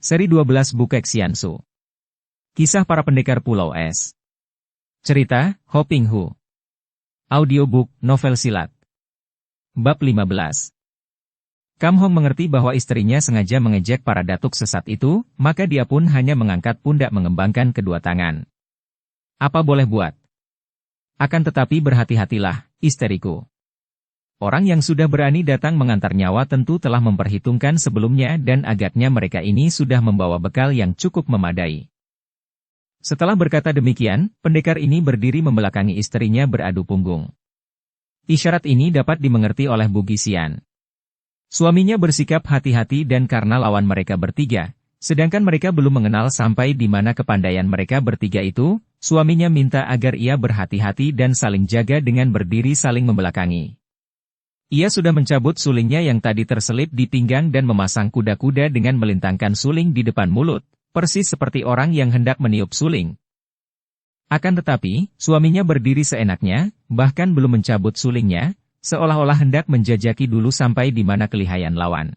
Seri 12 Bukek Xiansu. Kisah para pendekar Pulau Es. Cerita, Ho Ping Hu. Audiobook, novel silat. Bab 15. Kam Hong mengerti bahwa istrinya sengaja mengejek para datuk sesat itu, maka dia pun hanya mengangkat pundak mengembangkan kedua tangan. Apa boleh buat? Akan tetapi berhati-hatilah, isteriku. Orang yang sudah berani datang mengantar nyawa tentu telah memperhitungkan sebelumnya dan agaknya mereka ini sudah membawa bekal yang cukup memadai. Setelah berkata demikian, pendekar ini berdiri membelakangi istrinya beradu punggung. Isyarat ini dapat dimengerti oleh Bu Gisian. Suaminya bersikap hati-hati dan karena lawan mereka bertiga, sedangkan mereka belum mengenal sampai di mana kepandaian mereka bertiga itu, suaminya minta agar ia berhati-hati dan saling jaga dengan berdiri saling membelakangi. Ia sudah mencabut sulingnya yang tadi terselip di pinggang dan memasang kuda-kuda dengan melintangkan suling di depan mulut, persis seperti orang yang hendak meniup suling. Akan tetapi, suaminya berdiri seenaknya, bahkan belum mencabut sulingnya, seolah-olah hendak menjajaki dulu sampai di mana kelihayan lawan.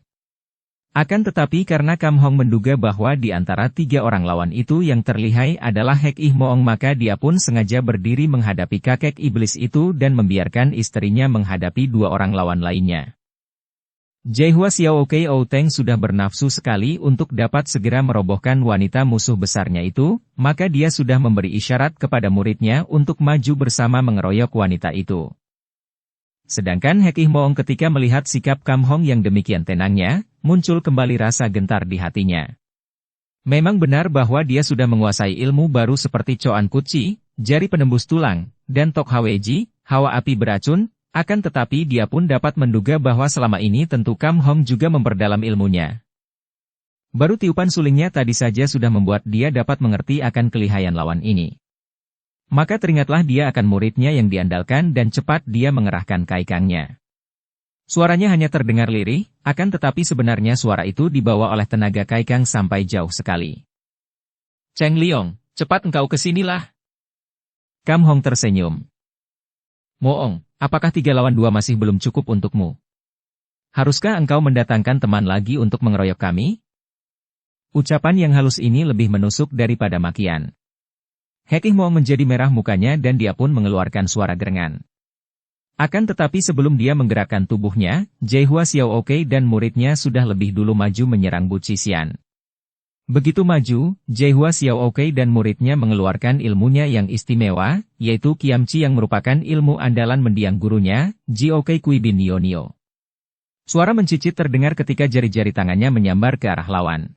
Akan tetapi karena Kam Hong menduga bahwa di antara tiga orang lawan itu yang terlihai adalah Hek Ih Moong, maka dia pun sengaja berdiri menghadapi kakek iblis itu dan membiarkan istrinya menghadapi dua orang lawan lainnya. Jaihua Xiao Kei Outeng sudah bernafsu sekali untuk dapat segera merobohkan wanita musuh besarnya itu, maka dia sudah memberi isyarat kepada muridnya untuk maju bersama mengeroyok wanita itu. Sedangkan Hek Ih Moong ketika melihat sikap Kam Hong yang demikian tenangnya, muncul kembali rasa gentar di hatinya. Memang benar bahwa dia sudah menguasai ilmu baru seperti Coan Kuci, jari penembus tulang, dan Tok Hweji, hawa api beracun, akan tetapi dia pun dapat menduga bahwa selama ini tentu Kam Hong juga memperdalam ilmunya. Baru tiupan sulingnya tadi saja sudah membuat dia dapat mengerti akan kelihayan lawan ini. Maka teringatlah dia akan muridnya yang diandalkan dan cepat dia mengerahkan kaikangnya. Suaranya hanya terdengar lirih, akan tetapi sebenarnya suara itu dibawa oleh tenaga kaikang sampai jauh sekali. Cheng Liong, cepat engkau kesinilah. Kam Hong tersenyum. Moong, apakah 3 lawan 2 masih belum cukup untukmu? Haruskah engkau mendatangkan teman lagi untuk mengeroyok kami? Ucapan yang halus ini lebih menusuk daripada makian. Hek Ih Moong menjadi merah mukanya dan dia pun mengeluarkan suara gerengan. Akan tetapi sebelum dia menggerakkan tubuhnya, Jaihua Xiao Kei dan muridnya sudah lebih dulu maju menyerang Bu Cisian. Begitu maju, Jaihua Xiao Kei dan muridnya mengeluarkan ilmunya yang istimewa, yaitu Kiamci yang merupakan ilmu andalan mendiang gurunya, Jiao Kei Kui Bin Nio Nio. Suara mencicit terdengar ketika jari-jari tangannya menyambar ke arah lawan.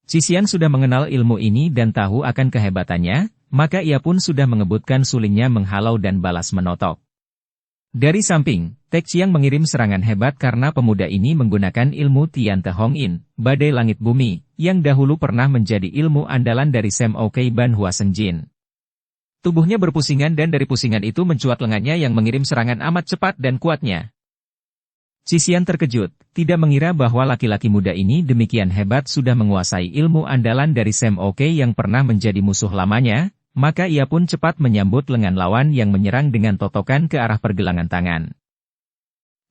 Cisian sudah mengenal ilmu ini dan tahu akan kehebatannya, maka ia pun sudah mengebutkan sulingnya menghalau dan balas menotok. Dari samping, Tek Chiang mengirim serangan hebat karena pemuda ini menggunakan ilmu Tian Te Hong In, badai langit bumi, yang dahulu pernah menjadi ilmu andalan dari Sam Okai Ban Hua Senjin. Tubuhnya berpusingan dan dari pusingan itu mencuat lengannya yang mengirim serangan amat cepat dan kuatnya. Cisian terkejut, tidak mengira bahwa laki-laki muda ini demikian hebat sudah menguasai ilmu andalan dari Sam Okai yang pernah menjadi musuh lamanya, maka ia pun cepat menyambut lengan lawan yang menyerang dengan totokan ke arah pergelangan tangan.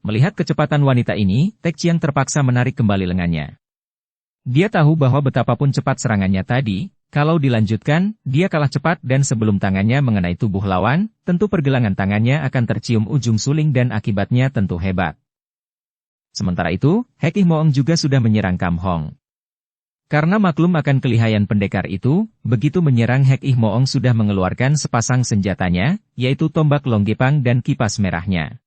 Melihat kecepatan wanita ini, Tek Chiang terpaksa menarik kembali lengannya. Dia tahu bahwa betapapun cepat serangannya tadi, kalau dilanjutkan, dia kalah cepat dan sebelum tangannya mengenai tubuh lawan, tentu pergelangan tangannya akan tercium ujung suling dan akibatnya tentu hebat. Sementara itu, Hek Ih Moong juga sudah menyerang Kam Hong. Karena maklum akan kelihayan pendekar itu, begitu menyerang Hek Ih Moong sudah mengeluarkan sepasang senjatanya, yaitu tombak Longgepang dan kipas merahnya.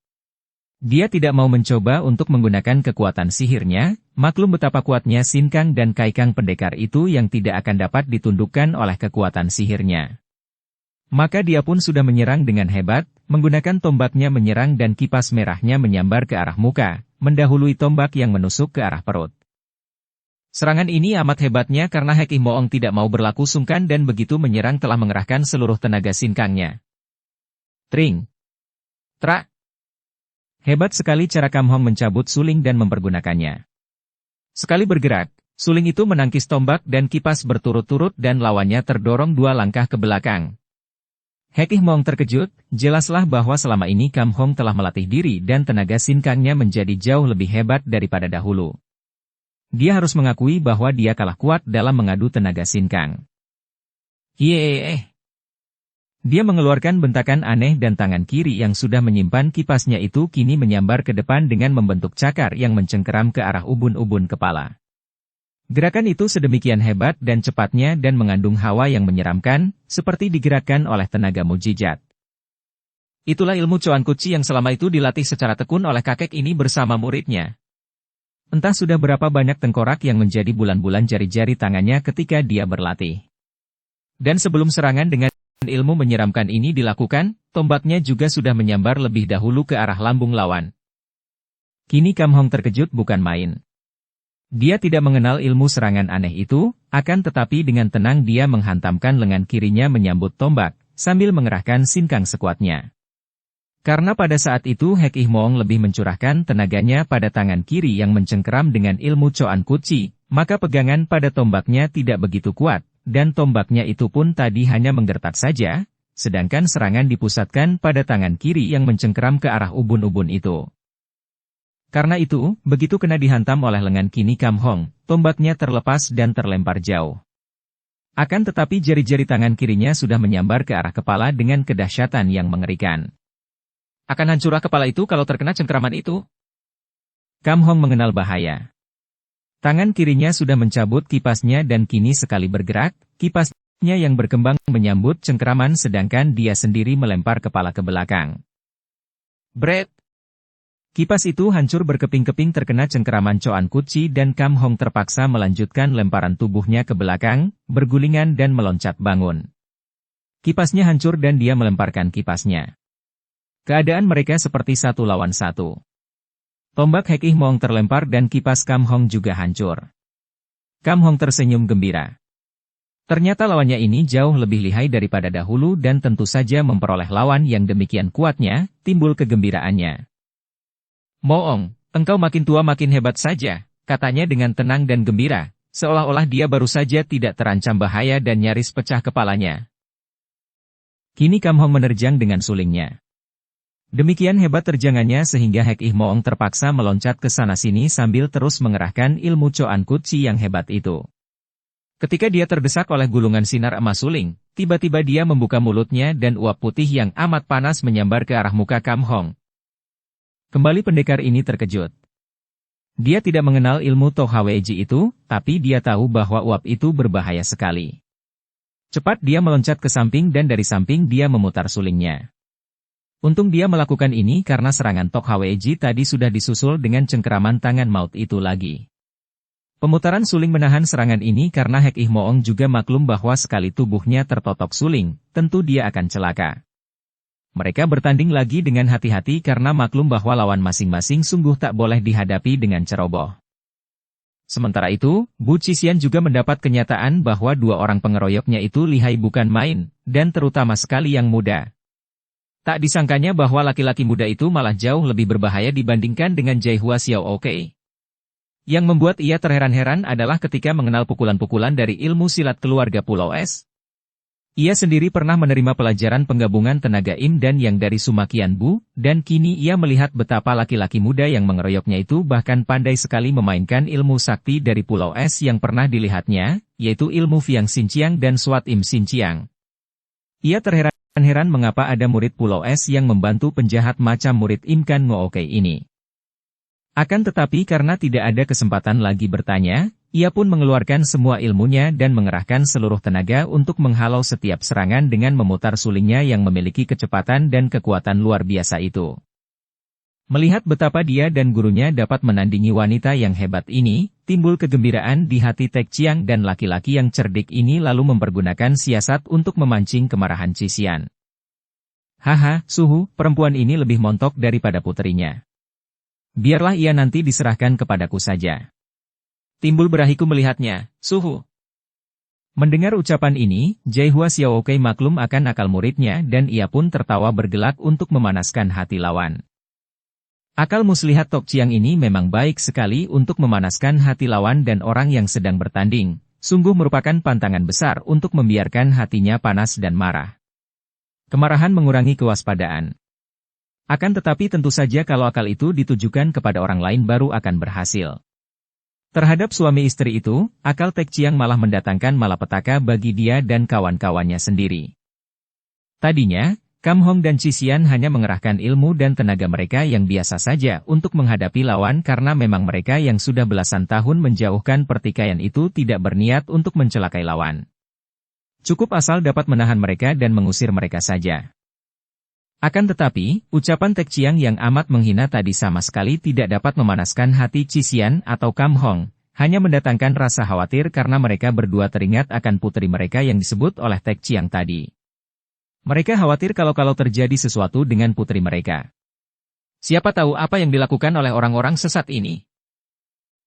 Dia tidak mau mencoba untuk menggunakan kekuatan sihirnya, maklum betapa kuatnya Sinkang dan Kaikang pendekar itu yang tidak akan dapat ditundukkan oleh kekuatan sihirnya. Maka dia pun sudah menyerang dengan hebat, menggunakan tombaknya menyerang dan kipas merahnya menyambar ke arah muka, mendahului tombak yang menusuk ke arah perut. Serangan ini amat hebatnya karena Hek Ih Moong tidak mau berlaku sungkan dan begitu menyerang telah mengerahkan seluruh tenaga sinkangnya. Tring! Trak! Hebat sekali cara Kam Hong mencabut suling dan mempergunakannya. Sekali bergerak, suling itu menangkis tombak dan kipas berturut-turut dan lawannya terdorong 2 langkah ke belakang. Hek Ih Moong terkejut, jelaslah bahwa selama ini Kam Hong telah melatih diri dan tenaga sinkangnya menjadi jauh lebih hebat daripada dahulu. Dia harus mengakui bahwa dia kalah kuat dalam mengadu tenaga sinkang. Yeay! Dia mengeluarkan bentakan aneh dan tangan kiri yang sudah menyimpan kipasnya itu kini menyambar ke depan dengan membentuk cakar yang mencengkeram ke arah ubun-ubun kepala. Gerakan itu sedemikian hebat dan cepatnya dan mengandung hawa yang menyeramkan, seperti digerakkan oleh tenaga mujizat. Itulah ilmu Coan Kuci yang selama itu dilatih secara tekun oleh kakek ini bersama muridnya. Entah sudah berapa banyak tengkorak yang menjadi bulan-bulan jari-jari tangannya ketika dia berlatih. Dan sebelum serangan dengan ilmu menyeramkan ini dilakukan, tombaknya juga sudah menyambar lebih dahulu ke arah lambung lawan. Kini Kam Hong terkejut bukan main. Dia tidak mengenal ilmu serangan aneh itu, akan tetapi dengan tenang dia menghantamkan lengan kirinya menyambut tombak, sambil mengerahkan sinkang sekuatnya. Karena pada saat itu Hek Ih Moong lebih mencurahkan tenaganya pada tangan kiri yang mencengkeram dengan ilmu Coan Kuci, maka pegangan pada tombaknya tidak begitu kuat, dan tombaknya itu pun tadi hanya menggertak saja, sedangkan serangan dipusatkan pada tangan kiri yang mencengkeram ke arah ubun-ubun itu. Karena itu, begitu kena dihantam oleh lengan kini Kam Hong, tombaknya terlepas dan terlempar jauh. Akan tetapi jari-jari tangan kirinya sudah menyambar ke arah kepala dengan kedahsyatan yang mengerikan. Akan hancurlah kepala itu kalau terkena cengkeraman itu. Kam Hong mengenal bahaya. Tangan kirinya sudah mencabut kipasnya dan kini sekali bergerak, kipasnya yang berkembang menyambut cengkeraman sedangkan dia sendiri melempar kepala ke belakang. Bret! Kipas itu hancur berkeping-keping terkena cengkeraman Coan Kuci dan Kam Hong terpaksa melanjutkan lemparan tubuhnya ke belakang, bergulingan dan meloncat bangun. Kipasnya hancur dan dia melemparkan kipasnya. Keadaan mereka seperti 1 lawan 1. Tombak Hek Ih Moong terlempar dan kipas Kam Hong juga hancur. Kam Hong tersenyum gembira. Ternyata lawannya ini jauh lebih lihai daripada dahulu dan tentu saja memperoleh lawan yang demikian kuatnya, timbul kegembiraannya. Moong, engkau makin tua makin hebat saja, katanya dengan tenang dan gembira, seolah-olah dia baru saja tidak terancam bahaya dan nyaris pecah kepalanya. Kini Kam Hong menerjang dengan sulingnya. Demikian hebat terjangannya sehingga Hek Ih Moong terpaksa meloncat ke sana-sini sambil terus mengerahkan ilmu Coan Kuci yang hebat itu. Ketika dia terdesak oleh gulungan sinar emas suling, tiba-tiba dia membuka mulutnya dan uap putih yang amat panas menyambar ke arah muka Kam Hong. Kembali pendekar ini terkejut. Dia tidak mengenal ilmu Tok Hwe Ji itu, tapi dia tahu bahwa uap itu berbahaya sekali. Cepat dia meloncat ke samping dan dari samping dia memutar sulingnya. Untung dia melakukan ini karena serangan Tok Hwe Ji tadi sudah disusul dengan cengkeraman tangan maut itu lagi. Pemutaran suling menahan serangan ini karena Hek Ih Moong juga maklum bahwa sekali tubuhnya tertotok suling, tentu dia akan celaka. Mereka bertanding lagi dengan hati-hati karena maklum bahwa lawan masing-masing sungguh tak boleh dihadapi dengan ceroboh. Sementara itu, Bu Cisian juga mendapat kenyataan bahwa 2 orang pengeroyoknya itu lihai bukan main, dan terutama sekali yang muda. Tak disangkanya bahwa laki-laki muda itu malah jauh lebih berbahaya dibandingkan dengan Jaihua Xiao Oke. Yang membuat ia terheran-heran adalah ketika mengenal pukulan-pukulan dari ilmu silat keluarga Pulau Es. Ia sendiri pernah menerima pelajaran penggabungan tenaga Im dan Yang dari Sumakian Bu, dan kini ia melihat betapa laki-laki muda yang mengeroyoknya itu bahkan pandai sekali memainkan ilmu sakti dari Pulau Es yang pernah dilihatnya, yaitu ilmu Fiang Xinjiang dan Swat Im Xinjiang. Ia terheran-heran mengapa ada murid Pulau Es yang membantu penjahat macam murid Im Kan Ngo Oke ini. Akan tetapi karena tidak ada kesempatan lagi bertanya, ia pun mengeluarkan semua ilmunya dan mengerahkan seluruh tenaga untuk menghalau setiap serangan dengan memutar sulingnya yang memiliki kecepatan dan kekuatan luar biasa itu. Melihat betapa dia dan gurunya dapat menandingi wanita yang hebat ini, timbul kegembiraan di hati Tek Chiang dan laki-laki yang cerdik ini lalu mempergunakan siasat untuk memancing kemarahan Cisian. Haha, Suhu, perempuan ini lebih montok daripada puterinya. Biarlah ia nanti diserahkan kepadaku saja. Timbul berahiku melihatnya, Suhu. Mendengar ucapan ini, Jaihua Xiao Oke maklum akan akal muridnya dan ia pun tertawa bergelak untuk memanaskan hati lawan. Akal muslihat Tok Chiang ini memang baik sekali untuk memanaskan hati lawan dan orang yang sedang bertanding, sungguh merupakan pantangan besar untuk membiarkan hatinya panas dan marah. Kemarahan mengurangi kewaspadaan. Akan tetapi tentu saja kalau akal itu ditujukan kepada orang lain baru akan berhasil. Terhadap suami istri itu, akal Tek Chiang malah mendatangkan malapetaka bagi dia dan kawan-kawannya sendiri. Tadinya, Kam Hong dan Chi Xian hanya mengerahkan ilmu dan tenaga mereka yang biasa saja untuk menghadapi lawan karena memang mereka yang sudah belasan tahun menjauhkan pertikaian itu tidak berniat untuk mencelakai lawan. Cukup asal dapat menahan mereka dan mengusir mereka saja. Akan tetapi, ucapan Tek Chiang yang amat menghina tadi sama sekali tidak dapat memanaskan hati Chi Xian atau Kam Hong, hanya mendatangkan rasa khawatir karena mereka berdua teringat akan putri mereka yang disebut oleh Tek Chiang tadi. Mereka khawatir kalau terjadi sesuatu dengan putri mereka. Siapa tahu apa yang dilakukan oleh orang-orang sesat ini.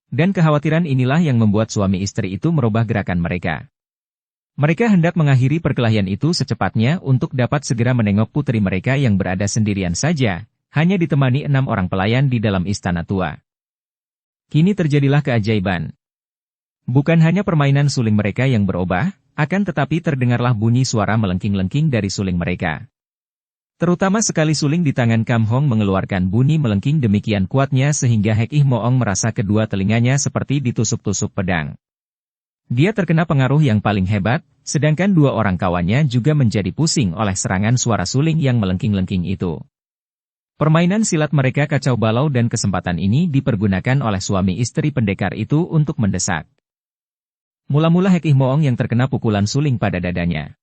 Dan kekhawatiran inilah yang membuat suami istri itu merubah gerakan mereka. Mereka hendak mengakhiri perkelahian itu secepatnya untuk dapat segera menengok putri mereka yang berada sendirian saja, hanya ditemani 6 orang pelayan di dalam istana tua. Kini terjadilah keajaiban. Bukan hanya permainan suling mereka yang berubah, akan tetapi terdengarlah bunyi suara melengking-lengking dari suling mereka. Terutama sekali suling di tangan Kam Hong mengeluarkan bunyi melengking demikian kuatnya sehingga Hek Ih Moong merasa kedua telinganya seperti ditusuk-tusuk pedang. Dia terkena pengaruh yang paling hebat, sedangkan 2 orang kawannya juga menjadi pusing oleh serangan suara suling yang melengking-lengking itu. Permainan silat mereka kacau balau dan kesempatan ini dipergunakan oleh suami istri pendekar itu untuk mendesak. Mula-mula Hek Ih Moong yang terkena pukulan suling pada dadanya.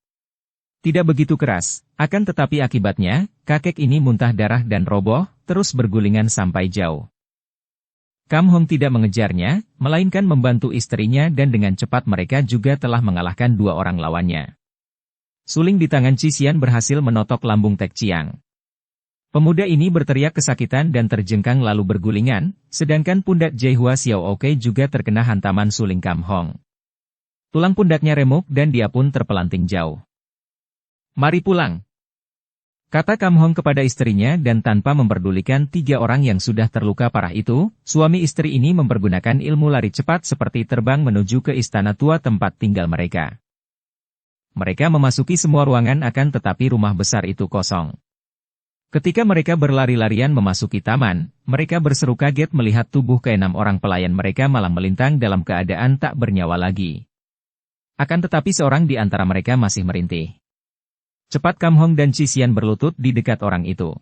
Tidak begitu keras, akan tetapi akibatnya, kakek ini muntah darah dan roboh, terus bergulingan sampai jauh. Kam Hong tidak mengejarnya, melainkan membantu istrinya dan dengan cepat mereka juga telah mengalahkan 2 orang lawannya. Suling di tangan Chi Xian berhasil menotok lambung Tek Chiang. Pemuda ini berteriak kesakitan dan terjengkang lalu bergulingan, sedangkan pundak Jaihua Xiao Oke juga terkena hantaman suling Kam Hong. Tulang pundaknya remuk dan dia pun terpelanting jauh. "Mari pulang," kata Kam Hong kepada istrinya dan tanpa memperdulikan 3 orang yang sudah terluka parah itu, suami istri ini mempergunakan ilmu lari cepat seperti terbang menuju ke istana tua tempat tinggal mereka. Mereka memasuki semua ruangan akan tetapi rumah besar itu kosong. Ketika mereka berlari-larian memasuki taman, mereka berseru kaget melihat tubuh ke-6 orang pelayan mereka malang melintang dalam keadaan tak bernyawa lagi. Akan tetapi seorang di antara mereka masih merintih. Cepat Kam Hong dan Chi Xian berlutut di dekat orang itu.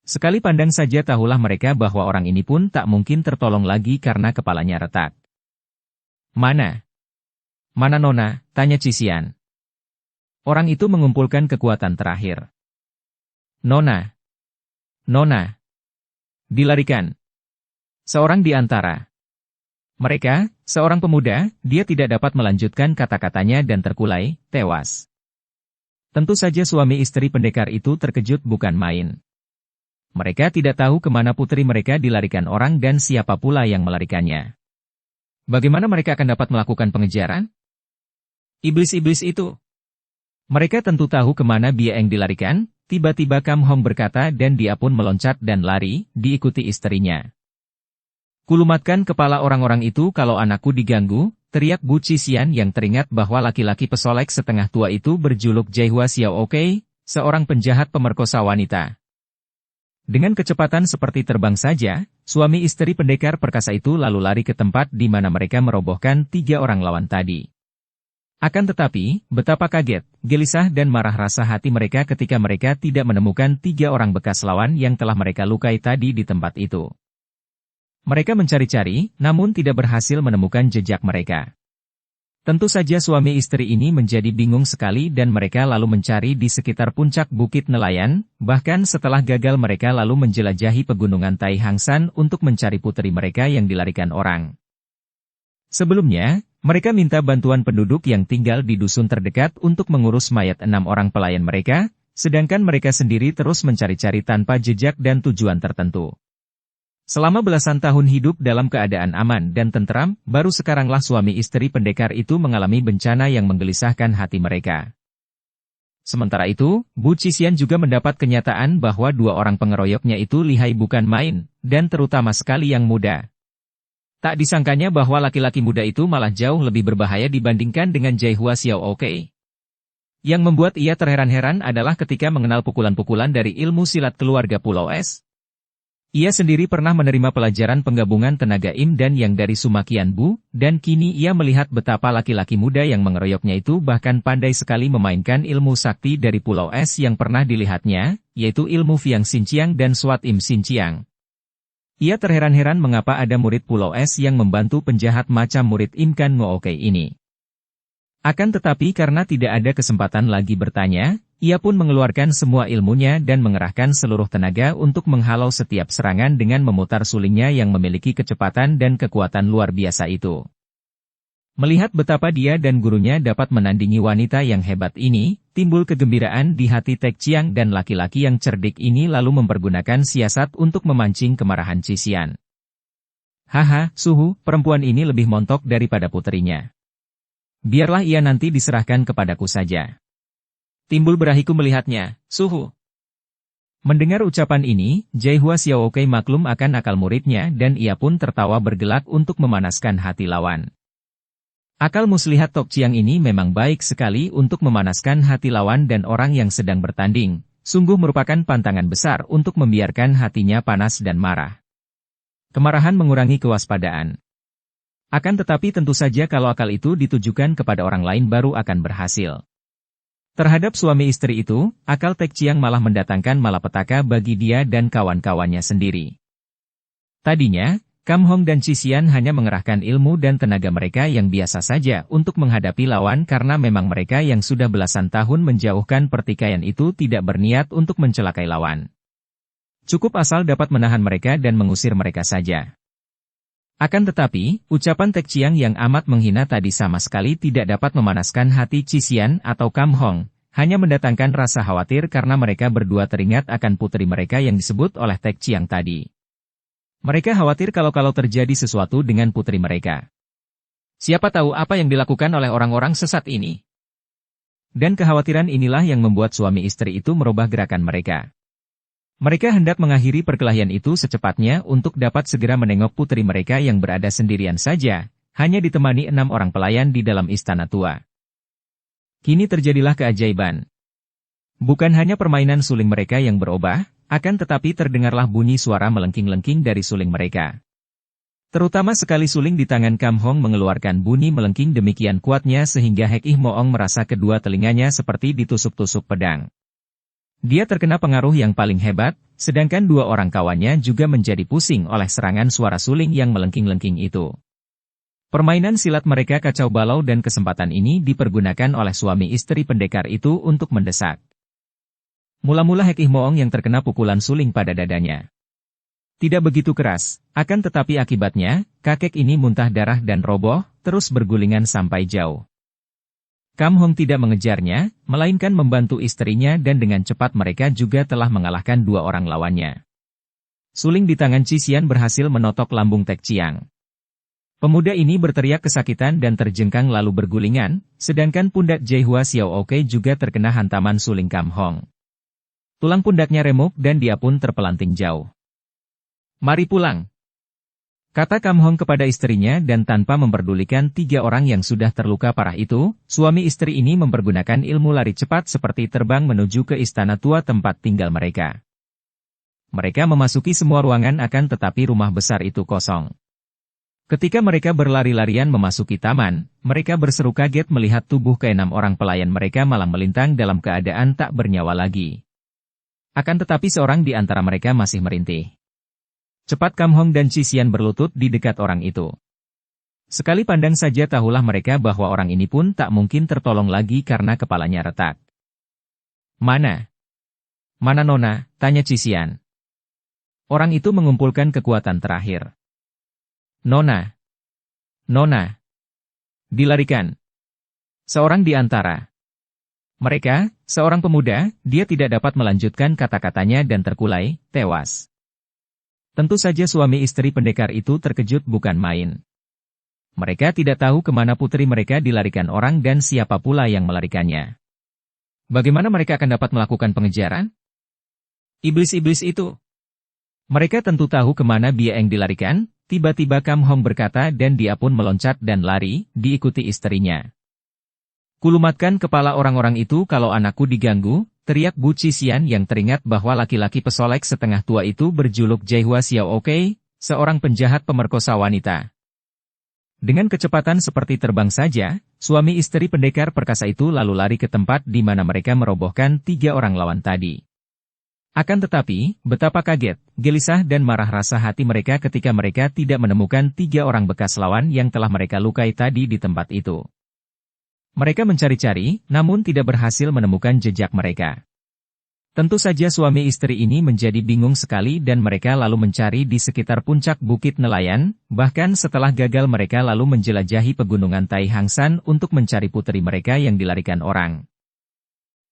Sekali pandang saja tahulah mereka bahwa orang ini pun tak mungkin tertolong lagi karena kepalanya retak. "Mana? Mana Nona?" tanya Chi Xian. Orang itu mengumpulkan kekuatan terakhir. "Nona. Nona. Dilarikan." Seorang di antara mereka, seorang pemuda, dia tidak dapat melanjutkan kata-katanya dan terkulai, tewas. Tentu saja suami istri pendekar itu terkejut bukan main. Mereka tidak tahu kemana putri mereka dilarikan orang dan siapa pula yang melarikannya. Bagaimana mereka akan dapat melakukan pengejaran? Iblis-iblis itu. Mereka tentu tahu kemana Bia Eng dilarikan, tiba-tiba Kam Hong berkata dan dia pun meloncat dan lari, diikuti istrinya. "Kulumatkan kepala orang-orang itu kalau anakku diganggu," teriak Bu Chi Xian yang teringat bahwa laki-laki pesolek setengah tua itu berjuluk Jaihua Xiao Oke, seorang penjahat pemerkosa wanita. Dengan kecepatan seperti terbang saja, suami istri pendekar perkasa itu lalu lari ke tempat di mana mereka merobohkan 3 orang lawan tadi. Akan tetapi, betapa kaget, gelisah dan marah rasa hati mereka ketika mereka tidak menemukan 3 orang bekas lawan yang telah mereka lukai tadi di tempat itu. Mereka mencari-cari, namun tidak berhasil menemukan jejak mereka. Tentu saja suami istri ini menjadi bingung sekali dan mereka lalu mencari di sekitar puncak Bukit Nelayan, bahkan setelah gagal mereka lalu menjelajahi pegunungan Tai Hang San untuk mencari putri mereka yang dilarikan orang. Sebelumnya, mereka minta bantuan penduduk yang tinggal di dusun terdekat untuk mengurus mayat 6 orang pelayan mereka, sedangkan mereka sendiri terus mencari-cari tanpa jejak dan tujuan tertentu. Selama belasan tahun hidup dalam keadaan aman dan tentram, baru sekaranglah suami istri pendekar itu mengalami bencana yang menggelisahkan hati mereka. Sementara itu, Bu Chi Xian juga mendapat kenyataan bahwa 2 orang pengeroyoknya itu lihai bukan main, dan terutama sekali yang muda. Tak disangkanya bahwa laki-laki muda itu malah jauh lebih berbahaya dibandingkan dengan Jaihua Xiao Oke. Yang membuat ia terheran-heran adalah ketika mengenal pukulan-pukulan dari ilmu silat keluarga Pulau Es. Ia sendiri pernah menerima pelajaran penggabungan tenaga Im dan yang dari Sumakian Bu, dan kini ia melihat betapa laki-laki muda yang mengeroyoknya itu bahkan pandai sekali memainkan ilmu sakti dari Pulau Es yang pernah dilihatnya, yaitu ilmu Fiang Xinjiang dan Swat Im Xinjiang. Ia terheran-heran mengapa ada murid Pulau Es yang membantu penjahat macam murid Im Kan Ngooke ini. Akan tetapi karena tidak ada kesempatan lagi bertanya, ia pun mengeluarkan semua ilmunya dan mengerahkan seluruh tenaga untuk menghalau setiap serangan dengan memutar sulingnya yang memiliki kecepatan dan kekuatan luar biasa itu. Melihat betapa dia dan gurunya dapat menandingi wanita yang hebat ini, timbul kegembiraan di hati Tek Chiang dan laki-laki yang cerdik ini lalu mempergunakan siasat untuk memancing kemarahan Cisian. Haha, Suhu, perempuan ini lebih montok daripada puterinya. Biarlah ia nanti diserahkan kepadaku saja. Timbul berahiku melihatnya, Suhu. Mendengar ucapan ini, Jaihua Xiaokai maklum akan akal muridnya dan ia pun tertawa bergelak untuk memanaskan hati lawan. Akal muslihat Tok Chiang ini memang baik sekali untuk memanaskan hati lawan dan orang yang sedang bertanding, sungguh merupakan pantangan besar untuk membiarkan hatinya panas dan marah. Kemarahan mengurangi kewaspadaan. Akan tetapi tentu saja kalau akal itu ditujukan kepada orang lain baru akan berhasil. Terhadap suami istri itu, akal Tek Chiang malah mendatangkan malapetaka bagi dia dan kawan-kawannya sendiri. Tadinya, Kam Hong dan Cisian hanya mengerahkan ilmu dan tenaga mereka yang biasa saja untuk menghadapi lawan karena memang mereka yang sudah belasan tahun menjauhkan pertikaian itu tidak berniat untuk mencelakai lawan. Cukup asal dapat menahan mereka dan mengusir mereka saja. Akan tetapi, ucapan Tek Chiang yang amat menghina tadi sama sekali tidak dapat memanaskan hati Cisian atau Kam Hong, hanya mendatangkan rasa khawatir karena mereka berdua teringat akan putri mereka yang disebut oleh Tek Chiang tadi. Mereka khawatir kalau terjadi sesuatu dengan putri mereka. Siapa tahu apa yang dilakukan oleh orang-orang sesat ini. Dan kekhawatiran inilah yang membuat suami istri itu merubah gerakan mereka. Mereka hendak mengakhiri perkelahian itu secepatnya untuk dapat segera menengok putri mereka yang berada sendirian saja, hanya ditemani 6 orang pelayan di dalam istana tua. Kini terjadilah keajaiban. Bukan hanya permainan suling mereka yang berubah, akan tetapi terdengarlah bunyi suara melengking-lengking dari suling mereka. Terutama sekali suling di tangan Kam Hong mengeluarkan bunyi melengking demikian kuatnya sehingga Hek Ih Moong merasa kedua telinganya seperti ditusuk-tusuk pedang. Dia terkena pengaruh yang paling hebat, sedangkan 2 orang kawannya juga menjadi pusing oleh serangan suara suling yang melengking-lengking itu. Permainan silat mereka kacau balau dan kesempatan ini dipergunakan oleh suami istri pendekar itu untuk mendesak. Mula-mula Hek Ih Moong yang terkena pukulan suling pada dadanya. Tidak begitu keras, akan tetapi akibatnya, kakek ini muntah darah dan roboh, terus bergulingan sampai jauh. Kam Hong tidak mengejarnya, melainkan membantu istrinya dan dengan cepat mereka juga telah mengalahkan 2 orang lawannya. Suling di tangan Cisian berhasil menotok lambung Tek Chiang. Pemuda ini berteriak kesakitan dan terjengkang lalu bergulingan, sedangkan pundak Jaihua Xiaokai juga terkena hantaman suling Kam Hong. Tulang pundaknya remuk dan dia pun terpelanting jauh. Mari pulang, kata Kam Hong kepada istrinya dan tanpa memperdulikan 3 orang yang sudah terluka parah itu, suami istri ini mempergunakan ilmu lari cepat seperti terbang menuju ke istana tua tempat tinggal mereka. Mereka memasuki semua ruangan akan tetapi rumah besar itu kosong. Ketika mereka berlari-larian memasuki taman, mereka berseru kaget melihat tubuh ke-6 orang pelayan mereka malah melintang dalam keadaan tak bernyawa lagi. Akan tetapi seorang di antara mereka masih merintih. Cepat Kam Hong dan Cisian berlutut di dekat orang itu. Sekali pandang saja tahulah mereka bahwa orang ini pun tak mungkin tertolong lagi karena kepalanya retak. Mana? Mana Nona? Tanya Cisian. Orang itu mengumpulkan kekuatan terakhir. Nona. Nona. Dilarikan. Seorang di antara mereka, seorang pemuda, dia tidak dapat melanjutkan kata-katanya dan terkulai, tewas. Tentu saja suami istri pendekar itu terkejut bukan main. Mereka tidak tahu kemana putri mereka dilarikan orang dan siapa pula yang melarikannya. Bagaimana mereka akan dapat melakukan pengejaran? Iblis-iblis itu. Mereka tentu tahu kemana dia yang dilarikan, tiba-tiba Kam Hong berkata dan dia pun meloncat dan lari, diikuti istrinya. Kulumatkan kepala orang-orang itu kalau anakku diganggu, teriak Bu Cisian yang teringat bahwa laki-laki pesolek setengah tua itu berjuluk Jaihua Xiao Oke, seorang penjahat pemerkosa wanita. Dengan kecepatan seperti terbang saja, suami istri pendekar perkasa itu lalu lari ke tempat di mana mereka merobohkan 3 orang lawan tadi. Akan tetapi, betapa kaget, gelisah dan marah rasa hati mereka ketika mereka tidak menemukan 3 orang bekas lawan yang telah mereka lukai tadi di tempat itu. Mereka mencari-cari, namun tidak berhasil menemukan jejak mereka. Tentu saja suami istri ini menjadi bingung sekali dan mereka lalu mencari di sekitar puncak Bukit Nelayan, bahkan setelah gagal mereka lalu menjelajahi pegunungan Tai Hang San untuk mencari putri mereka yang dilarikan orang.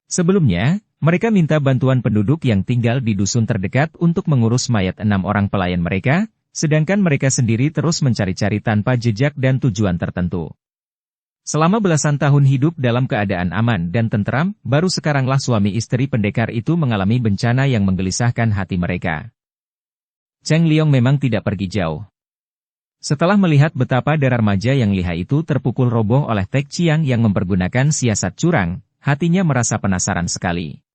Sebelumnya, mereka minta bantuan penduduk yang tinggal di dusun terdekat untuk mengurus mayat 6 orang pelayan mereka, sedangkan mereka sendiri terus mencari-cari tanpa jejak dan tujuan tertentu. Selama belasan tahun hidup dalam keadaan aman dan tentram, baru sekaranglah suami istri pendekar itu mengalami bencana yang menggelisahkan hati mereka. Cheng Liong memang tidak pergi jauh. Setelah melihat betapa darah remaja yang lihai itu terpukul roboh oleh Tek Chiang yang mempergunakan siasat curang, hatinya merasa penasaran sekali.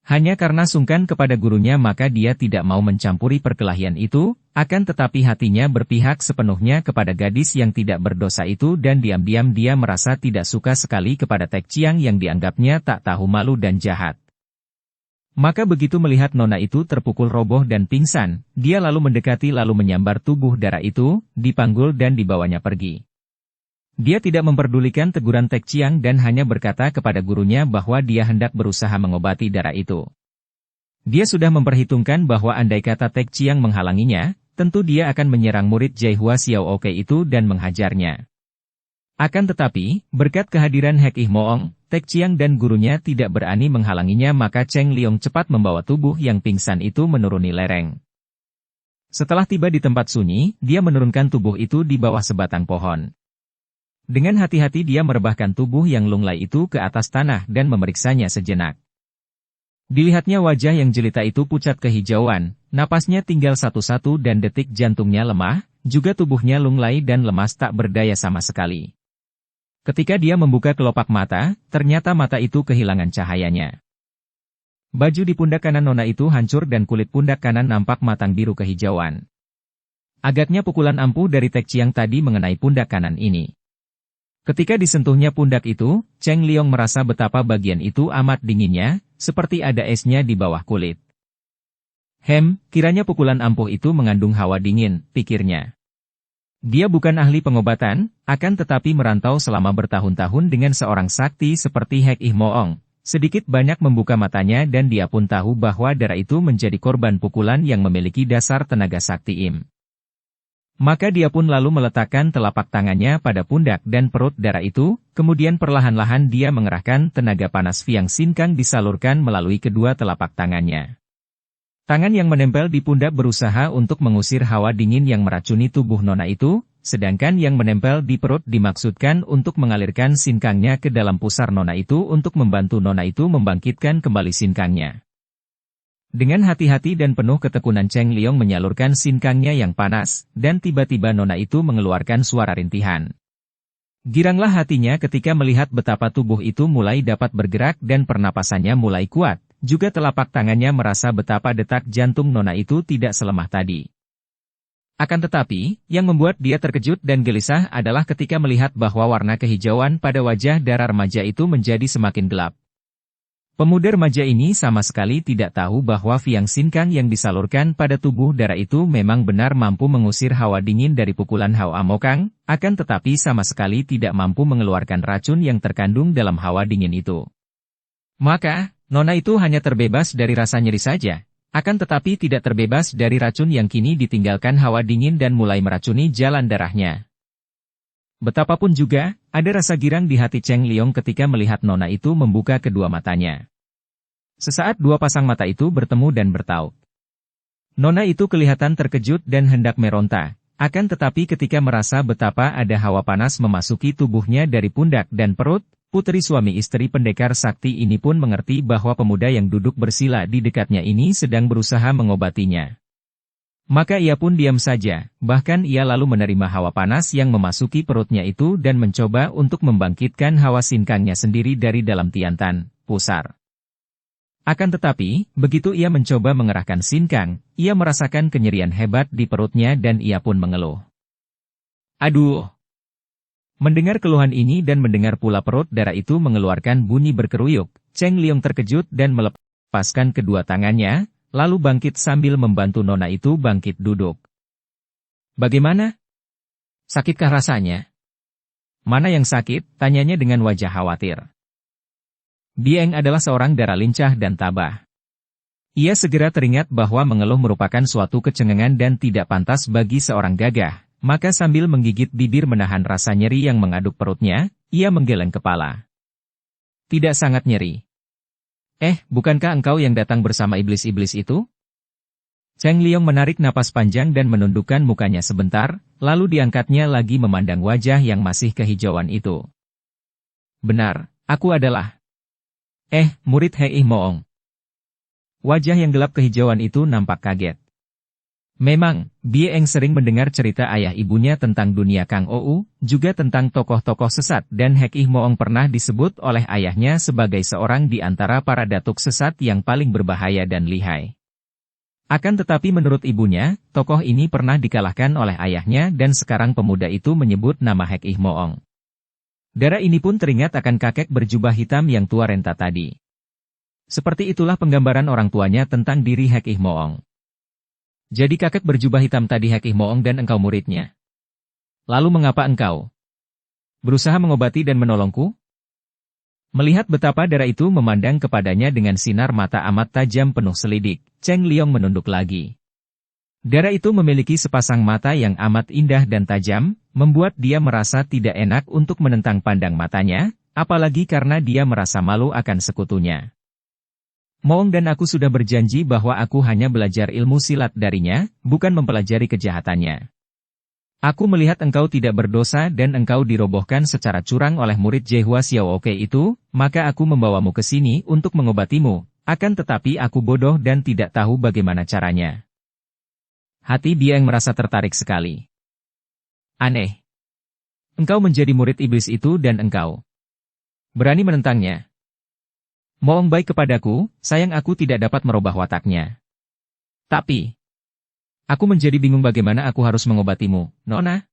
Hanya karena sungkan kepada gurunya maka dia tidak mau mencampuri perkelahian itu, akan tetapi hatinya berpihak sepenuhnya kepada gadis yang tidak berdosa itu dan diam-diam dia merasa tidak suka sekali kepada Tek Chiang yang dianggapnya tak tahu malu dan jahat. Maka begitu melihat nona itu terpukul roboh dan pingsan, dia lalu mendekati lalu menyambar tubuh darah itu, dipanggul dan dibawanya pergi. Dia tidak memperdulikan teguran Tek Chiang dan hanya berkata kepada gurunya bahwa dia hendak berusaha mengobati darah itu. Dia sudah memperhitungkan bahwa andai kata Tek Chiang menghalanginya, tentu dia akan menyerang murid Jaihua Xiao Oke itu dan menghajarnya. Akan tetapi, berkat kehadiran Hek Ih Moong, Tek Chiang dan gurunya tidak berani menghalanginya maka Cheng Liong cepat membawa tubuh yang pingsan itu menuruni lereng. Setelah tiba di tempat sunyi, dia menurunkan tubuh itu di bawah sebatang pohon. Dengan hati-hati dia merebahkan tubuh yang lunglai itu ke atas tanah dan memeriksanya sejenak. Dilihatnya wajah yang jelita itu pucat kehijauan, napasnya tinggal satu-satu dan detik jantungnya lemah, juga tubuhnya lunglai dan lemas tak berdaya sama sekali. Ketika dia membuka kelopak mata, ternyata mata itu kehilangan cahayanya. Baju di pundak kanan nona itu hancur dan kulit pundak kanan nampak matang biru kehijauan. Agaknya pukulan ampuh dari Tek Chiang tadi mengenai pundak kanan ini. Ketika disentuhnya pundak itu, Cheng Liong merasa betapa bagian itu amat dinginnya, seperti ada esnya di bawah kulit. Kiranya pukulan ampuh itu mengandung hawa dingin, pikirnya. Dia bukan ahli pengobatan, akan tetapi merantau selama bertahun-tahun dengan seorang sakti seperti Hek Ih Moong. Sedikit banyak membuka matanya dan dia pun tahu bahwa darah itu menjadi korban pukulan yang memiliki dasar tenaga sakti Im. Maka dia pun lalu meletakkan telapak tangannya pada pundak dan perut darah itu, kemudian perlahan-lahan dia mengerahkan tenaga panas Fiang Sinkang disalurkan melalui kedua telapak tangannya. Tangan yang menempel di pundak berusaha untuk mengusir hawa dingin yang meracuni tubuh nona itu, sedangkan yang menempel di perut dimaksudkan untuk mengalirkan sinkangnya ke dalam pusar nona itu untuk membantu nona itu membangkitkan kembali sinkangnya. Dengan hati-hati dan penuh ketekunan Cheng Liong menyalurkan sinkangnya yang panas, dan tiba-tiba nona itu mengeluarkan suara rintihan. Giranglah hatinya ketika melihat betapa tubuh itu mulai dapat bergerak dan pernapasannya mulai kuat, juga telapak tangannya merasa betapa detak jantung nona itu tidak selemah tadi. Akan tetapi, yang membuat dia terkejut dan gelisah adalah ketika melihat bahwa warna kehijauan pada wajah darah remaja itu menjadi semakin gelap. Pemuda remaja ini sama sekali tidak tahu bahwa Fiang Sinkang yang disalurkan pada tubuh darah itu memang benar mampu mengusir hawa dingin dari pukulan Hao Amokang, akan tetapi sama sekali tidak mampu mengeluarkan racun yang terkandung dalam hawa dingin itu. Maka, nona itu hanya terbebas dari rasa nyeri saja, akan tetapi tidak terbebas dari racun yang kini ditinggalkan hawa dingin dan mulai meracuni jalan darahnya. Betapapun juga, ada rasa girang di hati Cheng Liong ketika melihat nona itu membuka kedua matanya. Sesaat dua pasang mata itu bertemu dan bertaut. Nona itu kelihatan terkejut dan hendak meronta, akan tetapi ketika merasa betapa ada hawa panas memasuki tubuhnya dari pundak dan perut, putri suami istri pendekar sakti ini pun mengerti bahwa pemuda yang duduk bersila di dekatnya ini sedang berusaha mengobatinya. Maka ia pun diam saja, bahkan ia lalu menerima hawa panas yang memasuki perutnya itu dan mencoba untuk membangkitkan hawa sinkangnya sendiri dari dalam tiantan, pusar. Akan tetapi, begitu ia mencoba mengerahkan sinkang, ia merasakan kenyerian hebat di perutnya dan ia pun mengeluh. Aduh! Mendengar keluhan ini dan mendengar pula perut darah itu mengeluarkan bunyi berkeruyuk, Cheng Liong terkejut dan melepaskan kedua tangannya, lalu bangkit sambil membantu nona itu bangkit duduk. Bagaimana? Sakitkah rasanya? Mana yang sakit? Tanyanya dengan wajah khawatir. Bieng adalah seorang darah lincah dan tabah. Ia segera teringat bahwa mengeluh merupakan suatu kecengengan dan tidak pantas bagi seorang gagah, maka sambil menggigit bibir menahan rasa nyeri yang mengaduk perutnya, ia menggeleng kepala. Tidak sangat nyeri. Bukankah engkau yang datang bersama iblis-iblis itu? Cheng Liong menarik napas panjang dan menundukkan mukanya sebentar, lalu diangkatnya lagi memandang wajah yang masih kehijauan itu. Benar, aku adalah... murid Hei Moong. Wajah yang gelap kehijauan itu nampak kaget. Memang, Bieng sering mendengar cerita ayah ibunya tentang dunia Kang Ou, juga tentang tokoh-tokoh sesat dan Hei Moong pernah disebut oleh ayahnya sebagai seorang di antara para datuk sesat yang paling berbahaya dan lihai. Akan tetapi menurut ibunya, tokoh ini pernah dikalahkan oleh ayahnya dan sekarang pemuda itu menyebut nama Hei Moong. Darah ini pun teringat akan kakek berjubah hitam yang tua renta tadi. Seperti itulah penggambaran orang tuanya tentang diri Hei Moong. Jadi kakek berjubah hitam tadi Hei Moong dan engkau muridnya. Lalu mengapa engkau berusaha mengobati dan menolongku? Melihat betapa darah itu memandang kepadanya dengan sinar mata amat tajam penuh selidik, Cheng Liong menunduk lagi. Darah itu memiliki sepasang mata yang amat indah dan tajam, membuat dia merasa tidak enak untuk menentang pandang matanya, apalagi karena dia merasa malu akan sekutunya. Moong dan aku sudah berjanji bahwa aku hanya belajar ilmu silat darinya, bukan mempelajari kejahatannya. Aku melihat engkau tidak berdosa dan engkau dirobohkan secara curang oleh murid Jehua Xiaooke itu, maka aku membawamu ke sini untuk mengobatimu, akan tetapi aku bodoh dan tidak tahu bagaimana caranya. Hati Bieng merasa tertarik sekali. Aneh. Engkau menjadi murid iblis itu dan engkau berani menentangnya. Moong baik kepadaku, sayang aku tidak dapat merubah wataknya. Tapi, aku menjadi bingung bagaimana aku harus mengobatimu, Nona.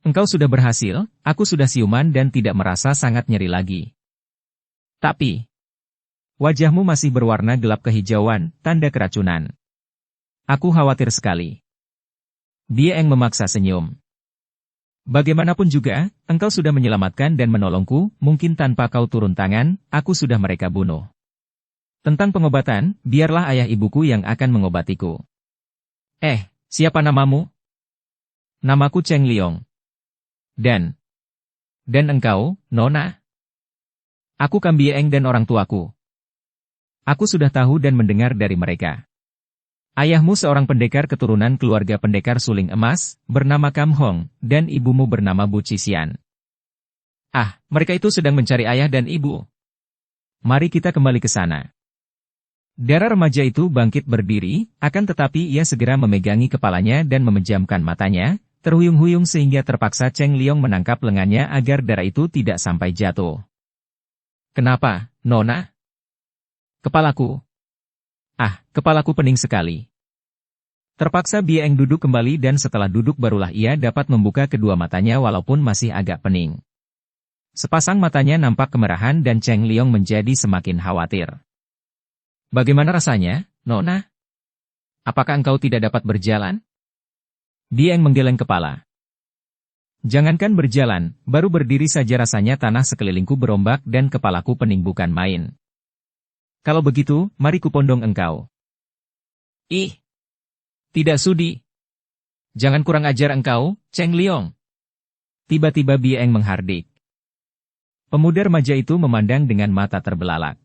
Engkau sudah berhasil, aku sudah siuman dan tidak merasa sangat nyeri lagi. Tapi, wajahmu masih berwarna gelap kehijauan, tanda keracunan. Aku khawatir sekali. Bieng memaksa senyum. Bagaimanapun juga, engkau sudah menyelamatkan dan menolongku, mungkin tanpa kau turun tangan, aku sudah mereka bunuh. Tentang pengobatan, biarlah ayah ibuku yang akan mengobatiku. Siapa namamu? Namaku Cheng Liong. Dan engkau, Nona? Aku Kam Bieng dan orang tuaku. Aku sudah tahu dan mendengar dari mereka. Ayahmu seorang pendekar keturunan keluarga pendekar suling emas, bernama Kam Hong, dan ibumu bernama Bu Cisian. Mereka itu sedang mencari ayah dan ibu. Mari kita kembali ke sana. Darah remaja itu bangkit berdiri, akan tetapi ia segera memegangi kepalanya dan memejamkan matanya, terhuyung-huyung sehingga terpaksa Cheng Liong menangkap lengannya agar darah itu tidak sampai jatuh. Kenapa, Nona? Kepalaku. Kepalaku pening sekali. Terpaksa Bieng duduk kembali dan setelah duduk barulah ia dapat membuka kedua matanya walaupun masih agak pening. Sepasang matanya nampak kemerahan dan Cheng Liong menjadi semakin khawatir. Bagaimana rasanya, Nona? Apakah engkau tidak dapat berjalan? Bieng menggeleng kepala. Jangankan berjalan, baru berdiri saja rasanya tanah sekelilingku berombak dan kepalaku pening bukan main. Kalau begitu, mari kupondong engkau. Tidak sudi. Jangan kurang ajar engkau, Cheng Liong. Tiba-tiba Bieng menghardik. Pemuda remaja itu memandang dengan mata terbelalak.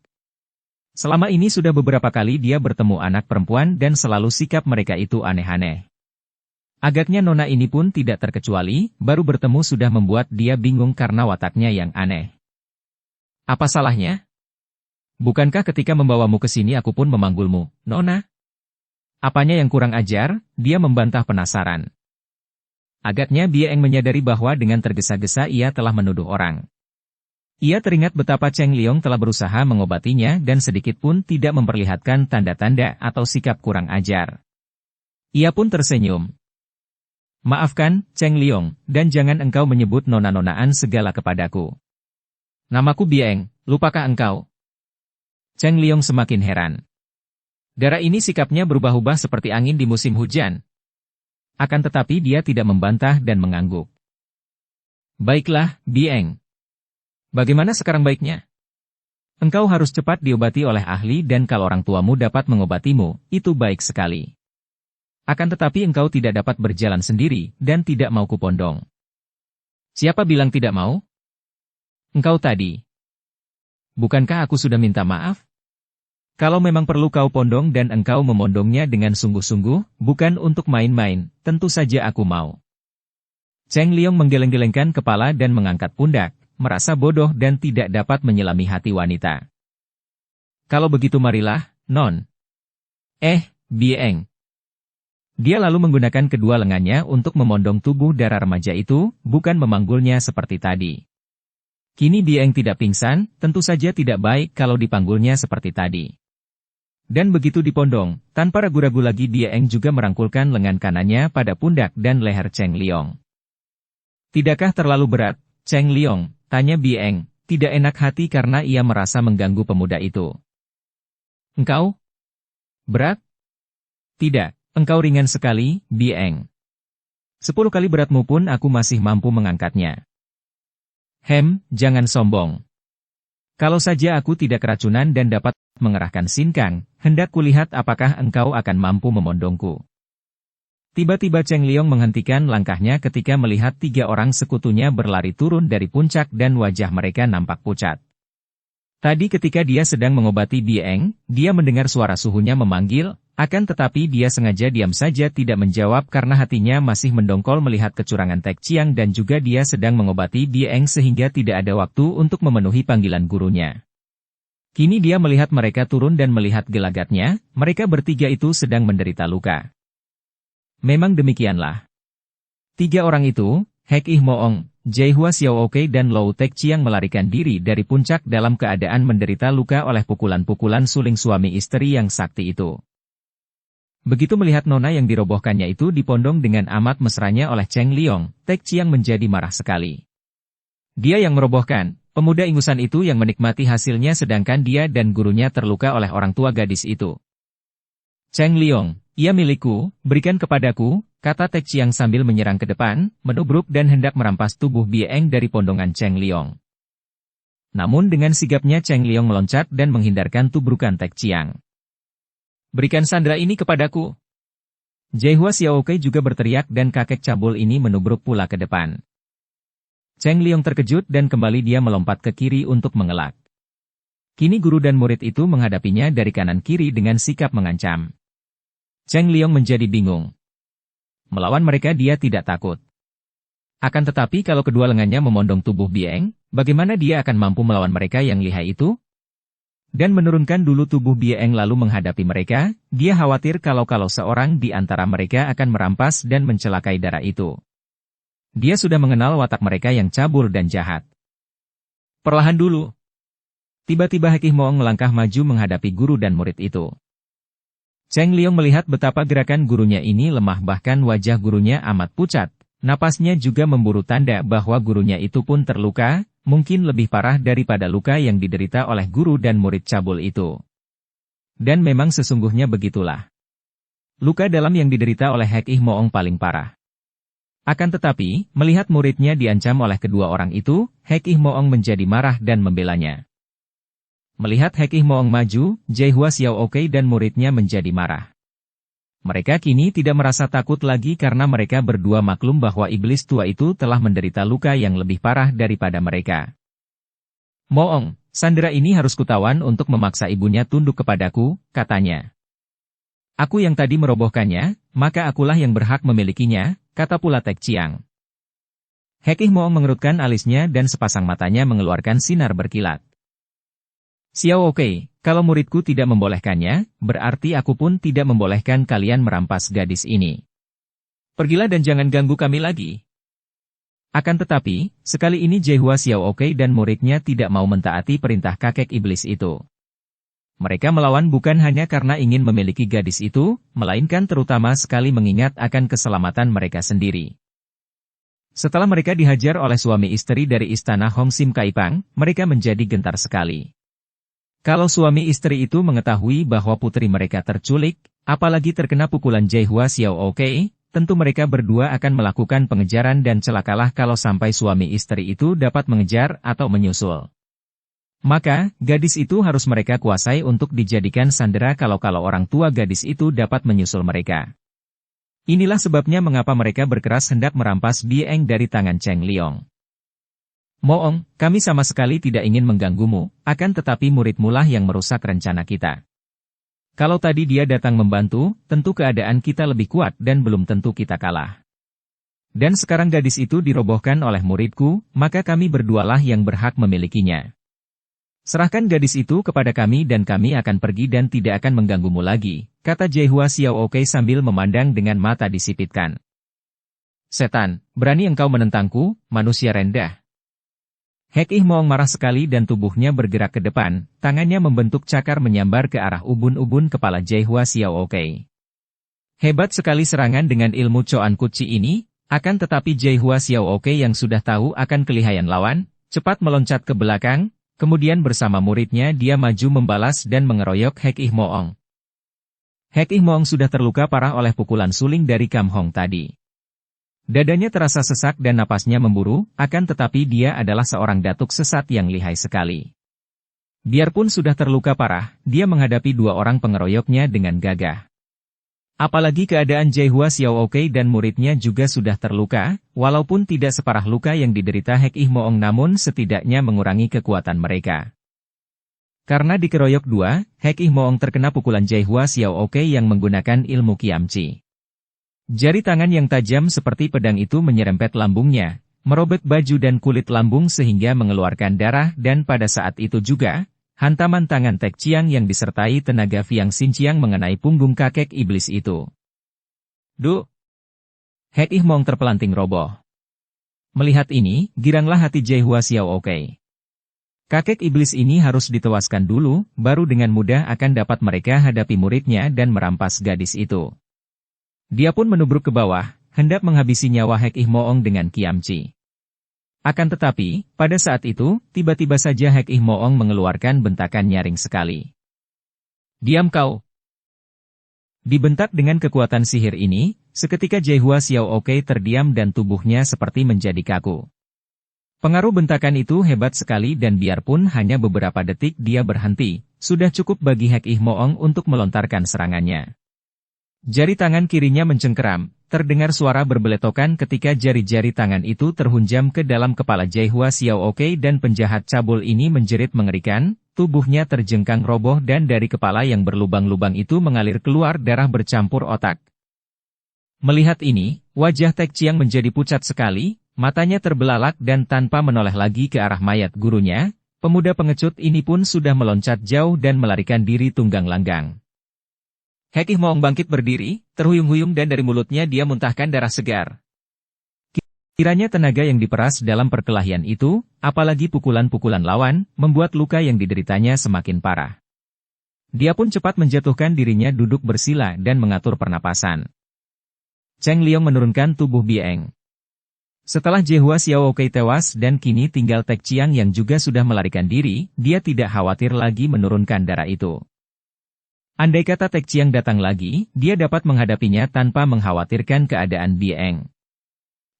Selama ini sudah beberapa kali dia bertemu anak perempuan dan selalu sikap mereka itu aneh-aneh. Agaknya nona ini pun tidak terkecuali, baru bertemu sudah membuat dia bingung karena wataknya yang aneh. Apa salahnya? Bukankah ketika membawamu ke sini aku pun memanggulmu, Nona? Apanya yang kurang ajar? Dia membantah penasaran. Agaknya Bieng menyadari bahwa dengan tergesa-gesa ia telah menuduh orang. Ia teringat betapa Cheng Liong telah berusaha mengobatinya dan sedikit pun tidak memperlihatkan tanda-tanda atau sikap kurang ajar. Ia pun tersenyum. Maafkan, Cheng Liong, dan jangan engkau menyebut nona-nonaan segala kepadaku. Namaku Bieng, lupakah engkau? Cheng Liong semakin heran. Dara ini sikapnya berubah-ubah seperti angin di musim hujan. Akan tetapi dia tidak membantah dan mengangguk. Baiklah, Bieng. Bagaimana sekarang baiknya? Engkau harus cepat diobati oleh ahli dan kalau orang tuamu dapat mengobatimu, itu baik sekali. Akan tetapi engkau tidak dapat berjalan sendiri dan tidak mau kupondong. Siapa bilang tidak mau? Engkau tadi. Bukankah aku sudah minta maaf? Kalau memang perlu kau pondong dan engkau memondongnya dengan sungguh-sungguh, bukan untuk main-main, tentu saja aku mau. Cheng Liong menggeleng-gelengkan kepala dan mengangkat pundak, merasa bodoh dan tidak dapat menyelami hati wanita. Kalau begitu marilah, Non. Bieng. Dia lalu menggunakan kedua lengannya untuk memondong tubuh Dara remaja itu, bukan memanggulnya seperti tadi. Kini Bieng tidak pingsan, tentu saja tidak baik kalau dipanggulnya seperti tadi. Dan begitu dipondong, tanpa ragu-ragu lagi Bieng juga merangkulkan lengan kanannya pada pundak dan leher Cheng Liong. Tidakkah terlalu berat, Cheng Liong? Tanya Bieng, tidak enak hati karena ia merasa mengganggu pemuda itu. Engkau? Berat? Tidak, engkau ringan sekali, Bieng. 10 kali beratmu pun aku masih mampu mengangkatnya. Jangan sombong. Kalau saja aku tidak keracunan dan dapat mengerahkan sinkang, hendak kulihat apakah engkau akan mampu memondongku. Tiba-tiba Cheng Liong menghentikan langkahnya ketika melihat 3 orang sekutunya berlari turun dari puncak dan wajah mereka nampak pucat. Tadi ketika dia sedang mengobati Bieng, dia mendengar suara suhunya memanggil, akan tetapi dia sengaja diam saja tidak menjawab karena hatinya masih mendongkol melihat kecurangan Tek Chiang dan juga dia sedang mengobati Bieng sehingga tidak ada waktu untuk memenuhi panggilan gurunya. Kini dia melihat mereka turun dan melihat gelagatnya, mereka bertiga itu sedang menderita luka. Memang demikianlah. 3 orang itu, Hek Ih Moong, Jaihua Xiaooke dan Lou Tek Chiang melarikan diri dari puncak dalam keadaan menderita luka oleh pukulan-pukulan suling suami istri yang sakti itu. Begitu melihat nona yang dirobohkannya itu dipondong dengan amat mesranya oleh Cheng Liong, Tek Chiang menjadi marah sekali. Dia yang merobohkan, pemuda ingusan itu yang menikmati hasilnya sedangkan dia dan gurunya terluka oleh orang tua gadis itu. Cheng Liong, ia milikku, berikan kepadaku, kata Tek Chiang sambil menyerang ke depan, menubruk dan hendak merampas tubuh Bieng dari pondongan Cheng Liong. Namun dengan sigapnya Cheng Liong meloncat dan menghindarkan tubrukan Tek Chiang. Berikan sandera ini kepadaku. Jaihua Xiaooke juga berteriak dan kakek cabul ini menubruk pula ke depan. Cheng Liong terkejut dan kembali dia melompat ke kiri untuk mengelak. Kini guru dan murid itu menghadapinya dari kanan kiri dengan sikap mengancam. Cheng Liong menjadi bingung. Melawan mereka dia tidak takut. Akan tetapi kalau kedua lengannya memondong tubuh Bieng, bagaimana dia akan mampu melawan mereka yang lihai itu? Dan menurunkan dulu tubuh Bieng lalu menghadapi mereka, dia khawatir kalau seorang di antara mereka akan merampas dan mencelakai Dara itu. Dia sudah mengenal watak mereka yang cabul dan jahat. Perlahan dulu. Tiba-tiba Hek Ih Moong melangkah maju menghadapi guru dan murid itu. Cheng Liong melihat betapa gerakan gurunya ini lemah bahkan wajah gurunya amat pucat, napasnya juga memburu tanda bahwa gurunya itu pun terluka, mungkin lebih parah daripada luka yang diderita oleh guru dan murid cabul itu. Dan memang sesungguhnya begitulah. Luka dalam yang diderita oleh Hek Ih Moong paling parah. Akan tetapi, melihat muridnya diancam oleh kedua orang itu, Hek Ih Moong menjadi marah dan membelanya. Melihat Hek Ih Moong maju, Jaihua Xiaooke dan muridnya menjadi marah. Mereka kini tidak merasa takut lagi karena mereka berdua maklum bahwa iblis tua itu telah menderita luka yang lebih parah daripada mereka. Moong, sandera ini harus kutawan untuk memaksa ibunya tunduk kepadaku, katanya. Aku yang tadi merobohkannya, maka akulah yang berhak memilikinya, kata pula Tek Chiang. Hek Ih Moong mengerutkan alisnya dan sepasang matanya mengeluarkan sinar berkilat. Xiaooke, kalau muridku tidak membolehkannya, berarti aku pun tidak membolehkan kalian merampas gadis ini. Pergilah dan jangan ganggu kami lagi. Akan tetapi, sekali ini Jehua Xiaoke dan muridnya tidak mau mentaati perintah kakek iblis itu. Mereka melawan bukan hanya karena ingin memiliki gadis itu, melainkan terutama sekali mengingat akan keselamatan mereka sendiri. Setelah mereka dihajar oleh suami istri dari istana Hong Sim Kaipang, mereka menjadi gentar sekali. Kalau suami istri itu mengetahui bahwa putri mereka terculik, apalagi terkena pukulan Jehua Xiaoke, tentu mereka berdua akan melakukan pengejaran dan celakalah kalau sampai suami istri itu dapat mengejar atau menyusul. Maka, gadis itu harus mereka kuasai untuk dijadikan sandera kalau orang tua gadis itu dapat menyusul mereka. Inilah sebabnya mengapa mereka berkeras hendak merampas Bieng dari tangan Cheng Liong. Moong, kami sama sekali tidak ingin mengganggumu, akan tetapi muridmu lah yang merusak rencana kita. Kalau tadi dia datang membantu, tentu keadaan kita lebih kuat dan belum tentu kita kalah. Dan sekarang gadis itu dirobohkan oleh muridku, maka kami berdualah yang berhak memilikinya. Serahkan gadis itu kepada kami dan kami akan pergi dan tidak akan mengganggumu lagi, kata Jehua Xiaoke sambil memandang dengan mata disipitkan. Setan, berani engkau menentangku, manusia rendah. Hek Ih Moong marah sekali dan tubuhnya bergerak ke depan, tangannya membentuk cakar menyambar ke arah ubun-ubun kepala Jehua Xiaoke. Hebat sekali serangan dengan ilmu Coan Kuci ini, akan tetapi Jehua Xiaoke yang sudah tahu akan kelihayan lawan, cepat meloncat ke belakang, kemudian bersama muridnya dia maju membalas dan mengeroyok Hek Ih Moong. Hek Ih Moong sudah terluka parah oleh pukulan suling dari Kam Hong tadi. Dadanya terasa sesak dan napasnya memburu, akan tetapi dia adalah seorang datuk sesat yang lihai sekali. Biarpun sudah terluka parah, dia menghadapi dua orang pengeroyoknya dengan gagah. Apalagi keadaan Jehua Xiaoke dan muridnya juga sudah terluka, walaupun tidak separah luka yang diderita Hek Ih Moong namun setidaknya mengurangi kekuatan mereka. Karena dikeroyok dua, Hek Ih Moong terkena pukulan Jehua Xiaoke yang menggunakan ilmu Kiamci. Jari tangan yang tajam seperti pedang itu menyerempet lambungnya, merobek baju dan kulit lambung sehingga mengeluarkan darah dan pada saat itu juga, hantaman tangan Tek Chiang yang disertai tenaga Fiang Xinjiang mengenai punggung kakek iblis itu. Duh! Hek Ih Moong terpelanting roboh. Melihat ini, giranglah hati Jehua Xiaoke. Kakek iblis ini harus ditewaskan dulu, baru dengan mudah akan dapat mereka hadapi muridnya dan merampas gadis itu. Dia pun menubruk ke bawah, hendak menghabisi nyawa Hek Ih Moong dengan Kiamci. Akan tetapi, pada saat itu, tiba-tiba saja Hek Ih Moong mengeluarkan bentakan nyaring sekali. Diam kau! Dibentak dengan kekuatan sihir ini, seketika Jehua Xiaoke terdiam dan tubuhnya seperti menjadi kaku. Pengaruh bentakan itu hebat sekali dan biarpun hanya beberapa detik dia berhenti, sudah cukup bagi Hek Ih Moong untuk melontarkan serangannya. Jari tangan kirinya mencengkeram, terdengar suara berbeletokan ketika jari-jari tangan itu terhunjam ke dalam kepala Jehua Xiaoke dan penjahat cabul ini menjerit mengerikan, tubuhnya terjengkang roboh dan dari kepala yang berlubang-lubang itu mengalir keluar darah bercampur otak. Melihat ini, wajah Tek Chiang menjadi pucat sekali, matanya terbelalak dan tanpa menoleh lagi ke arah mayat gurunya, pemuda pengecut ini pun sudah meloncat jauh dan melarikan diri tunggang langgang. Hek Ih Moong bangkit berdiri, terhuyung-huyung dan dari mulutnya dia muntahkan darah segar. Kiranya tenaga yang diperas dalam perkelahian itu, apalagi pukulan-pukulan lawan, membuat luka yang dideritanya semakin parah. Dia pun cepat menjatuhkan dirinya duduk bersila dan mengatur pernapasan. Cheng Liong menurunkan tubuh Bieng. Setelah Jehua Xiaoke tewas dan kini tinggal Tek Chiang yang juga sudah melarikan diri, dia tidak khawatir lagi menurunkan darah itu. Andai kata Tek Chiang datang lagi, dia dapat menghadapinya tanpa mengkhawatirkan keadaan Bieng.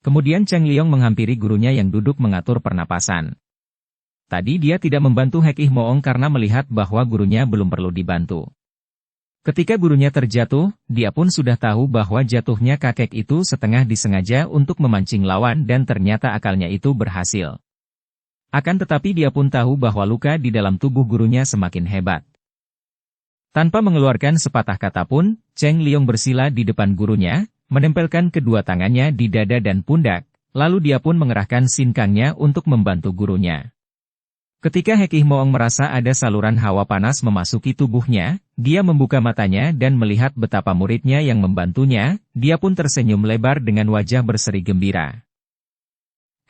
Kemudian Cheng Liong menghampiri gurunya yang duduk mengatur pernapasan. Tadi dia tidak membantu Hek Ih Moong karena melihat bahwa gurunya belum perlu dibantu. Ketika gurunya terjatuh, dia pun sudah tahu bahwa jatuhnya kakek itu setengah disengaja untuk memancing lawan dan ternyata akalnya itu berhasil. Akan tetapi dia pun tahu bahwa luka di dalam tubuh gurunya semakin hebat. Tanpa mengeluarkan sepatah kata pun, Cheng Liong bersila di depan gurunya, menempelkan kedua tangannya di dada dan pundak, lalu dia pun mengerahkan sinkangnya untuk membantu gurunya. Ketika Hek Ih Moong merasa ada saluran hawa panas memasuki tubuhnya, dia membuka matanya dan melihat betapa muridnya yang membantunya, dia pun tersenyum lebar dengan wajah berseri gembira.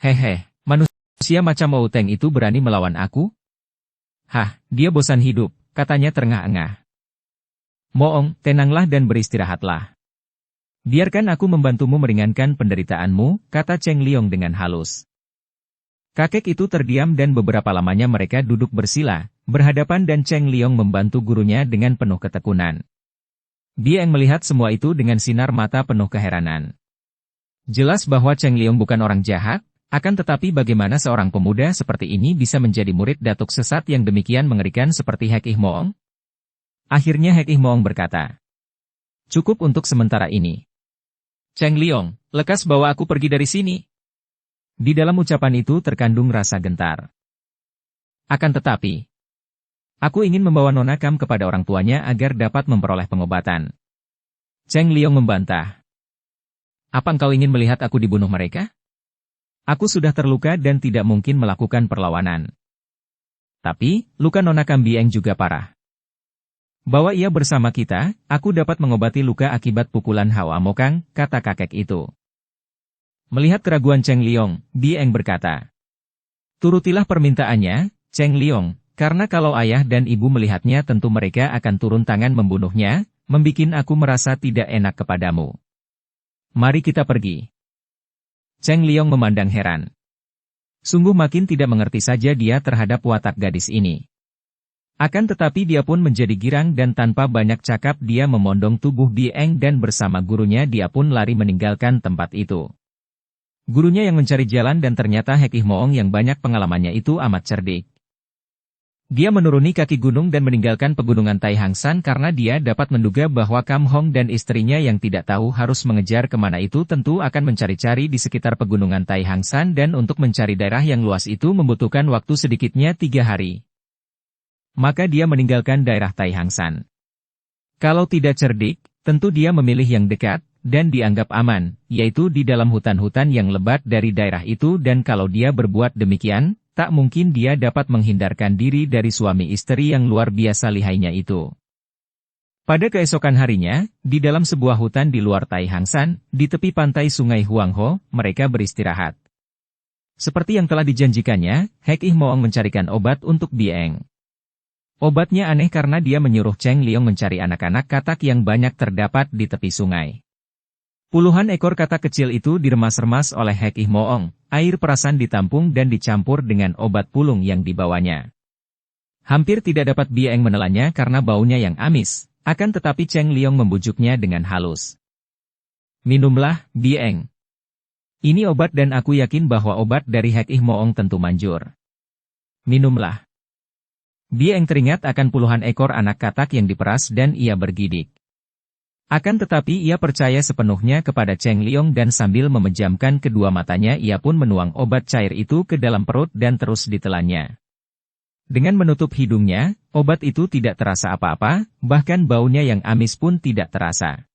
Hehe, manusia macam Outeng itu berani melawan aku? Hah, dia bosan hidup, katanya terengah-engah. Moong, tenanglah dan beristirahatlah. Biarkan aku membantumu meringankan penderitaanmu, kata Cheng Liong dengan halus. Kakek itu terdiam dan beberapa lamanya mereka duduk bersila, berhadapan dan Cheng Liong membantu gurunya dengan penuh ketekunan. Bieng melihat semua itu dengan sinar mata penuh keheranan. Jelas bahwa Cheng Liong bukan orang jahat, akan tetapi bagaimana seorang pemuda seperti ini bisa menjadi murid datuk sesat yang demikian mengerikan seperti Hek Ih Moong? Akhirnya Hek Ih Moong berkata, "Cukup untuk sementara ini. Cheng Liong, lekas bawa aku pergi dari sini." Di dalam ucapan itu terkandung rasa gentar. Akan tetapi, aku ingin membawa Nona Kam kepada orang tuanya agar dapat memperoleh pengobatan. Cheng Liong membantah. Apa engkau ingin melihat aku dibunuh mereka? Aku sudah terluka dan tidak mungkin melakukan perlawanan. Tapi, luka Nona Kam Bieng juga parah. Bawa ia bersama kita, aku dapat mengobati luka akibat pukulan Hawa Mokang, kata kakek itu. Melihat keraguan Cheng Liong, Bieng berkata, "Turutilah permintaannya, Cheng Liong, karena kalau ayah dan ibu melihatnya tentu mereka akan turun tangan membunuhnya, membikin aku merasa tidak enak kepadamu. Mari kita pergi." Cheng Liong memandang heran. Sungguh makin tidak mengerti saja dia terhadap watak gadis ini. Akan tetapi dia pun menjadi girang dan tanpa banyak cakap dia memondong tubuh Bieng dan bersama gurunya dia pun lari meninggalkan tempat itu. Gurunya yang mencari jalan dan ternyata Hek Ih Moong yang banyak pengalamannya itu amat cerdik. Dia menuruni kaki gunung dan meninggalkan pegunungan Tai Hang San karena dia dapat menduga bahwa Kam Hong dan istrinya yang tidak tahu harus mengejar kemana itu tentu akan mencari-cari di sekitar pegunungan Tai Hang San dan untuk mencari daerah yang luas itu membutuhkan waktu sedikitnya 3 hari. Maka dia meninggalkan daerah Tai Hang San. Kalau tidak cerdik, tentu dia memilih yang dekat dan dianggap aman, yaitu di dalam hutan-hutan yang lebat dari daerah itu dan kalau dia berbuat demikian, tak mungkin dia dapat menghindarkan diri dari suami istri yang luar biasa lihainya itu. Pada keesokan harinya, di dalam sebuah hutan di luar Tai Hang San, di tepi pantai sungai Huangho, mereka beristirahat. Seperti yang telah dijanjikannya, Hek Ih Moong mencarikan obat untuk Bieng. Obatnya aneh karena dia menyuruh Cheng Liong mencari anak-anak katak yang banyak terdapat di tepi sungai. Puluhan ekor katak kecil itu diremas-remas oleh Hek Ih Moong, air perasan ditampung dan dicampur dengan obat pulung yang dibawanya. Hampir tidak dapat Bieng menelannya karena baunya yang amis, akan tetapi Cheng Liong membujuknya dengan halus. "Minumlah, Bieng. Ini obat dan aku yakin bahwa obat dari Hek Ih Moong tentu manjur. Minumlah." Bieng teringat akan puluhan ekor anak katak yang diperas dan ia bergidik. Akan tetapi ia percaya sepenuhnya kepada Cheng Liong dan sambil memejamkan kedua matanya ia pun menuang obat cair itu ke dalam perut dan terus ditelannya. Dengan menutup hidungnya, obat itu tidak terasa apa-apa, bahkan baunya yang amis pun tidak terasa.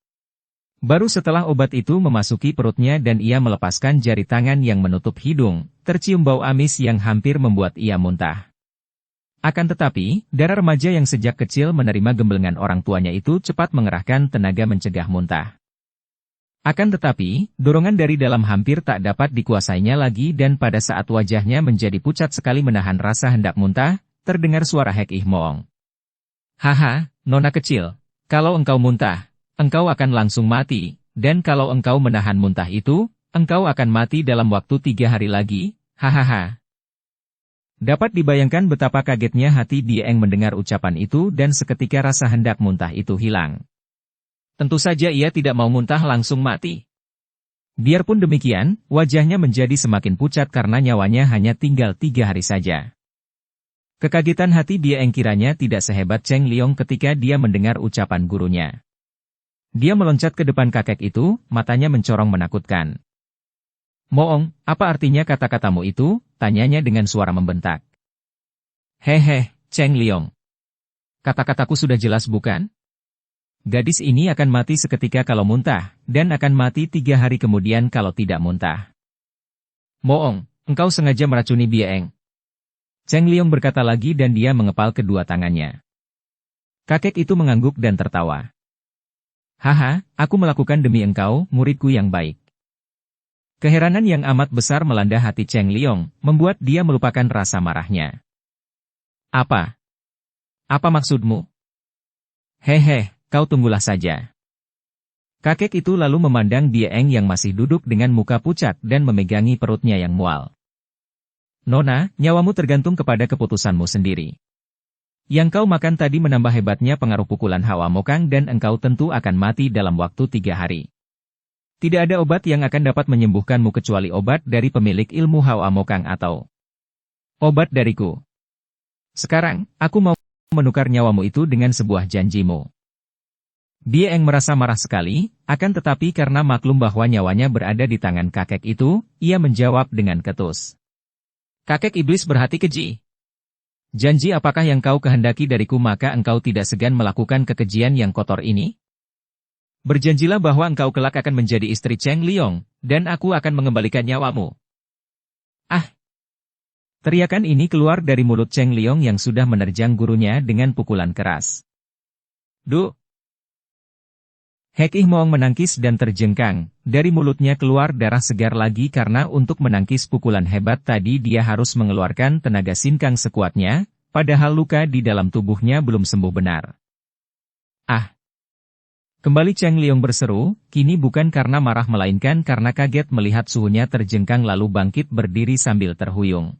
Baru setelah obat itu memasuki perutnya dan ia melepaskan jari tangan yang menutup hidung, tercium bau amis yang hampir membuat ia muntah. Akan tetapi, darah remaja yang sejak kecil menerima gemblengan orang tuanya itu cepat mengerahkan tenaga mencegah muntah. Akan tetapi, dorongan dari dalam hampir tak dapat dikuasainya lagi dan pada saat wajahnya menjadi pucat sekali menahan rasa hendak muntah, terdengar suara Hek Ih Moong. "Haha, nona kecil, kalau engkau muntah, engkau akan langsung mati, dan kalau engkau menahan muntah itu, engkau akan mati dalam waktu 3 hari lagi, hahaha." Dapat dibayangkan betapa kagetnya hati Bieng mendengar ucapan itu dan seketika rasa hendak muntah itu hilang. Tentu saja ia tidak mau muntah langsung mati. Biarpun demikian, wajahnya menjadi semakin pucat karena nyawanya hanya tinggal 3 hari saja. Kekagetan hati Bieng kiranya tidak sehebat Cheng Liong ketika dia mendengar ucapan gurunya. Dia meloncat ke depan kakek itu, matanya mencorong menakutkan. "Moong, apa artinya kata-katamu itu?" tanyanya dengan suara membentak. "Hehe, Cheng Liong. Kata-kataku sudah jelas bukan? Gadis ini akan mati seketika kalau muntah, dan akan mati 3 hari kemudian kalau tidak muntah." "Moong, engkau sengaja meracuni Bieng." Cheng Liong berkata lagi dan dia mengepal kedua tangannya. Kakek itu mengangguk dan tertawa. "Haha, aku melakukan demi engkau, muridku yang baik." Keheranan yang amat besar melanda hati Cheng Liong, membuat dia melupakan rasa marahnya. Apa? Apa maksudmu? Hehe, kau tunggulah saja. Kakek itu lalu memandang Bie Eng yang masih duduk dengan muka pucat dan memegangi perutnya yang mual. Nona, nyawamu tergantung kepada keputusanmu sendiri. Yang kau makan tadi menambah hebatnya pengaruh pukulan Hawa Mokang dan engkau tentu akan mati dalam waktu 3 hari. Tidak ada obat yang akan dapat menyembuhkanmu kecuali obat dari pemilik ilmu Hawa Mokang atau obat dariku. Sekarang, aku mau menukar nyawamu itu dengan sebuah janjimu. Bie Eng merasa marah sekali, akan tetapi karena maklum bahwa nyawanya berada di tangan kakek itu, ia menjawab dengan ketus. Kakek iblis berhati keji. Janji apakah yang kau kehendaki dariku maka engkau tidak segan melakukan kekejian yang kotor ini? Berjanjilah bahwa engkau kelak akan menjadi istri Cheng Liong, dan aku akan mengembalikan nyawamu. Ah! Teriakan ini keluar dari mulut Cheng Liong yang sudah menerjang gurunya dengan pukulan keras. Duh! Hek Ih Moong menangkis dan terjengkang, dari mulutnya keluar darah segar lagi karena untuk menangkis pukulan hebat tadi dia harus mengeluarkan tenaga sinkang sekuatnya, padahal luka di dalam tubuhnya belum sembuh benar. Ah! Kembali Cheng Liong berseru, kini bukan karena marah melainkan karena kaget melihat suhunya terjengkang lalu bangkit berdiri sambil terhuyung.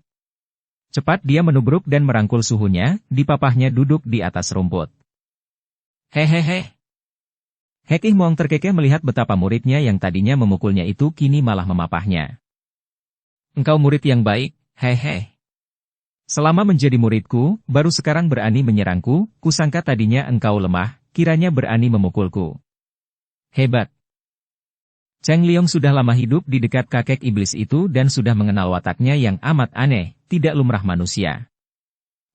Cepat dia menubruk dan merangkul suhunya, di papahnya duduk di atas rumput. Hehehe. Hek Ih Moong terkekeh melihat betapa muridnya yang tadinya memukulnya itu kini malah memapahnya. Engkau murid yang baik, hehe. Selama menjadi muridku, baru sekarang berani menyerangku, kusangka tadinya engkau lemah. Kiranya berani memukulku. Hebat. Cheng Liong sudah lama hidup di dekat kakek iblis itu dan sudah mengenal wataknya yang amat aneh, tidak lumrah manusia.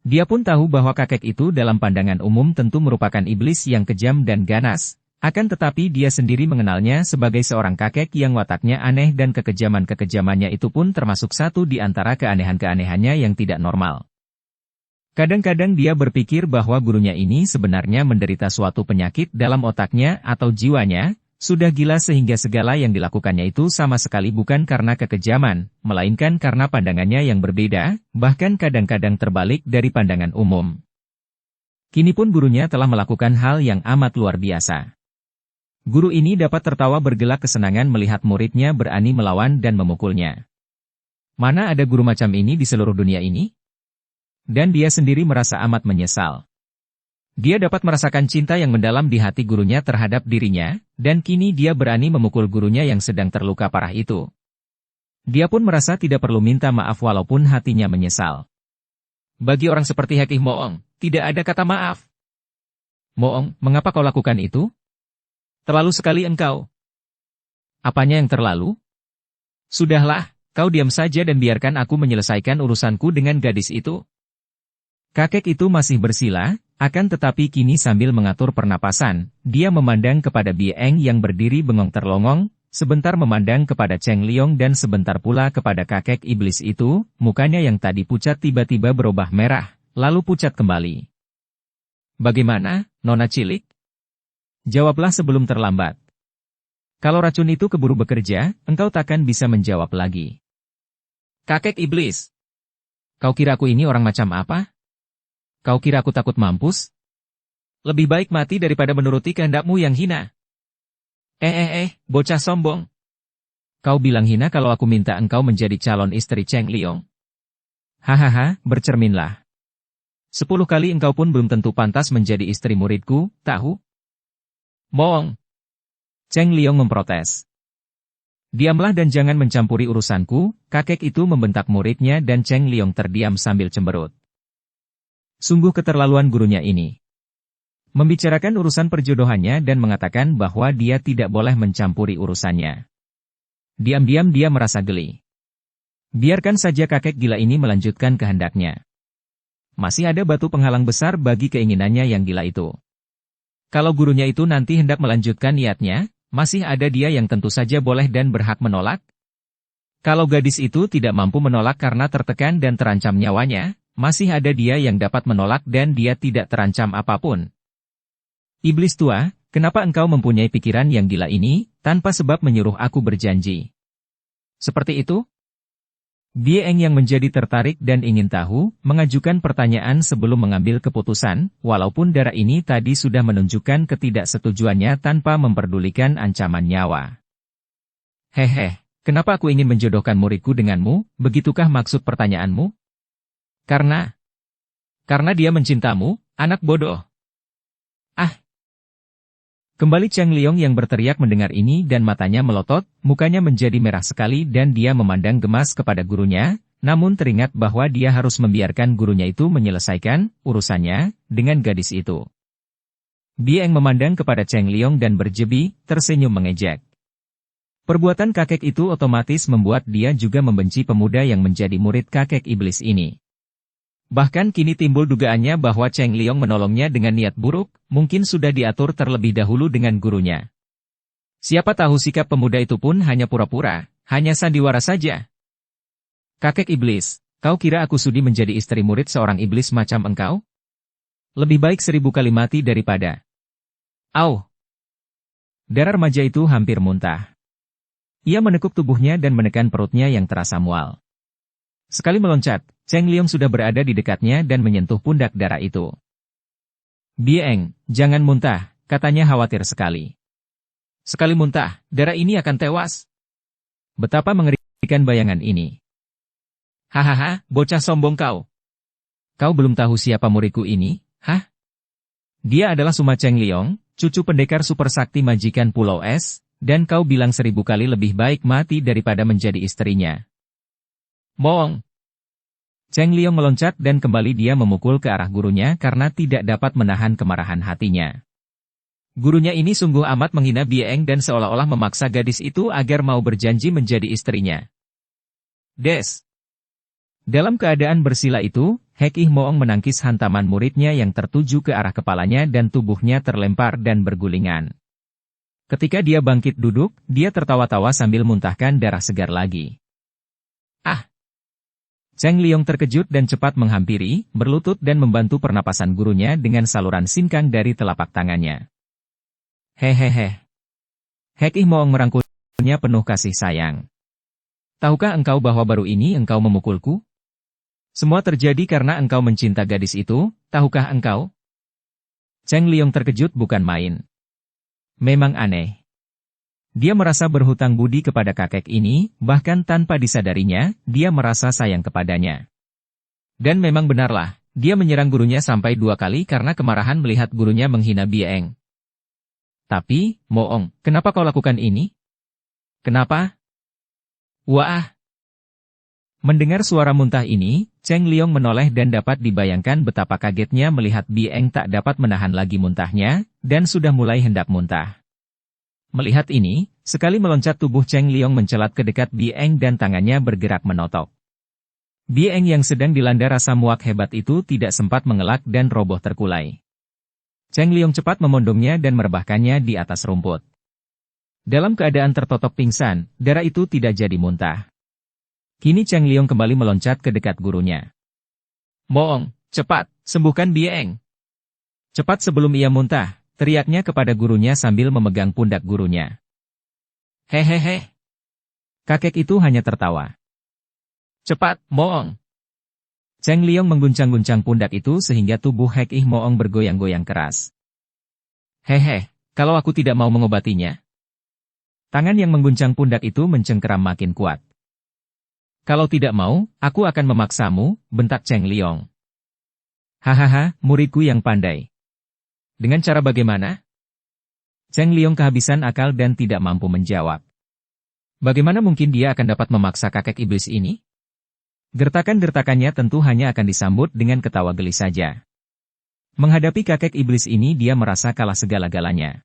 Dia pun tahu bahwa kakek itu dalam pandangan umum tentu merupakan iblis yang kejam dan ganas, akan tetapi dia sendiri mengenalnya sebagai seorang kakek yang wataknya aneh dan kekejaman-kekejamannya itu pun termasuk satu di antara keanehan-keanehannya yang tidak normal. Kadang-kadang dia berpikir bahwa gurunya ini sebenarnya menderita suatu penyakit dalam otaknya atau jiwanya, sudah gila sehingga segala yang dilakukannya itu sama sekali bukan karena kekejaman, melainkan karena pandangannya yang berbeda, bahkan kadang-kadang terbalik dari pandangan umum. Kini pun gurunya telah melakukan hal yang amat luar biasa. Guru ini dapat tertawa bergelak kesenangan melihat muridnya berani melawan dan memukulnya. Mana ada guru macam ini di seluruh dunia ini? Dan dia sendiri merasa amat menyesal. Dia dapat merasakan cinta yang mendalam di hati gurunya terhadap dirinya, dan kini dia berani memukul gurunya yang sedang terluka parah itu. Dia pun merasa tidak perlu minta maaf walaupun hatinya menyesal. Bagi orang seperti Hek Ih Moong, tidak ada kata maaf. Moong, mengapa kau lakukan itu? Terlalu sekali engkau. Apanya yang terlalu? Sudahlah, kau diam saja dan biarkan aku menyelesaikan urusanku dengan gadis itu. Kakek itu masih bersila, akan tetapi kini sambil mengatur pernapasan, dia memandang kepada Bie Eng yang berdiri bengong terlongong, sebentar memandang kepada Cheng Liong dan sebentar pula kepada kakek iblis itu, mukanya yang tadi pucat tiba-tiba berubah merah, lalu pucat kembali. Bagaimana, Nona cilik? Jawablah sebelum terlambat. Kalau racun itu keburu bekerja, engkau takkan bisa menjawab lagi. Kakek iblis! Kau kira aku ini orang macam apa? Kau kira aku takut mampus? Lebih baik mati daripada menuruti kehendakmu yang hina. Bocah sombong. Kau bilang hina kalau aku minta engkau menjadi calon istri Cheng Liong. Hahaha, bercerminlah. 10 kali engkau pun belum tentu pantas menjadi istri muridku, tahu? Moong. Cheng Liong memprotes. Diamlah dan jangan mencampuri urusanku, kakek itu membentak muridnya dan Cheng Liong terdiam sambil cemberut. Sungguh keterlaluan gurunya ini. Membicarakan urusan perjodohannya dan mengatakan bahwa dia tidak boleh mencampuri urusannya. Diam-diam dia merasa geli. Biarkan saja kakek gila ini melanjutkan kehendaknya. Masih ada batu penghalang besar bagi keinginannya yang gila itu. Kalau gurunya itu nanti hendak melanjutkan niatnya, masih ada dia yang tentu saja boleh dan berhak menolak. Kalau gadis itu tidak mampu menolak karena tertekan dan terancam nyawanya, masih ada dia yang dapat menolak dan dia tidak terancam apapun. Iblis tua, kenapa engkau mempunyai pikiran yang gila ini, tanpa sebab menyuruh aku berjanji? Seperti itu? Bieng yang menjadi tertarik dan ingin tahu, mengajukan pertanyaan sebelum mengambil keputusan, walaupun darah ini tadi sudah menunjukkan ketidaksetujuannya tanpa memperdulikan ancaman nyawa. Hehe, kenapa aku ingin menjodohkan muridku denganmu, begitukah maksud pertanyaanmu? Karena dia mencintamu, anak bodoh. Ah! Kembali Cheng Liong yang berteriak mendengar ini dan matanya melotot, mukanya menjadi merah sekali dan dia memandang gemas kepada gurunya, namun teringat bahwa dia harus membiarkan gurunya itu menyelesaikan urusannya dengan gadis itu. Bieng memandang kepada Cheng Liong dan berjebi, tersenyum mengejek. Perbuatan kakek itu otomatis membuat dia juga membenci pemuda yang menjadi murid kakek iblis ini. Bahkan kini timbul dugaannya bahwa Cheng Liong menolongnya dengan niat buruk, mungkin sudah diatur terlebih dahulu dengan gurunya. Siapa tahu sikap pemuda itu pun hanya pura-pura, hanya sandiwara saja. Kakek iblis, kau kira aku sudi menjadi istri murid seorang iblis macam engkau? Lebih baik 1000 kali mati daripada. Au! Darah remaja itu hampir muntah. Ia menekuk tubuhnya dan menekan perutnya yang terasa mual. Sekali meloncat, Cheng Liong sudah berada di dekatnya dan menyentuh pundak darah itu. Bieng, jangan muntah, katanya khawatir sekali. Sekali muntah, darah ini akan tewas. Betapa mengerikan bayangan ini. Hahaha, bocah sombong kau. Kau belum tahu siapa muridku ini, hah? Dia adalah Suma Cheng Liong, cucu pendekar super sakti majikan Pulau Es, dan kau bilang 1000 kali lebih baik mati daripada menjadi istrinya. Moong! Cheng Liong meloncat dan kembali dia memukul ke arah gurunya karena tidak dapat menahan kemarahan hatinya. Gurunya ini sungguh amat menghina Bieng dan seolah-olah memaksa gadis itu agar mau berjanji menjadi istrinya. Des! Dalam keadaan bersila itu, Hek Ih Moong menangkis hantaman muridnya yang tertuju ke arah kepalanya dan tubuhnya terlempar dan bergulingan. Ketika dia bangkit duduk, dia tertawa-tawa sambil muntahkan darah segar lagi. Ah! Cheng Liong terkejut dan cepat menghampiri, berlutut dan membantu pernapasan gurunya dengan saluran sinkang dari telapak tangannya. Hehehe. Hek Ih Moong merangkulnya penuh kasih sayang. Tahukah engkau bahwa baru ini engkau memukulku? Semua terjadi karena engkau mencinta gadis itu, tahukah engkau? Cheng Liong terkejut bukan main. Memang aneh. Dia merasa berhutang budi kepada kakek ini, bahkan tanpa disadarinya, dia merasa sayang kepadanya. Dan memang benarlah, dia menyerang gurunya sampai 2 kali karena kemarahan melihat gurunya menghina Bieng. Tapi, Moong, kenapa kau lakukan ini? Kenapa? Wah! Mendengar suara muntah ini, Cheng Liong menoleh dan dapat dibayangkan betapa kagetnya melihat Bieng tak dapat menahan lagi muntahnya, dan sudah mulai hendak muntah. Melihat ini, sekali meloncat tubuh Cheng Liong mencelat ke dekat Bieng dan tangannya bergerak menotok. Bieng yang sedang dilanda rasa muak hebat itu tidak sempat mengelak dan roboh terkulai. Cheng Liong cepat memondongnya dan merebahkannya di atas rumput. Dalam keadaan tertotok pingsan, darah itu tidak jadi muntah. Kini Cheng Liong kembali meloncat ke dekat gurunya. Moong, cepat, sembuhkan Bieng. Cepat sebelum ia muntah. Teriaknya kepada gurunya sambil memegang pundak gurunya. Hehehe. Kakek itu hanya tertawa. Cepat, Moong. Cheng Liong mengguncang-guncang pundak itu sehingga tubuh Hek Ih Moong bergoyang-goyang keras. Hehe, kalau aku tidak mau mengobatinya. Tangan yang mengguncang pundak itu mencengkeram makin kuat. Kalau tidak mau, aku akan memaksamu, bentak Cheng Liong. Hahaha, muridku yang pandai. Dengan cara bagaimana? Cheng Liong kehabisan akal dan tidak mampu menjawab. Bagaimana mungkin dia akan dapat memaksa kakek iblis ini? Gertakan-gertakannya tentu hanya akan disambut dengan ketawa geli saja. Menghadapi kakek iblis ini dia merasa kalah segala-galanya.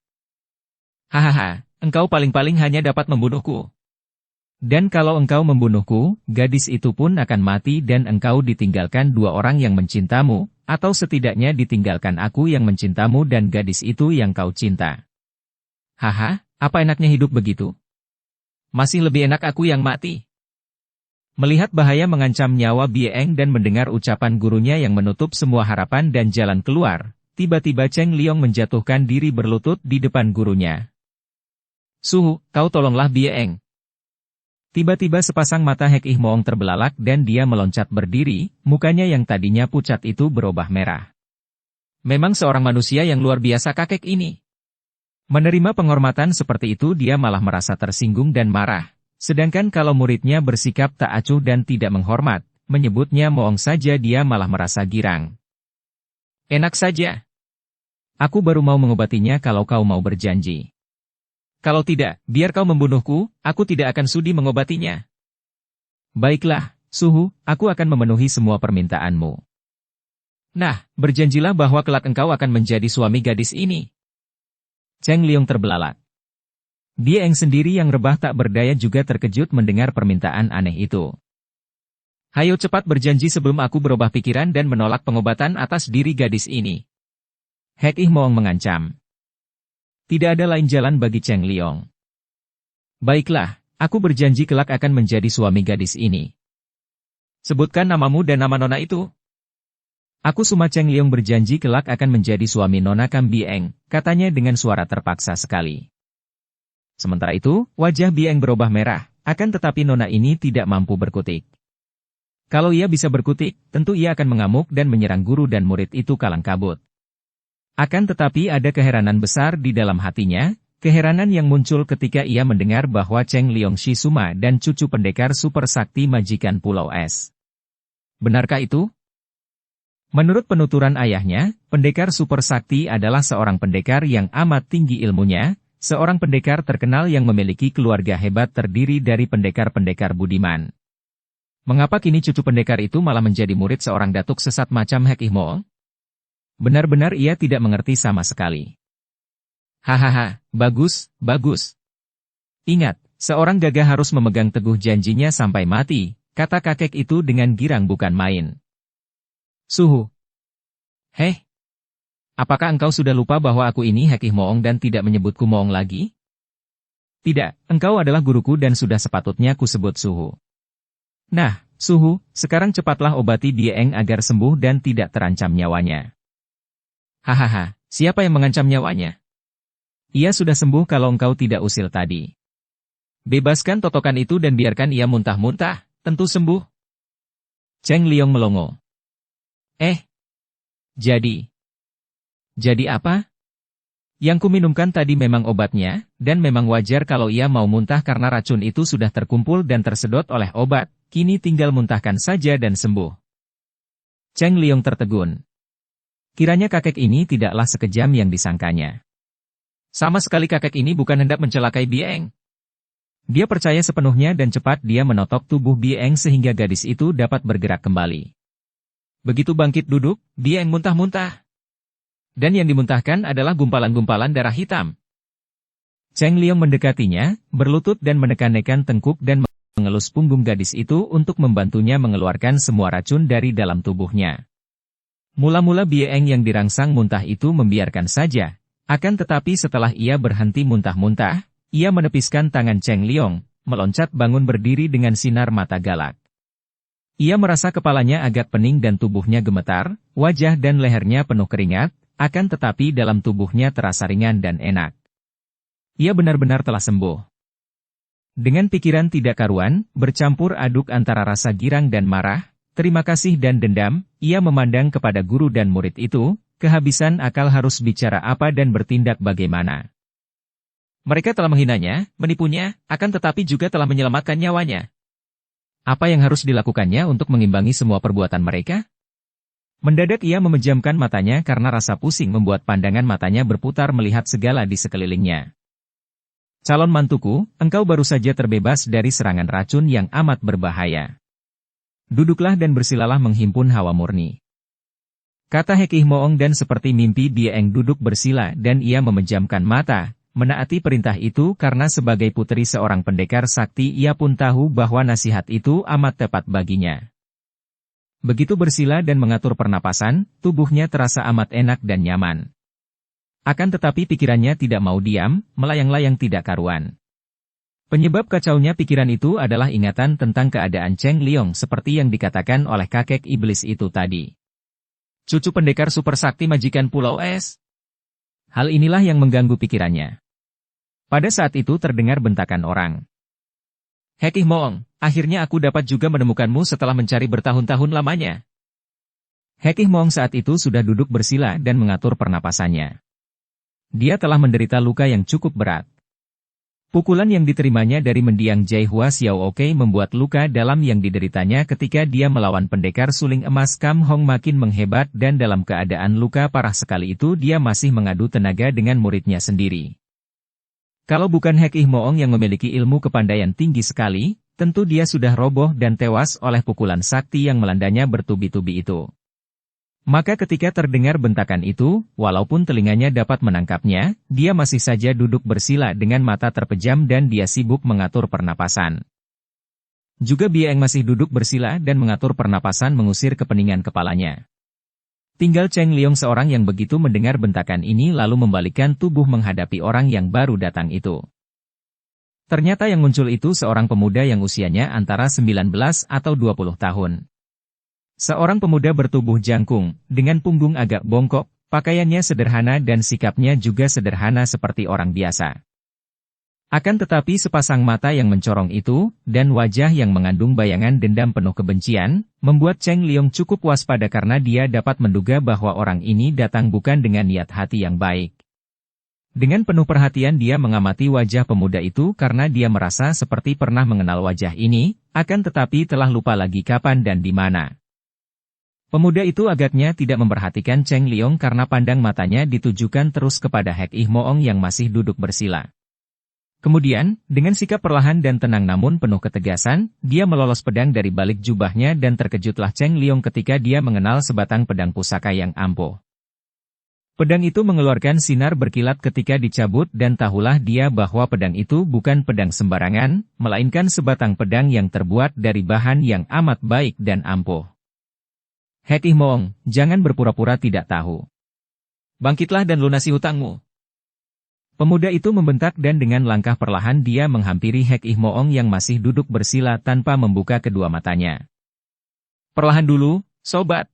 Hahaha, engkau paling-paling hanya dapat membunuhku. Dan kalau engkau membunuhku, gadis itu pun akan mati dan engkau ditinggalkan 2 orang yang mencintamu, atau setidaknya ditinggalkan aku yang mencintamu dan gadis itu yang kau cinta. Haha, apa enaknya hidup begitu? Masih lebih enak aku yang mati. Melihat bahaya mengancam nyawa Bieng dan mendengar ucapan gurunya yang menutup semua harapan dan jalan keluar, tiba-tiba Cheng Liong menjatuhkan diri berlutut di depan gurunya. Suhu, kau tolonglah Bieng. Tiba-tiba sepasang mata Hek Ih Moong terbelalak dan dia meloncat berdiri, mukanya yang tadinya pucat itu berubah merah. Memang seorang manusia yang luar biasa kakek ini. Menerima penghormatan seperti itu dia malah merasa tersinggung dan marah. Sedangkan kalau muridnya bersikap tak acuh dan tidak menghormat, menyebutnya Moong saja dia malah merasa girang. Enak saja. Aku baru mau mengobatinya kalau kau mau berjanji. Kalau tidak, biar kau membunuhku, aku tidak akan sudi mengobatinya. Baiklah, Suhu, aku akan memenuhi semua permintaanmu. Nah, berjanjilah bahwa kelak engkau akan menjadi suami gadis ini. Cheng Liong terbelalak. Dia Eng sendiri yang rebah tak berdaya juga terkejut mendengar permintaan aneh itu. Hayo cepat berjanji sebelum aku berubah pikiran dan menolak pengobatan atas diri gadis ini. Hek Ih Moong mengancam. Tidak ada lain jalan bagi Cheng Liong. Baiklah, aku berjanji kelak akan menjadi suami gadis ini. Sebutkan namamu dan nama nona itu. Aku Suma Cheng Liong berjanji kelak akan menjadi suami nona Kam Bieng, katanya dengan suara terpaksa sekali. Sementara itu, wajah Bieng berubah merah, akan tetapi nona ini tidak mampu berkutik. Kalau ia bisa berkutik, tentu ia akan mengamuk dan menyerang guru dan murid itu kalang kabut. Akan tetapi ada keheranan besar di dalam hatinya, keheranan yang muncul ketika ia mendengar bahwa Cheng Liong Shi Suma dan cucu pendekar super sakti majikan Pulau Es. Benarkah itu? Menurut penuturan ayahnya, pendekar super sakti adalah seorang pendekar yang amat tinggi ilmunya, seorang pendekar terkenal yang memiliki keluarga hebat terdiri dari pendekar-pendekar budiman. Mengapa kini cucu pendekar itu malah menjadi murid seorang datuk sesat macam Hek Ih Moong? Benar-benar ia tidak mengerti sama sekali. Hahaha, bagus, bagus. Ingat, seorang gagah harus memegang teguh janjinya sampai mati, kata kakek itu dengan girang bukan main. Suhu. Heh. Apakah engkau sudah lupa bahwa aku ini Hek Ih Moong dan tidak menyebutku Moong lagi? Tidak, engkau adalah guruku dan sudah sepatutnya kusebut Suhu. Nah, Suhu, sekarang cepatlah obati Bieng agar sembuh dan tidak terancam nyawanya. Hahaha, siapa yang mengancam nyawanya? Ia sudah sembuh kalau engkau tidak usil tadi. Bebaskan totokan itu dan biarkan ia muntah-muntah, tentu sembuh. Cheng Liong melongo. Jadi apa? Yang kuminumkan tadi memang obatnya, dan memang wajar kalau ia mau muntah karena racun itu sudah terkumpul dan tersedot oleh obat, kini tinggal muntahkan saja dan sembuh. Cheng Liong tertegun. Kiranya kakek ini tidaklah sekejam yang disangkanya. Sama sekali kakek ini bukan hendak mencelakai Bieng. Dia percaya sepenuhnya dan cepat dia menotok tubuh Bieng sehingga gadis itu dapat bergerak kembali. Begitu bangkit duduk, Bieng muntah-muntah. Dan yang dimuntahkan adalah gumpalan-gumpalan darah hitam. Cheng Liong mendekatinya, berlutut dan menekan-nekan tengkuk dan mengelus punggung gadis itu untuk membantunya mengeluarkan semua racun dari dalam tubuhnya. Mula-mula Bieng yang dirangsang muntah itu membiarkan saja, akan tetapi setelah ia berhenti muntah-muntah, ia menepiskan tangan Cheng Liong, meloncat bangun berdiri dengan sinar mata galak. Ia merasa kepalanya agak pening dan tubuhnya gemetar, wajah dan lehernya penuh keringat, akan tetapi dalam tubuhnya terasa ringan dan enak. Ia benar-benar telah sembuh. Dengan pikiran tidak karuan, bercampur aduk antara rasa girang dan marah, terima kasih dan dendam, ia memandang kepada guru dan murid itu, kehabisan akal harus bicara apa dan bertindak bagaimana. Mereka telah menghinanya, menipunya, akan tetapi juga telah menyelamatkan nyawanya. Apa yang harus dilakukannya untuk mengimbangi semua perbuatan mereka? Mendadak ia memejamkan matanya karena rasa pusing membuat pandangan matanya berputar melihat segala di sekelilingnya. Calon mantuku, engkau baru saja terbebas dari serangan racun yang amat berbahaya. Duduklah dan bersilalah menghimpun hawa murni. Kata Hek Ih Moong dan seperti mimpi Bieng duduk bersila dan ia memejamkan mata, menaati perintah itu karena sebagai putri seorang pendekar sakti ia pun tahu bahwa nasihat itu amat tepat baginya. Begitu bersila dan mengatur pernapasan, tubuhnya terasa amat enak dan nyaman. Akan tetapi pikirannya tidak mau diam, melayang-layang tidak karuan. Penyebab kacaunya pikiran itu adalah ingatan tentang keadaan Cheng Liong seperti yang dikatakan oleh kakek iblis itu tadi. Cucu pendekar super sakti majikan Pulau Es. Hal inilah yang mengganggu pikirannya. Pada saat itu terdengar bentakan orang. Hekih Moong, akhirnya aku dapat juga menemukanmu setelah mencari bertahun-tahun lamanya. Hekih Moong saat itu sudah duduk bersila dan mengatur pernapasannya. Dia telah menderita luka yang cukup berat. Pukulan yang diterimanya dari mendiang Jai Hua Xiao Oke membuat luka dalam yang dideritanya ketika dia melawan pendekar suling emas Kam Hong makin menghebat dan dalam keadaan luka parah sekali itu dia masih mengadu tenaga dengan muridnya sendiri. Kalau bukan Hekih Moong yang memiliki ilmu kepandaian tinggi sekali, tentu dia sudah roboh dan tewas oleh pukulan sakti yang melandanya bertubi-tubi itu. Maka ketika terdengar bentakan itu, walaupun telinganya dapat menangkapnya, dia masih saja duduk bersila dengan mata terpejam dan dia sibuk mengatur pernapasan. Juga Bieng masih duduk bersila dan mengatur pernapasan mengusir kepeningan kepalanya. Tinggal Cheng Liong seorang yang begitu mendengar bentakan ini lalu membalikkan tubuh menghadapi orang yang baru datang itu. Ternyata yang muncul itu seorang pemuda yang usianya antara 19 atau 20 tahun. Seorang pemuda bertubuh jangkung, dengan punggung agak bongkok, pakaiannya sederhana dan sikapnya juga sederhana seperti orang biasa. Akan tetapi sepasang mata yang mencorong itu, dan wajah yang mengandung bayangan dendam penuh kebencian, membuat Cheng Liong cukup waspada karena dia dapat menduga bahwa orang ini datang bukan dengan niat hati yang baik. Dengan penuh perhatian dia mengamati wajah pemuda itu karena dia merasa seperti pernah mengenal wajah ini, akan tetapi telah lupa lagi kapan dan di mana. Pemuda itu agaknya tidak memperhatikan Cheng Liong karena pandang matanya ditujukan terus kepada Hekih Moong yang masih duduk bersila. Kemudian, dengan sikap perlahan dan tenang namun penuh ketegasan, dia melolos pedang dari balik jubahnya dan terkejutlah Cheng Liong ketika dia mengenal sebatang pedang pusaka yang ampuh. Pedang itu mengeluarkan sinar berkilat ketika dicabut dan tahulah dia bahwa pedang itu bukan pedang sembarangan, melainkan sebatang pedang yang terbuat dari bahan yang amat baik dan ampuh. Hekih Moong, jangan berpura-pura tidak tahu. Bangkitlah dan lunasi hutangmu. Pemuda itu membentak dan dengan langkah perlahan dia menghampiri Hekih Moong yang masih duduk bersila tanpa membuka kedua matanya. Perlahan dulu, sobat.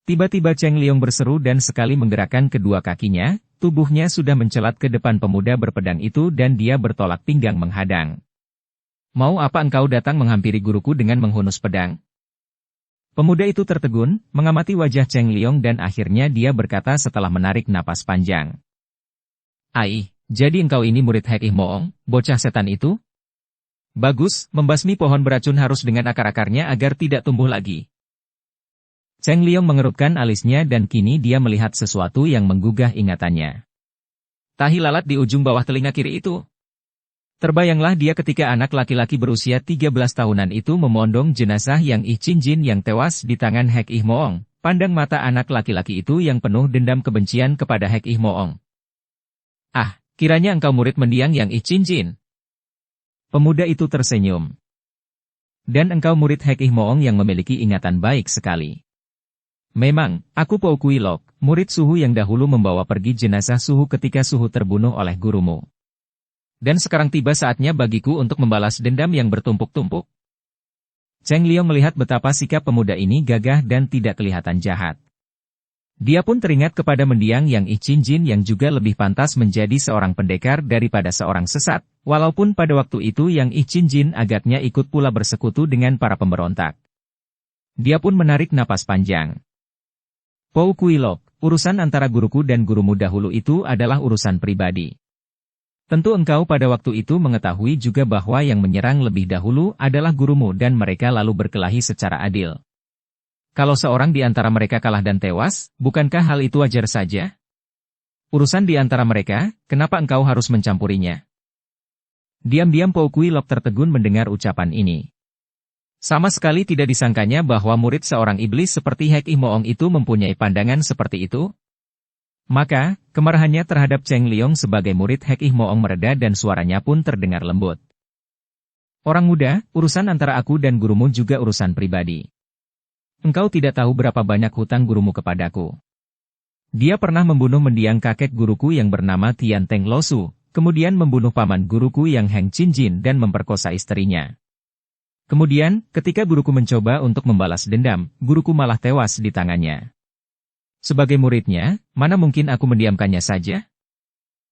Tiba-tiba Cheng Liong berseru dan sekali menggerakkan kedua kakinya, tubuhnya sudah mencelat ke depan pemuda berpedang itu dan dia bertolak pinggang menghadang. Mau apa engkau datang menghampiri guruku dengan menghunus pedang? Pemuda itu tertegun, mengamati wajah Cheng Liong dan akhirnya dia berkata setelah menarik napas panjang. Ai, jadi engkau ini murid Hekih Moong, bocah setan itu? Bagus, membasmi pohon beracun harus dengan akar-akarnya agar tidak tumbuh lagi. Cheng Liong mengerutkan alisnya dan kini dia melihat sesuatu yang menggugah ingatannya. Tahi lalat di ujung bawah telinga kiri itu. Terbayanglah dia ketika anak laki-laki berusia 13 tahunan itu memondong jenazah yang Ih Chin Jin yang tewas di tangan Hekih Moong. Pandang mata anak laki-laki itu yang penuh dendam kebencian kepada Hekih Moong. Ah, kiranya engkau murid mendiang yang Ih Chin Jin. Pemuda itu tersenyum. Dan engkau murid Hekih Moong yang memiliki ingatan baik sekali. Memang, aku Po Kui Lok, murid Suhu yang dahulu membawa pergi jenazah Suhu ketika Suhu terbunuh oleh gurumu. Dan sekarang tiba saatnya bagiku untuk membalas dendam yang bertumpuk-tumpuk. Cheng Liong melihat betapa sikap pemuda ini gagah dan tidak kelihatan jahat. Dia pun teringat kepada mendiang yang Ih Chin Jin yang juga lebih pantas menjadi seorang pendekar daripada seorang sesat, walaupun pada waktu itu yang Ih Chin Jin agaknya ikut pula bersekutu dengan para pemberontak. Dia pun menarik napas panjang. Po Kui Lok, urusan antara guruku dan gurumu dahulu itu adalah urusan pribadi. Tentu engkau pada waktu itu mengetahui juga bahwa yang menyerang lebih dahulu adalah gurumu dan mereka lalu berkelahi secara adil. Kalau seorang di antara mereka kalah dan tewas, bukankah hal itu wajar saja? Urusan di antara mereka, kenapa engkau harus mencampurinya? Diam-diam Po Kui Lok tertegun mendengar ucapan ini. Sama sekali tidak disangkanya bahwa murid seorang iblis seperti Hekih Moong itu mempunyai pandangan seperti itu. Maka, kemarahannya terhadap Cheng Liong sebagai murid Hekih Moong mereda dan suaranya pun terdengar lembut. Orang muda, urusan antara aku dan gurumu juga urusan pribadi. Engkau tidak tahu berapa banyak hutang gurumu kepadaku. Dia pernah membunuh mendiang kakek guruku yang bernama Tian Teng Losu, kemudian membunuh paman guruku yang Heng Chin Jin dan memperkosa istrinya. Kemudian, ketika guruku mencoba untuk membalas dendam, guruku malah tewas di tangannya. Sebagai muridnya, mana mungkin aku mendiamkannya saja?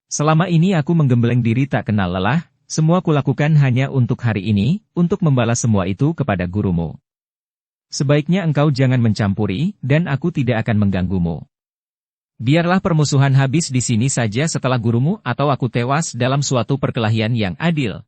Selama ini aku menggembleng diri tak kenal lelah, Semua kulakukan hanya untuk hari ini, untuk membalas semua itu kepada gurumu. Sebaiknya engkau jangan mencampuri, dan aku tidak akan mengganggumu. Biarlah permusuhan habis di sini saja setelah gurumu atau aku tewas dalam suatu perkelahian yang adil.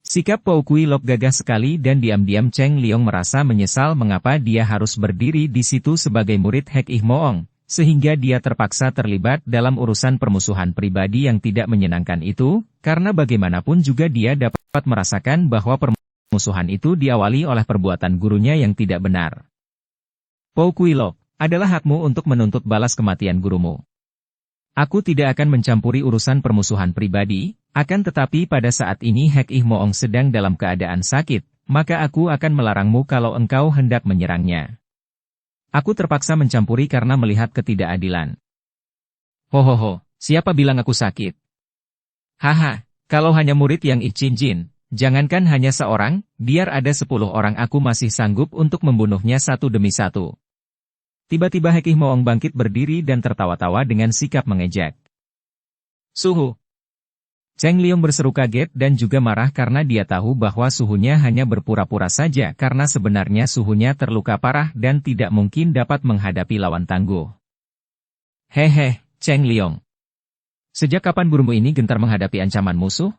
Sikap Pou Kui Lok gagah sekali dan diam-diam Cheng Liong merasa menyesal mengapa dia harus berdiri di situ sebagai murid Hek Ih Moong, sehingga dia terpaksa terlibat dalam urusan permusuhan pribadi yang tidak menyenangkan itu, karena bagaimanapun juga dia dapat merasakan bahwa permusuhan itu diawali oleh perbuatan gurunya yang tidak benar. Pou Kui Lok, adalah hakmu untuk menuntut balas kematian gurumu. Aku tidak akan mencampuri urusan permusuhan pribadi, akan tetapi pada saat ini Hek Ih Moong sedang dalam keadaan sakit, maka aku akan melarangmu kalau engkau hendak menyerangnya. Aku terpaksa mencampuri karena melihat ketidakadilan. Hohoho, siapa bilang aku sakit? Haha, kalau hanya murid yang Ichin-jin, jangankan hanya seorang, biar ada 10 orang aku masih sanggup untuk membunuhnya satu demi satu. Tiba-tiba Hek Ih Moong bangkit berdiri dan tertawa-tawa dengan sikap mengejek. Suhu. Cheng Liong berseru kaget dan juga marah karena dia tahu bahwa suhunya hanya berpura-pura saja karena sebenarnya suhunya terluka parah dan tidak mungkin dapat menghadapi lawan tangguh. Hehe, Cheng Liong. Sejak kapan gurumu ini gentar menghadapi ancaman musuh?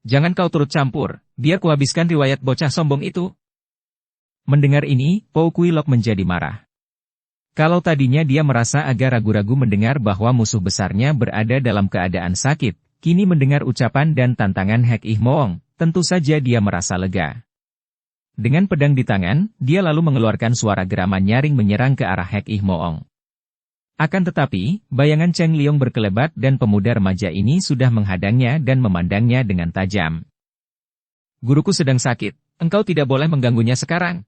Jangan kau turut campur, biar kuhabiskan riwayat bocah sombong itu. Mendengar ini, Pou Kui Lok menjadi marah. Kalau tadinya dia merasa agak ragu-ragu mendengar bahwa musuh besarnya berada dalam keadaan sakit, kini mendengar ucapan dan tantangan Hek Ih Moong, tentu saja dia merasa lega. Dengan pedang di tangan, dia lalu mengeluarkan suara geraman nyaring menyerang ke arah Hek Ih Moong. Akan tetapi, bayangan Cheng Liong berkelebat dan pemuda remaja ini sudah menghadangnya dan memandangnya dengan tajam. Guruku sedang sakit, engkau tidak boleh mengganggunya sekarang.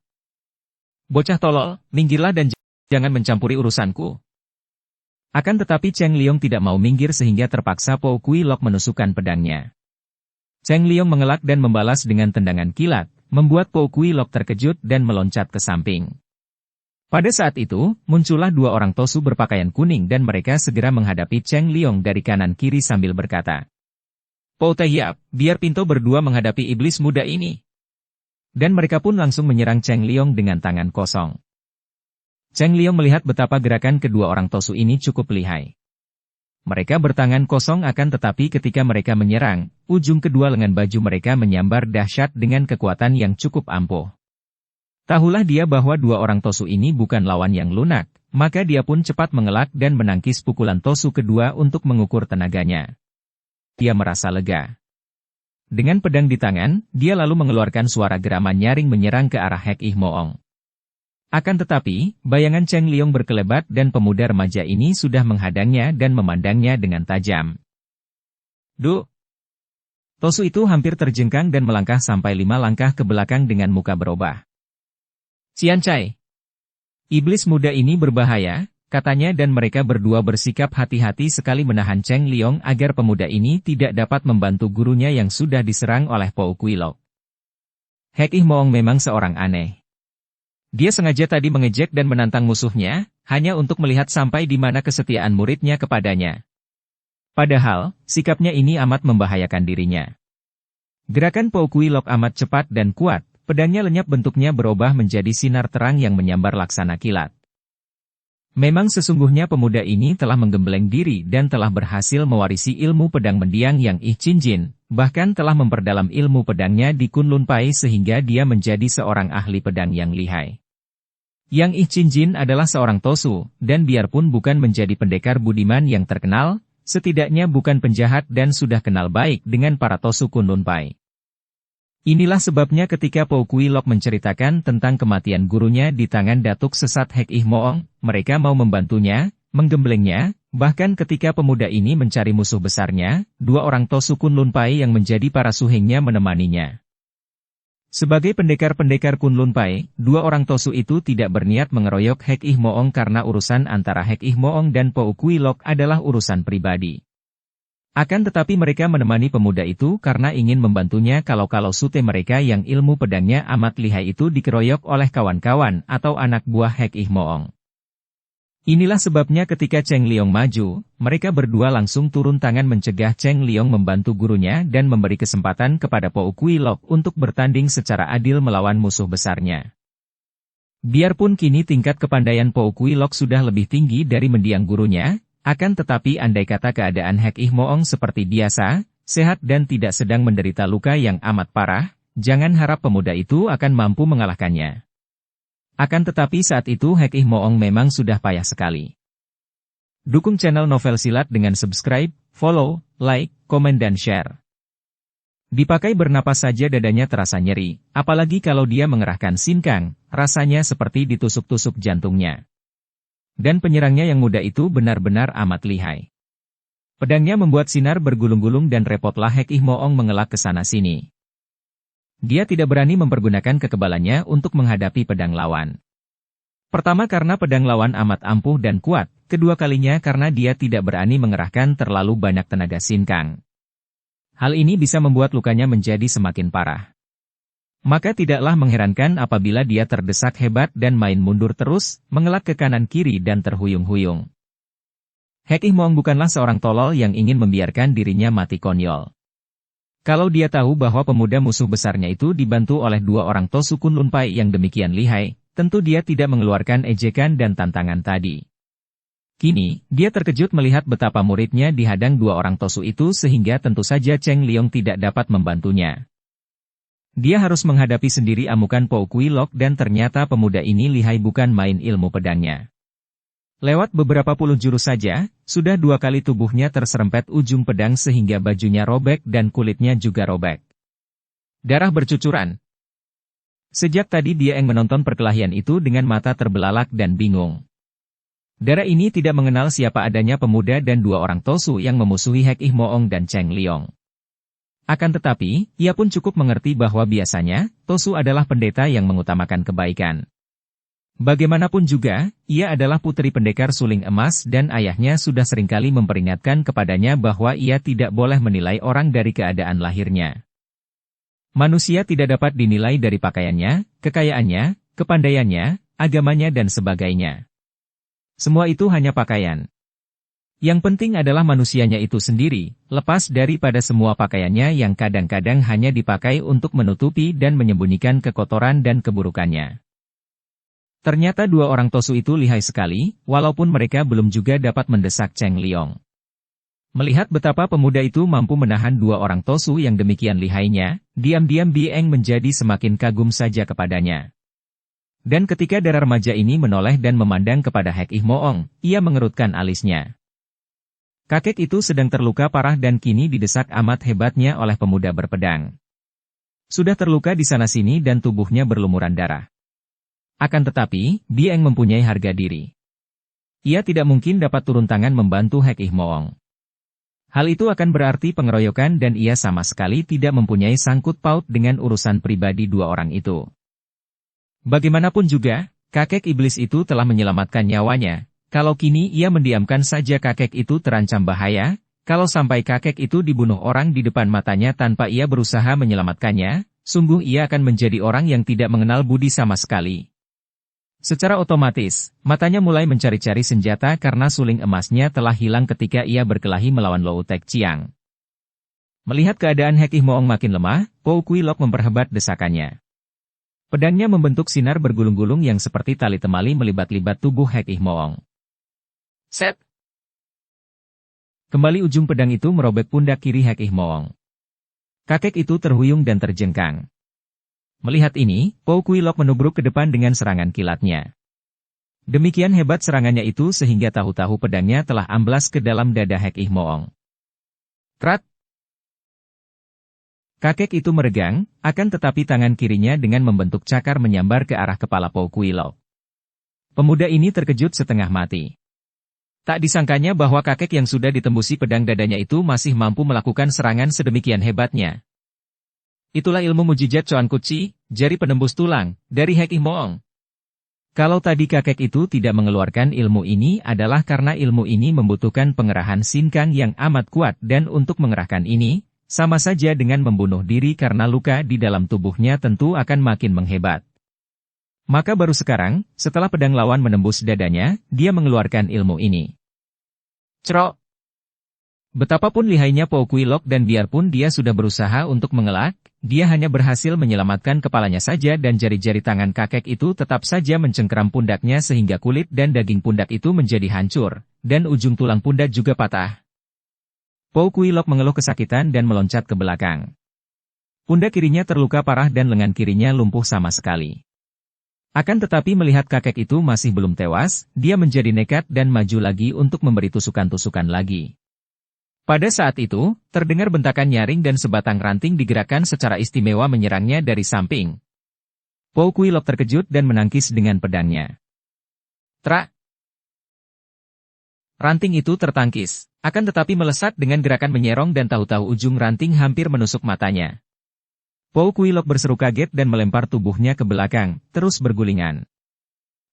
Bocah tolol, minggirlah dan jangan mencampuri urusanku. Akan tetapi Cheng Liong tidak mau minggir sehingga terpaksa Pou Kui Lok menusukkan pedangnya. Cheng Liong mengelak dan membalas dengan tendangan kilat, membuat Pou Kui Lok terkejut dan meloncat ke samping. Pada saat itu, muncullah 2 orang Tosu berpakaian kuning dan mereka segera menghadapi Cheng Liong dari kanan kiri sambil berkata, Pou Taiyap, biar Pinto berdua menghadapi iblis muda ini. Dan mereka pun langsung menyerang Cheng Liong dengan tangan kosong. Cheng Liong melihat betapa gerakan kedua orang Tosu ini cukup lihai. Mereka bertangan kosong akan tetapi ketika mereka menyerang, ujung kedua lengan baju mereka menyambar dahsyat dengan kekuatan yang cukup ampuh. Tahulah dia bahwa 2 orang Tosu ini bukan lawan yang lunak, maka dia pun cepat mengelak dan menangkis pukulan Tosu kedua untuk mengukur tenaganya. Dia merasa lega. Dengan pedang di tangan, dia lalu mengeluarkan suara geraman nyaring menyerang ke arah Hek Ih Moong. Akan tetapi, bayangan Cheng Liong berkelebat dan pemuda remaja ini sudah menghadangnya dan memandangnya dengan tajam. Duh! Tosu itu hampir terjengkang dan melangkah sampai 5 langkah ke belakang dengan muka berubah. Cian Cai! Iblis muda ini berbahaya, katanya dan mereka berdua bersikap hati-hati sekali menahan Cheng Liong agar pemuda ini tidak dapat membantu gurunya yang sudah diserang oleh Pou Kui Lok. Hek Ih Moong memang seorang aneh. Dia sengaja tadi mengejek dan menantang musuhnya, hanya untuk melihat sampai di mana kesetiaan muridnya kepadanya. Padahal, sikapnya ini amat membahayakan dirinya. Gerakan Pou Kui Lok amat cepat dan kuat, pedangnya lenyap bentuknya berubah menjadi sinar terang yang menyambar laksana kilat. Memang sesungguhnya pemuda ini telah menggembleng diri dan telah berhasil mewarisi ilmu pedang mendiang yang Ichin-jin, bahkan telah memperdalam ilmu pedangnya di Kunlun Pai sehingga dia menjadi seorang ahli pedang yang lihai. Yang Ichin-jin adalah seorang Tosu, dan biarpun bukan menjadi pendekar budiman yang terkenal, setidaknya bukan penjahat dan sudah kenal baik dengan para Tosu Kunlun Pai. Inilah sebabnya ketika Pou Kui Lok menceritakan tentang kematian gurunya di tangan Datuk Sesat Hek Ih Moong, mereka mau membantunya, menggemblengnya, bahkan ketika pemuda ini mencari musuh besarnya, 2 orang Tosu Kunlun Pai yang menjadi para suhengnya menemaninya. Sebagai pendekar-pendekar Kunlun Pai, 2 orang Tosu itu tidak berniat mengeroyok Hek Ih Moong karena urusan antara Hek Ih Moong dan Pou Kui Lok adalah urusan pribadi. Akan tetapi mereka menemani pemuda itu karena ingin membantunya kalau-kalau sute mereka yang ilmu pedangnya amat lihai itu dikeroyok oleh kawan-kawan atau anak buah Hek Ih Moong. Inilah sebabnya ketika Cheng Liong maju, mereka berdua langsung turun tangan mencegah Cheng Liong membantu gurunya dan memberi kesempatan kepada Po Kui Lok untuk bertanding secara adil melawan musuh besarnya. Biarpun kini tingkat kepandaian Po Kui Lok sudah lebih tinggi dari mendiang gurunya, akan tetapi andai kata keadaan Hek Ih Moong seperti biasa, sehat dan tidak sedang menderita luka yang amat parah, jangan harap pemuda itu akan mampu mengalahkannya. Akan tetapi saat itu Hek Ih Moong memang sudah payah sekali. Dukung channel Novel Silat dengan subscribe, follow, like, komen dan share. Dipakai bernapas saja dadanya terasa nyeri, apalagi kalau dia mengerahkan sinkang, rasanya seperti ditusuk-tusuk jantungnya. Dan penyerangnya yang muda itu benar-benar amat lihai. Pedangnya membuat sinar bergulung-gulung dan repotlah Hek Ih Moong mengelak ke sana-sini. Dia tidak berani mempergunakan kekebalannya untuk menghadapi pedang lawan. Pertama karena pedang lawan amat ampuh dan kuat, kedua kalinya karena dia tidak berani mengerahkan terlalu banyak tenaga sinkang. Hal ini bisa membuat lukanya menjadi semakin parah. Maka tidaklah mengherankan apabila dia terdesak hebat dan main mundur terus, mengelak ke kanan-kiri dan terhuyung-huyung. Hek Ih Moong bukanlah seorang tolol yang ingin membiarkan dirinya mati konyol. Kalau dia tahu bahwa pemuda musuh besarnya itu dibantu oleh dua orang Tosu Kunlun Pai yang demikian lihai, tentu dia tidak mengeluarkan ejekan dan tantangan tadi. Kini, dia terkejut melihat betapa muridnya dihadang dua orang Tosu itu sehingga tentu saja Cheng Liong tidak dapat membantunya. Dia harus menghadapi sendiri amukan Po Kui Lok dan ternyata pemuda ini lihai bukan main ilmu pedangnya. Lewat beberapa puluh jurus saja, sudah dua kali tubuhnya terserempet ujung pedang sehingga bajunya robek dan kulitnya juga robek. Darah bercucuran. Sejak tadi dia yang menonton perkelahian itu dengan mata terbelalak dan bingung. Darah ini tidak mengenal siapa adanya pemuda dan dua orang Tosu yang memusuhi Hek Ih Moong dan Cheng Liong. Akan tetapi, ia pun cukup mengerti bahwa biasanya, Tosu adalah pendeta yang mengutamakan kebaikan. Bagaimanapun juga, ia adalah putri pendekar suling emas dan ayahnya sudah seringkali memperingatkan kepadanya bahwa ia tidak boleh menilai orang dari keadaan lahirnya. Manusia tidak dapat dinilai dari pakaiannya, kekayaannya, kepandaiannya, agamanya dan sebagainya. Semua itu hanya pakaian. Yang penting adalah manusianya itu sendiri, lepas daripada semua pakaiannya yang kadang-kadang hanya dipakai untuk menutupi dan menyembunyikan kekotoran dan keburukannya. Ternyata dua orang Tosu itu lihai sekali, walaupun mereka belum juga dapat mendesak Cheng Liong. Melihat betapa pemuda itu mampu menahan dua orang Tosu yang demikian lihainya, diam-diam Bieng menjadi semakin kagum saja kepadanya. Dan ketika darah remaja ini menoleh dan memandang kepada Hek Ih Moong, ia mengerutkan alisnya. Kakek itu sedang terluka parah dan kini didesak amat hebatnya oleh pemuda berpedang. Sudah terluka di sana-sini dan tubuhnya berlumuran darah. Akan tetapi, Bieng mempunyai harga diri. Ia tidak mungkin dapat turun tangan membantu Hek Ih Moong. Hal itu akan berarti pengeroyokan dan ia sama sekali tidak mempunyai sangkut paut dengan urusan pribadi dua orang itu. Bagaimanapun juga, kakek iblis itu telah menyelamatkan nyawanya. Kalau kini ia mendiamkan saja kakek itu terancam bahaya, kalau sampai kakek itu dibunuh orang di depan matanya tanpa ia berusaha menyelamatkannya, sungguh ia akan menjadi orang yang tidak mengenal budi sama sekali. Secara otomatis, matanya mulai mencari-cari senjata karena suling emasnya telah hilang ketika ia berkelahi melawan Lou Tek Chiang. Melihat keadaan Hek Ih Moong makin lemah, Po Kui Lok memperhebat desakannya. Pedangnya membentuk sinar bergulung-gulung yang seperti tali temali melibat-libat tubuh Hek Ih Moong. Set! Kembali ujung pedang itu merobek pundak kiri Hek Ih Moong. Kakek itu terhuyung dan terjengkang. Melihat ini, Po Kui Lok menubruk ke depan dengan serangan kilatnya. Demikian hebat serangannya itu sehingga tahu-tahu pedangnya telah amblas ke dalam dada Hek Ih Moong. Krat! Kakek itu meregang, akan tetapi tangan kirinya dengan membentuk cakar menyambar ke arah kepala Po Kui Lok. Pemuda ini terkejut setengah mati. Tak disangkanya bahwa kakek yang sudah ditembusi pedang dadanya itu masih mampu melakukan serangan sedemikian hebatnya. Itulah ilmu mujizat Chuan Kuci, jari penembus tulang, dari Hek Ih Moong. Kalau tadi kakek itu tidak mengeluarkan ilmu ini adalah karena ilmu ini membutuhkan pengerahan sinkang yang amat kuat dan untuk mengerahkan ini, sama saja dengan membunuh diri karena luka di dalam tubuhnya tentu akan makin menghebat. Maka baru sekarang, setelah pedang lawan menembus dadanya, dia mengeluarkan ilmu ini. Cerok! Betapapun lihainya Po Kui Lok dan biarpun dia sudah berusaha untuk mengelak, dia hanya berhasil menyelamatkan kepalanya saja dan jari-jari tangan kakek itu tetap saja mencengkeram pundaknya sehingga kulit dan daging pundak itu menjadi hancur, dan ujung tulang pundak juga patah. Po Kui Lok mengeluh kesakitan dan meloncat ke belakang. Pundak kirinya terluka parah dan lengan kirinya lumpuh sama sekali. Akan tetapi melihat kakek itu masih belum tewas, dia menjadi nekat dan maju lagi untuk memberi tusukan-tusukan lagi. Pada saat itu, terdengar bentakan nyaring dan sebatang ranting digerakkan secara istimewa menyerangnya dari samping. Po Kui Lok terkejut dan menangkis dengan pedangnya. Trak! Ranting itu tertangkis, akan tetapi melesat dengan gerakan menyerong dan tahu-tahu ujung ranting hampir menusuk matanya. Po Kui Lok berseru kaget dan melempar tubuhnya ke belakang, terus bergulingan.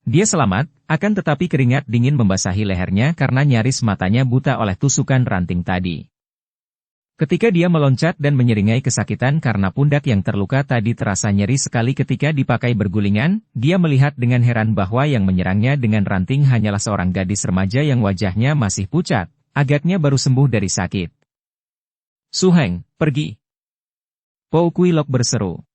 Dia selamat, akan tetapi keringat dingin membasahi lehernya karena nyaris matanya buta oleh tusukan ranting tadi. Ketika dia meloncat dan menyeringai kesakitan karena pundak yang terluka tadi terasa nyeri sekali ketika dipakai bergulingan, dia melihat dengan heran bahwa yang menyerangnya dengan ranting hanyalah seorang gadis remaja yang wajahnya masih pucat, agaknya baru sembuh dari sakit. Su Heng, pergi! Po Kui Lok berseru.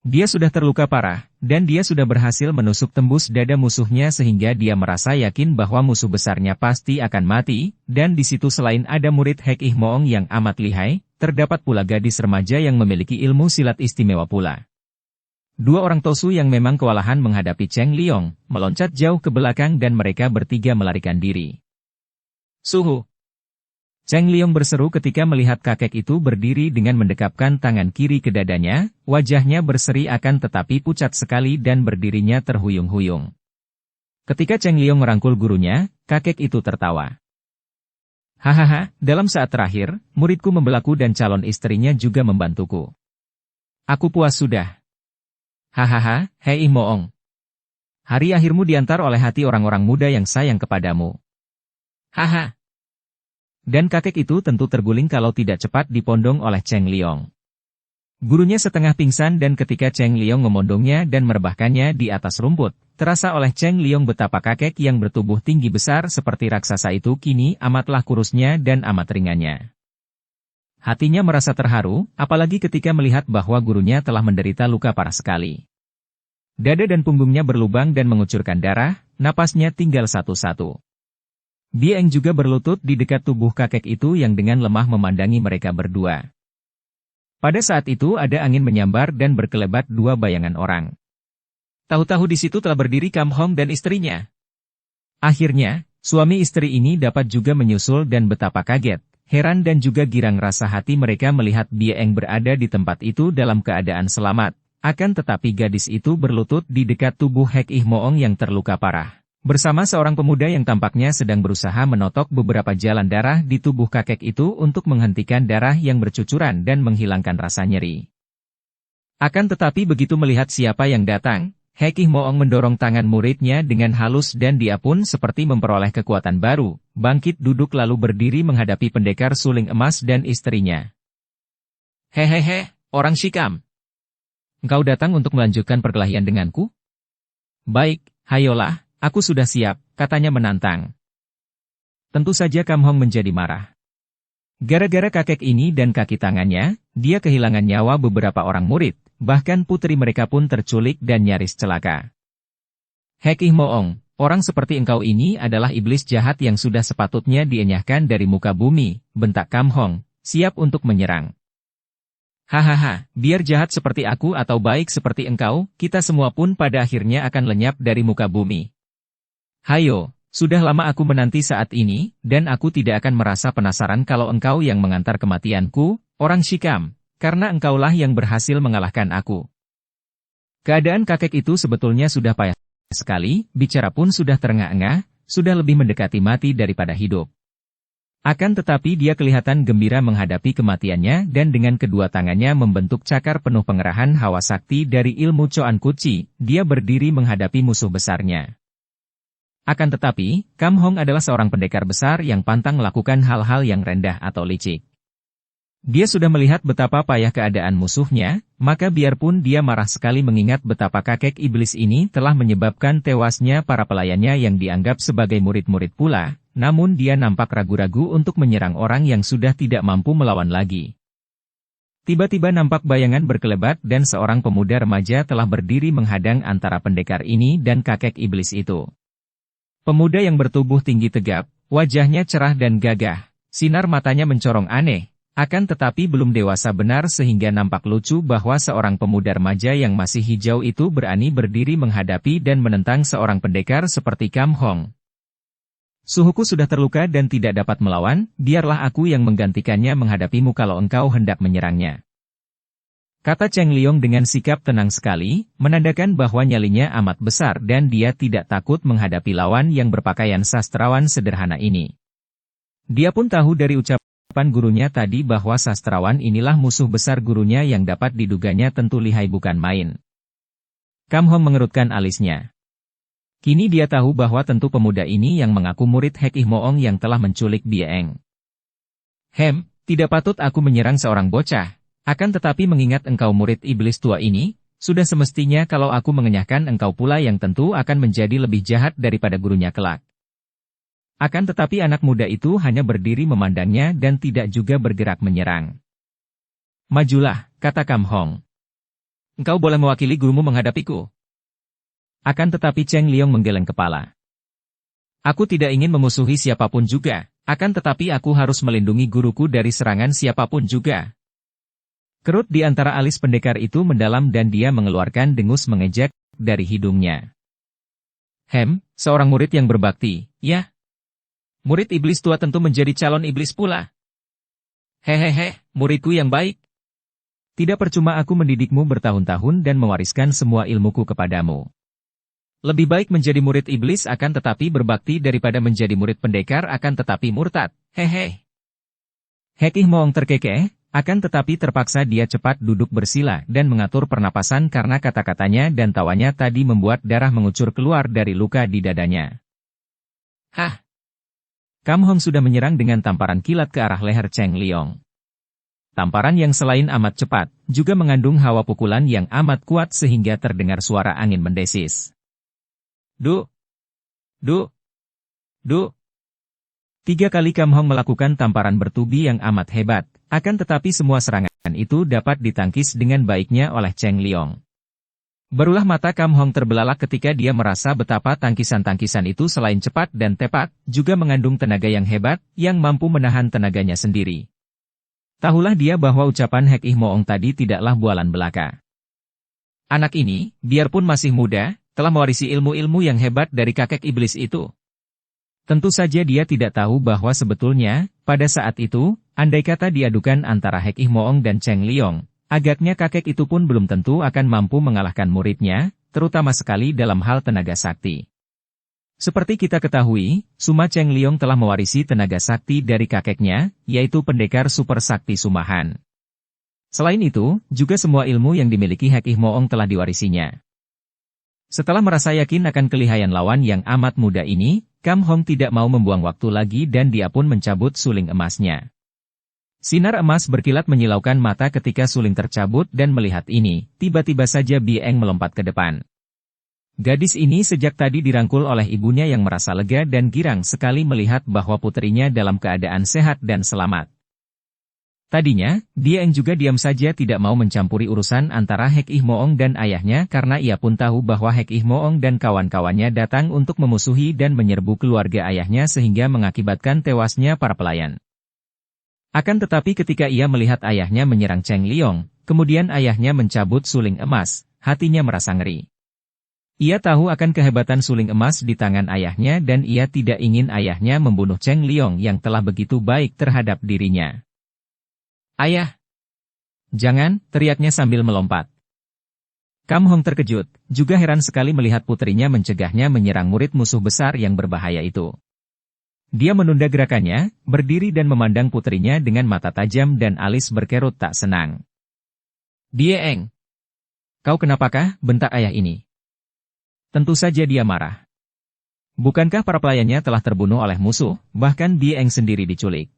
Dia sudah terluka parah, dan dia sudah berhasil menusuk tembus dada musuhnya sehingga dia merasa yakin bahwa musuh besarnya pasti akan mati, dan di situ selain ada murid Hek Ih Moong yang amat lihai, terdapat pula gadis remaja yang memiliki ilmu silat istimewa pula. Dua orang Tosu yang memang kewalahan menghadapi Cheng Liong, meloncat jauh ke belakang dan mereka bertiga melarikan diri. Suhu! Cheng Liong berseru ketika melihat kakek itu berdiri dengan mendekapkan tangan kiri ke dadanya, wajahnya berseri akan tetapi pucat sekali dan berdirinya terhuyung-huyung. Ketika Cheng Liong merangkul gurunya, kakek itu tertawa. Hahaha, dalam saat terakhir, muridku membelaku dan calon istrinya juga membantuku. Aku puas sudah. Hahaha, Hei Moong. Hari akhirmu diantar oleh hati orang-orang muda yang sayang kepadamu. Haha. Dan kakek itu tentu terguling kalau tidak cepat dipondong oleh Cheng Liong. Gurunya setengah pingsan dan ketika Cheng Liong memondongnya dan merebahkannya di atas rumput, terasa oleh Cheng Liong betapa kakek yang bertubuh tinggi besar seperti raksasa itu kini amatlah kurusnya dan amat ringannya. Hatinya merasa terharu, apalagi ketika melihat bahwa gurunya telah menderita luka parah sekali. Dada dan punggungnya berlubang dan mengucurkan darah, napasnya tinggal satu-satu. Bieng juga berlutut di dekat tubuh kakek itu yang dengan lemah memandangi mereka berdua. Pada saat itu ada angin menyambar dan berkelebat dua bayangan orang. Tahu-tahu di situ telah berdiri Kam Hong dan istrinya. Akhirnya, suami istri ini dapat juga menyusul dan betapa kaget, heran dan juga girang rasa hati mereka melihat Bieng berada di tempat itu dalam keadaan selamat. Akan tetapi gadis itu berlutut di dekat tubuh Hek Ih Moong yang terluka parah. Bersama seorang pemuda yang tampaknya sedang berusaha menotok beberapa jalan darah di tubuh kakek itu untuk menghentikan darah yang bercucuran dan menghilangkan rasa nyeri. Akan tetapi begitu melihat siapa yang datang, Hek Ih Moong mendorong tangan muridnya dengan halus dan dia pun seperti memperoleh kekuatan baru, bangkit duduk lalu berdiri menghadapi pendekar suling emas dan istrinya. Hehehe, orang Shikam. Engkau datang untuk melanjutkan perkelahian denganku? Baik, hayolah. Aku sudah siap, katanya menantang. Tentu saja Kam Hong menjadi marah. Gara-gara kakek ini dan kaki tangannya, dia kehilangan nyawa beberapa orang murid, bahkan putri mereka pun terculik dan nyaris celaka. Hek Ih Moong, orang seperti engkau ini adalah iblis jahat yang sudah sepatutnya dienyahkan dari muka bumi, bentak Kam Hong, siap untuk menyerang. Hahaha, biar jahat seperti aku atau baik seperti engkau, kita semua pun pada akhirnya akan lenyap dari muka bumi. Hayo, sudah lama aku menanti saat ini, dan aku tidak akan merasa penasaran kalau engkau yang mengantar kematianku, orang Shikam, karena engkaulah yang berhasil mengalahkan aku. Keadaan kakek itu sebetulnya sudah payah sekali, bicara pun sudah terengah-engah, sudah lebih mendekati mati daripada hidup. Akan tetapi dia kelihatan gembira menghadapi kematiannya dan dengan kedua tangannya membentuk cakar penuh pengerahan hawa sakti dari ilmu Choan Kuci, dia berdiri menghadapi musuh besarnya. Akan tetapi, Kam Hong adalah seorang pendekar besar yang pantang melakukan hal-hal yang rendah atau licik. Dia sudah melihat betapa payah keadaan musuhnya, maka biarpun dia marah sekali mengingat betapa kakek iblis ini telah menyebabkan tewasnya para pelayannya yang dianggap sebagai murid-murid pula, namun dia nampak ragu-ragu untuk menyerang orang yang sudah tidak mampu melawan lagi. Tiba-tiba nampak bayangan berkelebat dan seorang pemuda remaja telah berdiri menghadang antara pendekar ini dan kakek iblis itu. Pemuda yang bertubuh tinggi tegap, wajahnya cerah dan gagah, sinar matanya mencorong aneh. Akan tetapi belum dewasa benar sehingga nampak lucu bahwa seorang pemuda remaja yang masih hijau itu berani berdiri menghadapi dan menentang seorang pendekar seperti Kam Hong. Suhuku sudah terluka dan tidak dapat melawan, biarlah aku yang menggantikannya menghadapimu kalau engkau hendak menyerangnya. Kata Cheng Liong dengan sikap tenang sekali, menandakan bahwa nyalinya amat besar dan dia tidak takut menghadapi lawan yang berpakaian sastrawan sederhana ini. Dia pun tahu dari ucapan gurunya tadi bahwa sastrawan inilah musuh besar gurunya yang dapat diduganya tentu lihai bukan main. Kam Hong mengerutkan alisnya. Kini dia tahu bahwa tentu pemuda ini yang mengaku murid Hek Ih Moong yang telah menculik Bie Eng. Tidak patut aku menyerang seorang bocah, akan tetapi mengingat engkau murid iblis tua ini, sudah semestinya kalau aku mengenyahkan engkau pula yang tentu akan menjadi lebih jahat daripada gurunya kelak. Akan tetapi anak muda itu hanya berdiri memandangnya dan tidak juga bergerak menyerang. Majulah, kata Kam Hong. Engkau boleh mewakili gurumu menghadapiku. Akan tetapi Cheng Liong menggeleng kepala. Aku tidak ingin memusuhi siapapun juga, akan tetapi aku harus melindungi guruku dari serangan siapapun juga. Kerut di antara alis pendekar itu mendalam dan dia mengeluarkan dengus mengejek dari hidungnya. Seorang murid yang berbakti, ya? Murid iblis tua tentu menjadi calon iblis pula. Hehehe, muridku yang baik. Tidak percuma aku mendidikmu bertahun-tahun dan mewariskan semua ilmuku kepadamu. Lebih baik menjadi murid iblis akan tetapi berbakti daripada menjadi murid pendekar akan tetapi murtad. Hehe. Hek Ih Moong terkekeh, akan tetapi terpaksa dia cepat duduk bersila dan mengatur pernapasan karena kata-katanya dan tawanya tadi membuat darah mengucur keluar dari luka di dadanya. Hah! Kam Hong sudah menyerang dengan tamparan kilat ke arah leher Cheng Liong. Tamparan yang selain amat cepat, juga mengandung hawa pukulan yang amat kuat sehingga terdengar suara angin mendesis. Du! Du! Du! 3 kali Kam Hong melakukan tamparan bertubi yang amat hebat, akan tetapi semua serangan itu dapat ditangkis dengan baiknya oleh Cheng Liong. Barulah mata Kam Hong terbelalak ketika dia merasa betapa tangkisan-tangkisan itu selain cepat dan tepat, juga mengandung tenaga yang hebat, yang mampu menahan tenaganya sendiri. Tahulah dia bahwa ucapan Hek Ih Moong tadi tidaklah bualan belaka. Anak ini, biarpun masih muda, telah mewarisi ilmu-ilmu yang hebat dari kakek iblis itu. Tentu saja dia tidak tahu bahwa sebetulnya, pada saat itu, andai kata diadukan antara Hek Ih Moong dan Cheng Liong, agaknya kakek itu pun belum tentu akan mampu mengalahkan muridnya, terutama sekali dalam hal tenaga sakti. Seperti kita ketahui, Suma Cheng Liong telah mewarisi tenaga sakti dari kakeknya, yaitu pendekar super sakti Sumahan. Selain itu, juga semua ilmu yang dimiliki Hek Ih Moong telah diwarisinya. Setelah merasa yakin akan kelihayan lawan yang amat muda ini, Kam Hong tidak mau membuang waktu lagi dan dia pun mencabut suling emasnya. Sinar emas berkilat menyilaukan mata ketika suling tercabut dan melihat ini, tiba-tiba saja Bie Eng melompat ke depan. Gadis ini sejak tadi dirangkul oleh ibunya yang merasa lega dan girang sekali melihat bahwa puterinya dalam keadaan sehat dan selamat. Tadinya, Bie Eng juga diam saja tidak mau mencampuri urusan antara Hek Ih Moong dan ayahnya karena ia pun tahu bahwa Hek Ih Moong dan kawan-kawannya datang untuk memusuhi dan menyerbu keluarga ayahnya sehingga mengakibatkan tewasnya para pelayan. Akan tetapi ketika ia melihat ayahnya menyerang Cheng Liong, kemudian ayahnya mencabut suling emas, hatinya merasa ngeri. Ia tahu akan kehebatan suling emas di tangan ayahnya dan ia tidak ingin ayahnya membunuh Cheng Liong yang telah begitu baik terhadap dirinya. Ayah! Jangan, teriaknya sambil melompat. Kam Hong terkejut, juga heran sekali melihat putrinya mencegahnya menyerang murid musuh besar yang berbahaya itu. Dia menunda gerakannya, berdiri dan memandang putrinya dengan mata tajam dan alis berkerut tak senang. Bie Eng! Kau kenapakah, bentak ayah ini? Tentu saja dia marah. Bukankah para pelayannya telah terbunuh oleh musuh, bahkan Bie Eng sendiri diculik?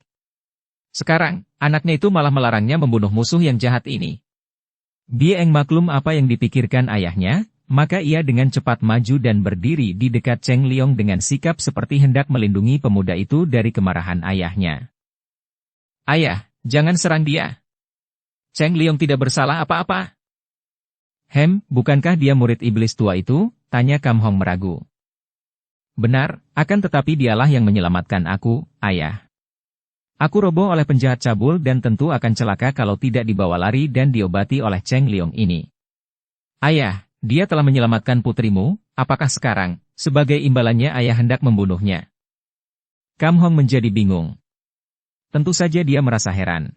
Sekarang, Anaknya itu malah melarangnya membunuh musuh yang jahat ini. Bieng maklum apa yang dipikirkan ayahnya, maka ia dengan cepat maju dan berdiri di dekat Cheng Liong dengan sikap seperti hendak melindungi pemuda itu dari kemarahan ayahnya. Ayah, jangan serang dia. Cheng Liong tidak bersalah apa-apa. Bukankah dia murid iblis tua itu? Tanya Kam Hong meragu. Benar, akan tetapi dialah yang menyelamatkan aku, ayah. Aku roboh oleh penjahat cabul dan tentu akan celaka kalau tidak dibawa lari dan diobati oleh Cheng Liong ini. Ayah, dia telah menyelamatkan putrimu, apakah sekarang, sebagai imbalannya ayah hendak membunuhnya? Kam Hong menjadi bingung. Tentu saja dia merasa heran.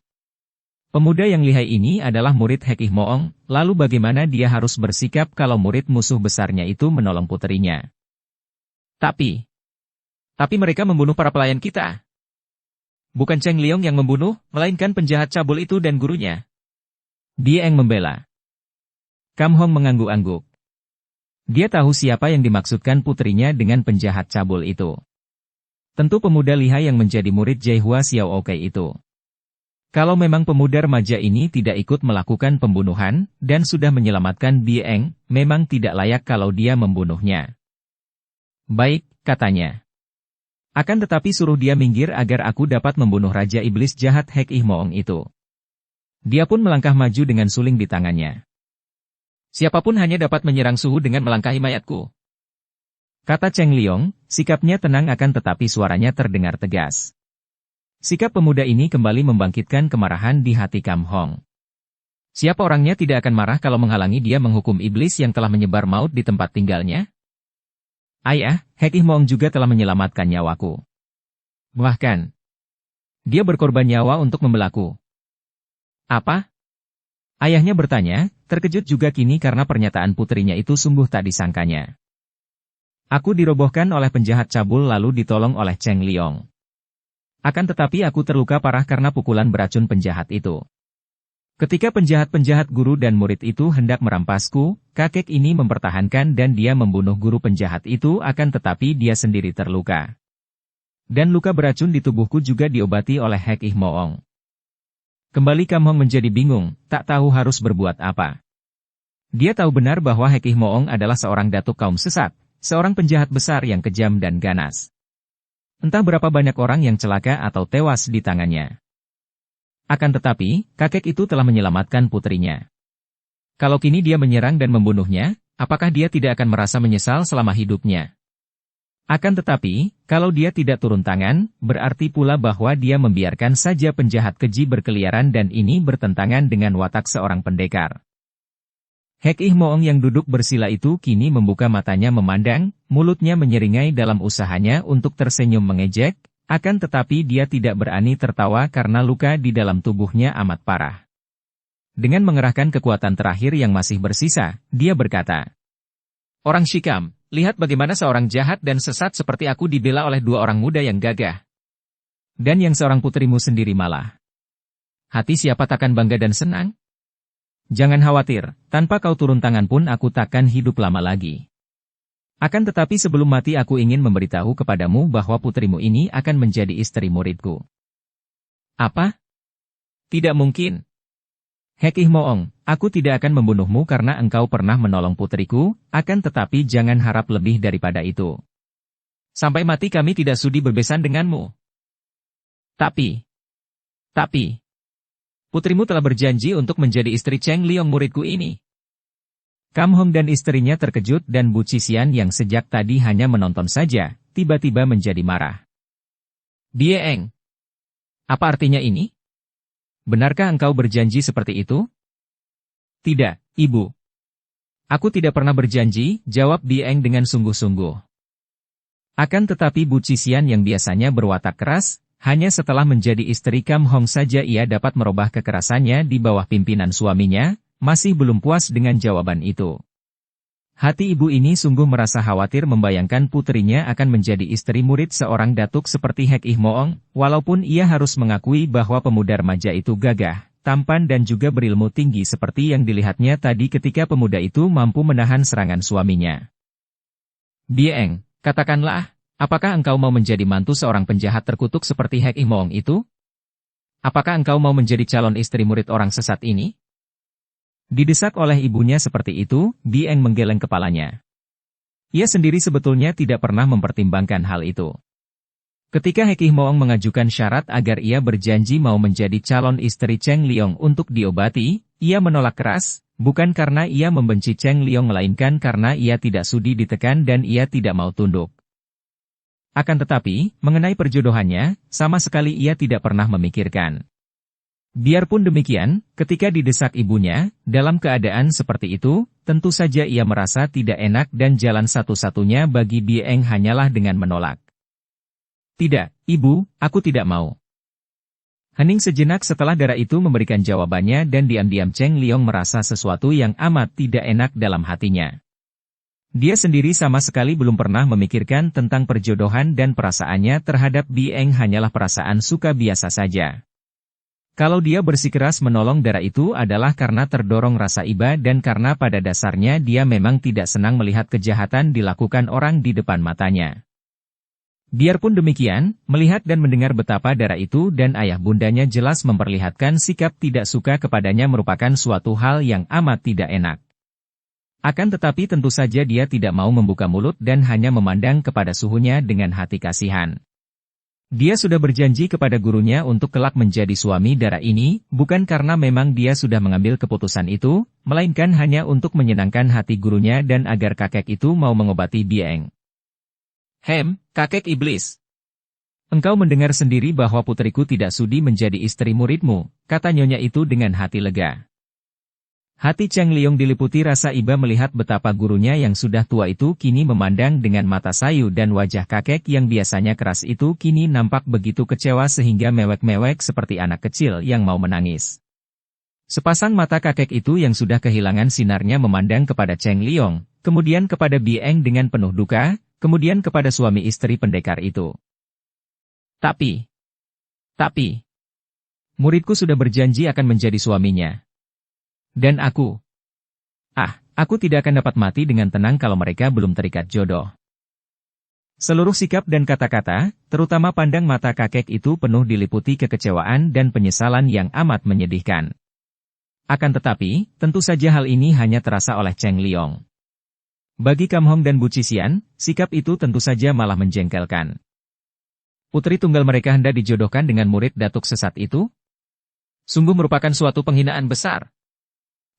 Pemuda yang lihai ini adalah murid Hekih Moong, lalu bagaimana dia harus bersikap kalau murid musuh besarnya itu menolong puterinya? Tapi mereka membunuh para pelayan kita. Bukan Cheng Liong yang membunuh, melainkan penjahat cabul itu dan gurunya. Bieng membela. Kam Hong mengangguk-angguk. Dia tahu siapa yang dimaksudkan putrinya dengan penjahat cabul itu. Tentu pemuda lihai yang menjadi murid Jaihua Xiao Okei itu. Kalau memang pemuda remaja ini tidak ikut melakukan pembunuhan, dan sudah menyelamatkan Bieng, memang tidak layak kalau dia membunuhnya. Baik, katanya. Akan tetapi suruh dia minggir agar aku dapat membunuh Raja Iblis jahat Hekih Moong itu. Dia pun melangkah maju dengan suling di tangannya. Siapapun hanya dapat menyerang suhu dengan melangkahi mayatku. Kata Cheng Liong, sikapnya tenang akan tetapi suaranya terdengar tegas. Sikap pemuda ini kembali membangkitkan kemarahan di hati Kam Hong. Siapa orangnya tidak akan marah kalau menghalangi dia menghukum iblis yang telah menyebar maut di tempat tinggalnya? Ayah, Hekih Moong juga telah menyelamatkan nyawaku. Bahkan, dia berkorban nyawa untuk membelaku. Apa? Ayahnya bertanya, terkejut juga kini karena pernyataan putrinya itu sungguh tak disangkanya. Aku dirobohkan oleh penjahat cabul lalu ditolong oleh Cheng Liong. Akan tetapi aku terluka parah karena pukulan beracun penjahat itu. Ketika penjahat-penjahat guru dan murid itu hendak merampasku, kakek ini mempertahankan dan dia membunuh guru penjahat itu akan tetapi dia sendiri terluka. Dan luka beracun di tubuhku juga diobati oleh Hekih Moong. Kembali Kam Hong menjadi bingung, tak tahu harus berbuat apa. Dia tahu benar bahwa Hekih Moong adalah seorang datuk kaum sesat, seorang penjahat besar yang kejam dan ganas. Entah berapa banyak orang yang celaka atau tewas di tangannya. Akan tetapi, kakek itu telah menyelamatkan putrinya. Kalau kini dia menyerang dan membunuhnya, apakah dia tidak akan merasa menyesal selama hidupnya? Akan tetapi, kalau dia tidak turun tangan, berarti pula bahwa dia membiarkan saja penjahat keji berkeliaran dan ini bertentangan dengan watak seorang pendekar. Hekih Moong yang duduk bersila itu kini membuka matanya memandang, mulutnya menyeringai dalam usahanya untuk tersenyum mengejek, akan tetapi dia tidak berani tertawa karena luka di dalam tubuhnya amat parah. Dengan mengerahkan kekuatan terakhir yang masih bersisa, dia berkata, "Orang Shikam, lihat bagaimana seorang jahat dan sesat seperti aku dibela oleh dua orang muda yang gagah. Dan yang seorang putrimu sendiri malah. Hati siapa takkan bangga dan senang? Jangan khawatir, tanpa kau turun tangan pun aku takkan hidup lama lagi. Akan tetapi sebelum mati aku ingin memberitahu kepadamu bahwa putrimu ini akan menjadi istri muridku." Apa? Tidak mungkin. Hekih Moong, aku tidak akan membunuhmu karena engkau pernah menolong putriku, akan tetapi jangan harap lebih daripada itu. Sampai mati kami tidak sudi berbesan denganmu. Tapi, putrimu telah berjanji untuk menjadi istri Cheng Liong muridku ini. Kam Hong dan istrinya terkejut dan Bu Cisian yang sejak tadi hanya menonton saja, tiba-tiba menjadi marah. "Bieng, apa artinya ini? Benarkah engkau berjanji seperti itu?" "Tidak, Ibu. Aku tidak pernah berjanji," jawab Bieng dengan sungguh-sungguh. Akan tetapi Bu Cisian yang biasanya berwatak keras, hanya setelah menjadi istri Kam Hong saja ia dapat merubah kekerasannya di bawah pimpinan suaminya, masih belum puas dengan jawaban itu. Hati ibu ini sungguh merasa khawatir membayangkan putrinya akan menjadi istri murid seorang datuk seperti Hekih Moong, walaupun ia harus mengakui bahwa pemuda remaja itu gagah, tampan dan juga berilmu tinggi seperti yang dilihatnya tadi ketika pemuda itu mampu menahan serangan suaminya. "Bieng, katakanlah, apakah engkau mau menjadi mantu seorang penjahat terkutuk seperti Hekih Moong itu?" Apakah engkau mau menjadi calon istri murid orang sesat ini? Didesak oleh ibunya seperti itu, Bieng menggeleng kepalanya. Ia sendiri sebetulnya tidak pernah mempertimbangkan hal itu. Ketika Hekih Moong mengajukan syarat agar ia berjanji mau menjadi calon istri Cheng Liong untuk diobati, ia menolak keras, bukan karena ia membenci Cheng Liong melainkan karena ia tidak sudi ditekan dan ia tidak mau tunduk. Akan tetapi, mengenai perjodohannya, sama sekali ia tidak pernah memikirkan. Biarpun demikian, ketika didesak ibunya, dalam keadaan seperti itu, tentu saja ia merasa tidak enak dan jalan satu-satunya bagi Bieng hanyalah dengan menolak. Tidak, ibu, aku tidak mau. Hening sejenak setelah darah itu memberikan jawabannya dan diam-diam Cheng Liong merasa sesuatu yang amat tidak enak dalam hatinya. Dia sendiri sama sekali belum pernah memikirkan tentang perjodohan dan perasaannya terhadap Bieng hanyalah perasaan suka biasa saja. Kalau dia bersikeras menolong darah itu adalah karena terdorong rasa iba dan karena pada dasarnya dia memang tidak senang melihat kejahatan dilakukan orang di depan matanya. Biarpun demikian, melihat dan mendengar betapa darah itu dan ayah bundanya jelas memperlihatkan sikap tidak suka kepadanya merupakan suatu hal yang amat tidak enak. Akan tetapi tentu saja dia tidak mau membuka mulut dan hanya memandang kepada suhunya dengan hati kasihan. Dia sudah berjanji kepada gurunya untuk kelak menjadi suami darah ini, bukan karena memang dia sudah mengambil keputusan itu, melainkan hanya untuk menyenangkan hati gurunya dan agar kakek itu mau mengobati Bieng. Kakek iblis. Engkau mendengar sendiri bahwa putriku tidak sudi menjadi istri muridmu, kata nyonya itu dengan hati lega. Hati Cheng Liong diliputi rasa iba melihat betapa gurunya yang sudah tua itu kini memandang dengan mata sayu dan wajah kakek yang biasanya keras itu kini nampak begitu kecewa sehingga mewek-mewek seperti anak kecil yang mau menangis. Sepasang mata kakek itu yang sudah kehilangan sinarnya memandang kepada Cheng Liong, kemudian kepada Bieng dengan penuh duka, kemudian kepada suami istri pendekar itu. Tapi, muridku sudah berjanji akan menjadi suaminya. Dan aku tidak akan dapat mati dengan tenang kalau mereka belum terikat jodoh. Seluruh sikap dan kata-kata, terutama pandang mata kakek itu penuh diliputi kekecewaan dan penyesalan yang amat menyedihkan. Akan tetapi, tentu saja hal ini hanya terasa oleh Cheng Liong. Bagi Kam Hong dan Bu Cisian, sikap itu tentu saja malah menjengkelkan. Putri tunggal mereka hendak dijodohkan dengan murid datuk sesat itu? Sungguh merupakan suatu penghinaan besar.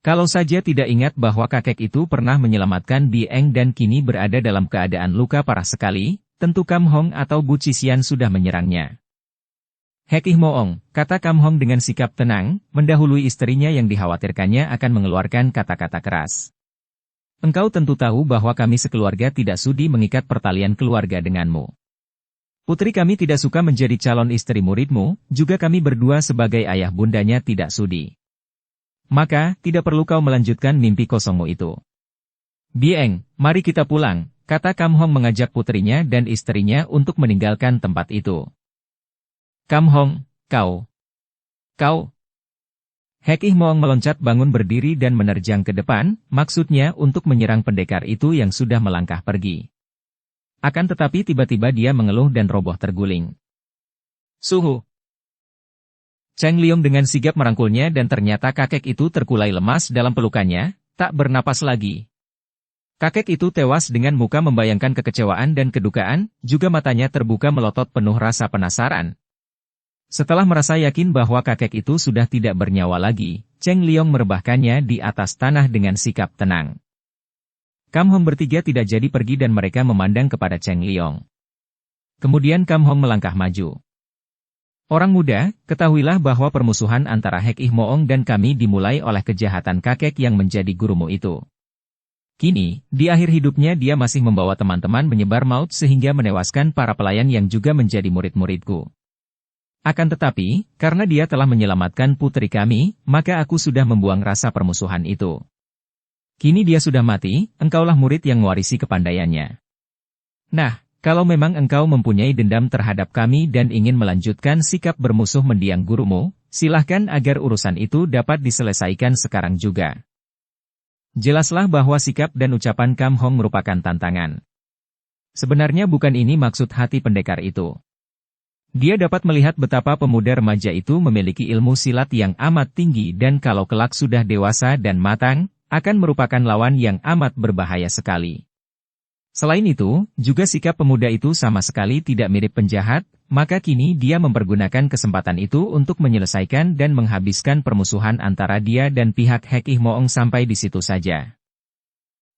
Kalau saja tidak ingat bahwa kakek itu pernah menyelamatkan Bieng dan kini berada dalam keadaan luka parah sekali, tentu Kam Hong atau Bu Cisian sudah menyerangnya. Hekih Moong, kata Kam Hong dengan sikap tenang, mendahului istrinya yang dikhawatirkannya akan mengeluarkan kata-kata keras. Engkau tentu tahu bahwa kami sekeluarga tidak sudi mengikat pertalian keluarga denganmu. Putri kami tidak suka menjadi calon istri muridmu, juga kami berdua sebagai ayah bundanya tidak sudi. Maka, tidak perlu kau melanjutkan mimpi kosongmu itu. Bieng, mari kita pulang, kata Kam Hong mengajak putrinya dan istrinya untuk meninggalkan tempat itu. Kam Hong, kau. Hekih Moong meloncat bangun berdiri dan menerjang ke depan, maksudnya untuk menyerang pendekar itu yang sudah melangkah pergi. Akan tetapi tiba-tiba dia mengeluh dan roboh terguling. Suhu. Cheng Liong dengan sigap merangkulnya dan ternyata kakek itu terkulai lemas dalam pelukannya, tak bernapas lagi. Kakek itu tewas dengan muka membayangkan kekecewaan dan kedukaan, juga matanya terbuka melotot penuh rasa penasaran. Setelah merasa yakin bahwa kakek itu sudah tidak bernyawa lagi, Cheng Liong merebahkannya di atas tanah dengan sikap tenang. Kam Hong bertiga tidak jadi pergi dan mereka memandang kepada Cheng Liong. Kemudian Kam Hong melangkah maju. Orang muda, ketahuilah bahwa permusuhan antara Hekih Moong dan kami dimulai oleh kejahatan kakek yang menjadi gurumu itu. Kini, di akhir hidupnya dia masih membawa teman-teman menyebar maut sehingga menewaskan para pelayan yang juga menjadi murid-muridku. Akan tetapi, karena dia telah menyelamatkan putri kami, maka aku sudah membuang rasa permusuhan itu. Kini dia sudah mati, engkaulah murid yang mewarisi kepandaiannya. Nah, kalau memang engkau mempunyai dendam terhadap kami dan ingin melanjutkan sikap bermusuh mendiang gurumu, silahkan agar urusan itu dapat diselesaikan sekarang juga. Jelaslah bahwa sikap dan ucapan Kam Hong merupakan tantangan. Sebenarnya bukan ini maksud hati pendekar itu. Dia dapat melihat betapa pemuda remaja itu memiliki ilmu silat yang amat tinggi dan kalau kelak sudah dewasa dan matang, akan merupakan lawan yang amat berbahaya sekali. Selain itu, juga sikap pemuda itu sama sekali tidak mirip penjahat, maka kini dia mempergunakan kesempatan itu untuk menyelesaikan dan menghabiskan permusuhan antara dia dan pihak Hek Ih Moong sampai di situ saja.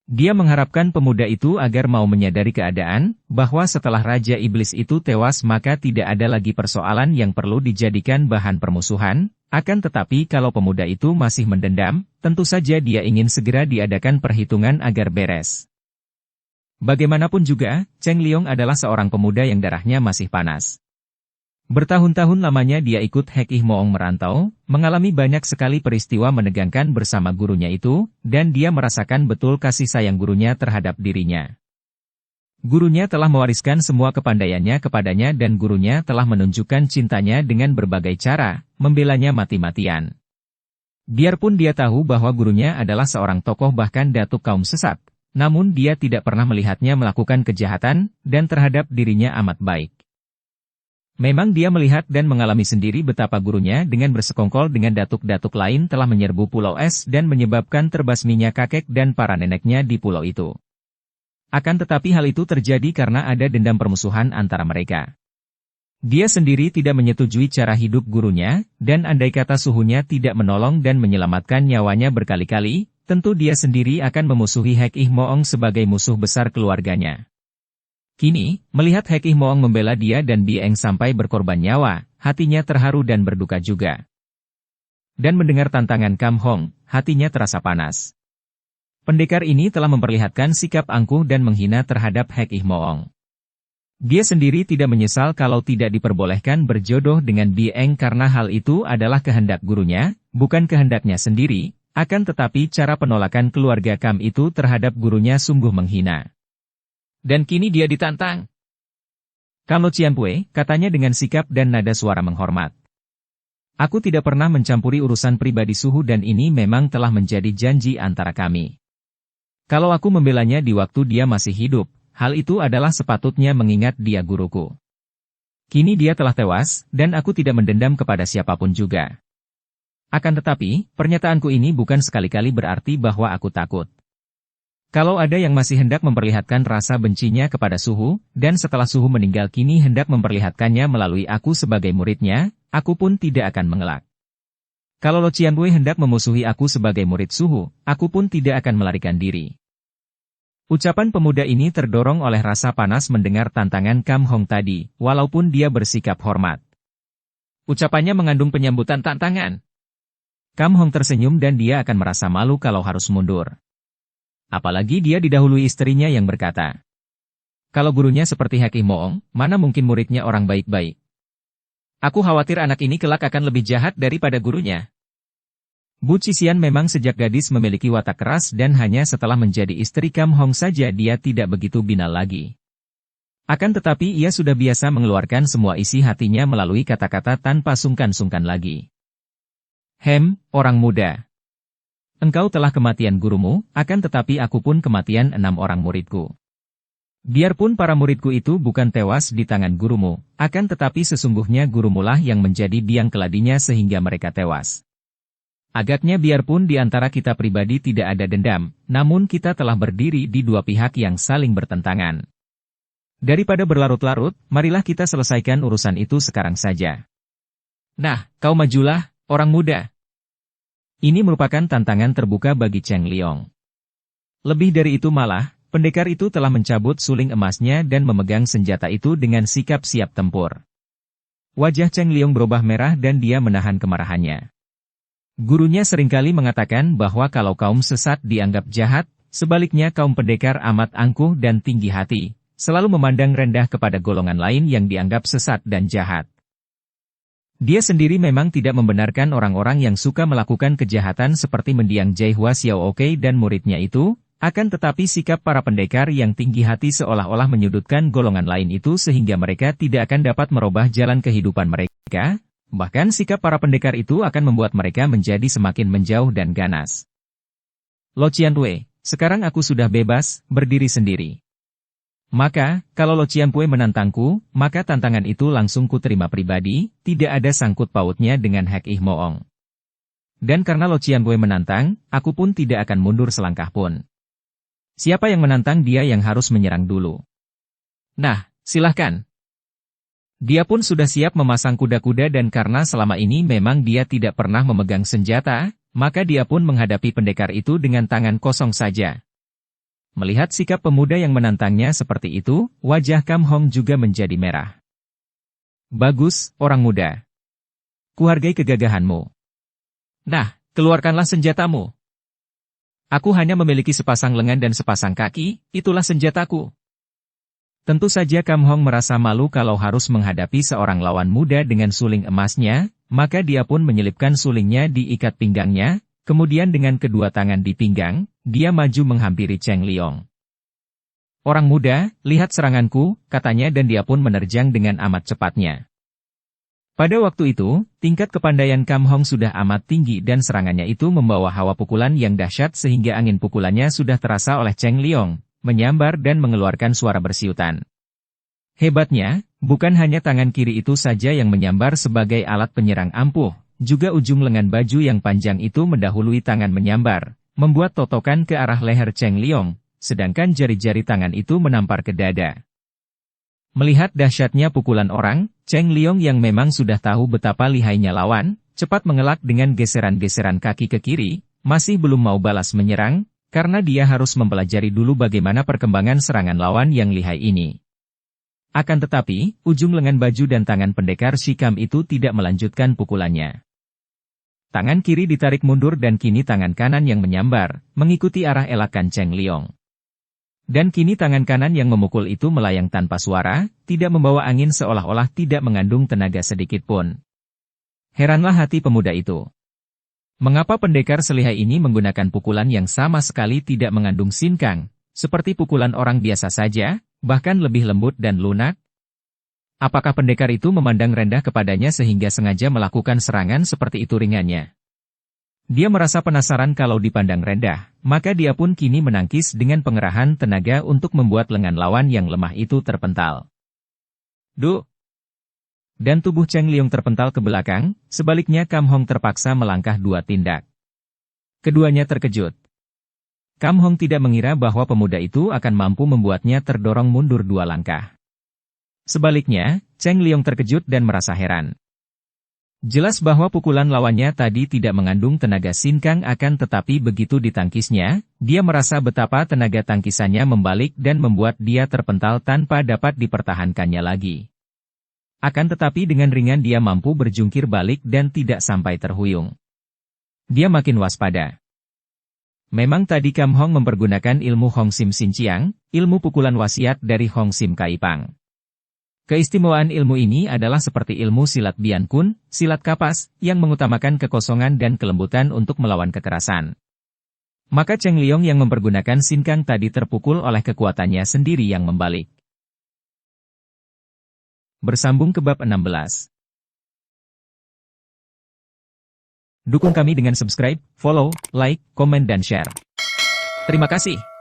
Dia mengharapkan pemuda itu agar mau menyadari keadaan, bahwa setelah Raja Iblis itu tewas maka tidak ada lagi persoalan yang perlu dijadikan bahan permusuhan, akan tetapi kalau pemuda itu masih mendendam, tentu saja dia ingin segera diadakan perhitungan agar beres. Bagaimanapun juga, Cheng Liong adalah seorang pemuda yang darahnya masih panas. Bertahun-tahun lamanya dia ikut Hek Ih Moong merantau, mengalami banyak sekali peristiwa menegangkan bersama gurunya itu, dan dia merasakan betul kasih sayang gurunya terhadap dirinya. Gurunya telah mewariskan semua kepandaiannya kepadanya dan gurunya telah menunjukkan cintanya dengan berbagai cara, membelanya mati-matian. Biarpun dia tahu bahwa gurunya adalah seorang tokoh bahkan datuk kaum sesat, namun dia tidak pernah melihatnya melakukan kejahatan, dan terhadap dirinya amat baik. Memang dia melihat dan mengalami sendiri betapa gurunya dengan bersekongkol dengan datuk-datuk lain telah menyerbu Pulau Es dan menyebabkan terbasminya kakek dan para neneknya di pulau itu. Akan tetapi hal itu terjadi karena ada dendam permusuhan antara mereka. Dia sendiri tidak menyetujui cara hidup gurunya, dan andai kata suhunya tidak menolong dan menyelamatkan nyawanya berkali-kali, tentu dia sendiri akan memusuhi Hek Ih Moong sebagai musuh besar keluarganya. Kini, melihat Hek Ih Moong membela dia dan Bieng sampai berkorban nyawa, hatinya terharu dan berduka juga. Dan mendengar tantangan Kam Hong, hatinya terasa panas. Pendekar ini telah memperlihatkan sikap angkuh dan menghina terhadap Hek Ih Moong. Dia sendiri tidak menyesal kalau tidak diperbolehkan berjodoh dengan Bieng karena hal itu adalah kehendak gurunya, bukan kehendaknya sendiri, akan tetapi cara penolakan keluarga Kam itu terhadap gurunya sungguh menghina. Dan kini dia ditantang. Kam Lo Cianpue, katanya dengan sikap dan nada suara menghormat. Aku tidak pernah mencampuri urusan pribadi suhu dan ini memang telah menjadi janji antara kami. Kalau aku membelanya di waktu dia masih hidup, hal itu adalah sepatutnya mengingat dia guruku. Kini dia telah tewas, dan aku tidak mendendam kepada siapapun juga. Akan tetapi, pernyataanku ini bukan sekali-kali berarti bahwa aku takut. Kalau ada yang masih hendak memperlihatkan rasa bencinya kepada Suhu, dan setelah Suhu meninggal kini hendak memperlihatkannya melalui aku sebagai muridnya, aku pun tidak akan mengelak. Kalau Lo Cianpue hendak memusuhi aku sebagai murid Suhu, aku pun tidak akan melarikan diri. Ucapan pemuda ini terdorong oleh rasa panas mendengar tantangan Kam Hong tadi, walaupun dia bersikap hormat. Ucapannya mengandung penyambutan tantangan. Kam Hong tersenyum dan dia akan merasa malu kalau harus mundur. Apalagi dia didahului istrinya yang berkata, kalau gurunya seperti Hek Ih Moong, mana mungkin muridnya orang baik-baik. Aku khawatir anak ini kelak akan lebih jahat daripada gurunya. Bu Cisian memang sejak gadis memiliki watak keras dan hanya setelah menjadi istri Kam Hong saja dia tidak begitu binal lagi. Akan tetapi ia sudah biasa mengeluarkan semua isi hatinya melalui kata-kata tanpa sungkan-sungkan lagi. Orang muda. Engkau telah kematian gurumu, akan tetapi aku pun kematian 6 orang muridku. Biarpun para muridku itu bukan tewas di tangan gurumu, akan tetapi sesungguhnya gurumulah yang menjadi biang keladinya sehingga mereka tewas. Agaknya biarpun di antara kita pribadi tidak ada dendam, namun kita telah berdiri di dua pihak yang saling bertentangan. Daripada berlarut-larut, marilah kita selesaikan urusan itu sekarang saja. Nah, kau majulah, orang muda. Ini merupakan tantangan terbuka bagi Cheng Liong. Lebih dari itu malah, pendekar itu telah mencabut suling emasnya dan memegang senjata itu dengan sikap siap tempur. Wajah Cheng Liong berubah merah dan dia menahan kemarahannya. Gurunya seringkali mengatakan bahwa kalau kaum sesat dianggap jahat, sebaliknya kaum pendekar amat angkuh dan tinggi hati, selalu memandang rendah kepada golongan lain yang dianggap sesat dan jahat. Dia sendiri memang tidak membenarkan orang-orang yang suka melakukan kejahatan seperti mendiang Jai Hua Xiao Oke dan muridnya itu, akan tetapi sikap para pendekar yang tinggi hati seolah-olah menyudutkan golongan lain itu sehingga mereka tidak akan dapat merubah jalan kehidupan mereka, bahkan sikap para pendekar itu akan membuat mereka menjadi semakin menjauh dan ganas. Lo Cianpue, sekarang aku sudah bebas, berdiri sendiri. Maka, kalau Lo Ciampue menantangku, maka tantangan itu langsung kuterima pribadi, tidak ada sangkut pautnya dengan Hek Ih Moong. Dan karena Lo Ciampue menantang, aku pun tidak akan mundur selangkah pun. Siapa yang menantang dia yang harus menyerang dulu. Nah, silahkan. Dia pun sudah siap memasang kuda-kuda dan karena selama ini memang dia tidak pernah memegang senjata, maka dia pun menghadapi pendekar itu dengan tangan kosong saja. Melihat sikap pemuda yang menantangnya seperti itu, wajah Kam Hong juga menjadi merah. Bagus, orang muda. Kuhargai kegagahanmu. Nah, keluarkanlah senjatamu. Aku hanya memiliki sepasang lengan dan sepasang kaki, itulah senjataku. Tentu saja Kam Hong merasa malu kalau harus menghadapi seorang lawan muda dengan suling emasnya, maka dia pun menyelipkan sulingnya di ikat pinggangnya, kemudian dengan kedua tangan di pinggang, dia maju menghampiri Cheng Liong. Orang muda, lihat seranganku, katanya dan dia pun menerjang dengan amat cepatnya. Pada waktu itu, tingkat kepandaian Kam Hong sudah amat tinggi dan serangannya itu membawa hawa pukulan yang dahsyat sehingga angin pukulannya sudah terasa oleh Cheng Liong, menyambar dan mengeluarkan suara bersiutan. Hebatnya, bukan hanya tangan kiri itu saja yang menyambar sebagai alat penyerang ampuh, juga ujung lengan baju yang panjang itu mendahului tangan menyambar, membuat totokan ke arah leher Cheng Liong, sedangkan jari-jari tangan itu menampar ke dada. Melihat dahsyatnya pukulan orang, Cheng Liong yang memang sudah tahu betapa lihainya lawan, cepat mengelak dengan geseran-geseran kaki ke kiri, masih belum mau balas menyerang, karena dia harus mempelajari dulu bagaimana perkembangan serangan lawan yang lihai ini. Akan tetapi, ujung lengan baju dan tangan pendekar Shikam itu tidak melanjutkan pukulannya. Tangan kiri ditarik mundur dan kini tangan kanan yang menyambar, mengikuti arah elakan Cheng Liong. Dan kini tangan kanan yang memukul itu melayang tanpa suara, tidak membawa angin seolah-olah tidak mengandung tenaga sedikit pun. Heranlah hati pemuda itu. Mengapa pendekar selihai ini menggunakan pukulan yang sama sekali tidak mengandung sinkang, seperti pukulan orang biasa saja, bahkan lebih lembut dan lunak? Apakah pendekar itu memandang rendah kepadanya sehingga sengaja melakukan serangan seperti itu ringannya? Dia merasa penasaran kalau dipandang rendah, maka dia pun kini menangkis dengan pengerahan tenaga untuk membuat lengan lawan yang lemah itu terpental. Duh! Dan tubuh Cheng Liong terpental ke belakang, sebaliknya Kam Hong terpaksa melangkah 2 tindak. Keduanya terkejut. Kam Hong tidak mengira bahwa pemuda itu akan mampu membuatnya terdorong mundur 2 langkah. Sebaliknya, Cheng Liong terkejut dan merasa heran. Jelas bahwa pukulan lawannya tadi tidak mengandung tenaga sinkang akan tetapi begitu ditangkisnya, dia merasa betapa tenaga tangkisannya membalik dan membuat dia terpental tanpa dapat dipertahankannya lagi. Akan tetapi dengan ringan dia mampu berjungkir balik dan tidak sampai terhuyung. Dia makin waspada. Memang tadi Kam Hong mempergunakan ilmu Hong Sim Sin Chiang, ilmu pukulan wasiat dari Hong Sim Kaipang. Keistimewaan ilmu ini adalah seperti ilmu silat Bian Kun, silat kapas, yang mengutamakan kekosongan dan kelembutan untuk melawan kekerasan. Maka Cheng Liong yang mempergunakan sinkang tadi terpukul oleh kekuatannya sendiri yang membalik. Bersambung ke bab 16. Dukung kami dengan subscribe, follow, like, komen dan share. Terima kasih.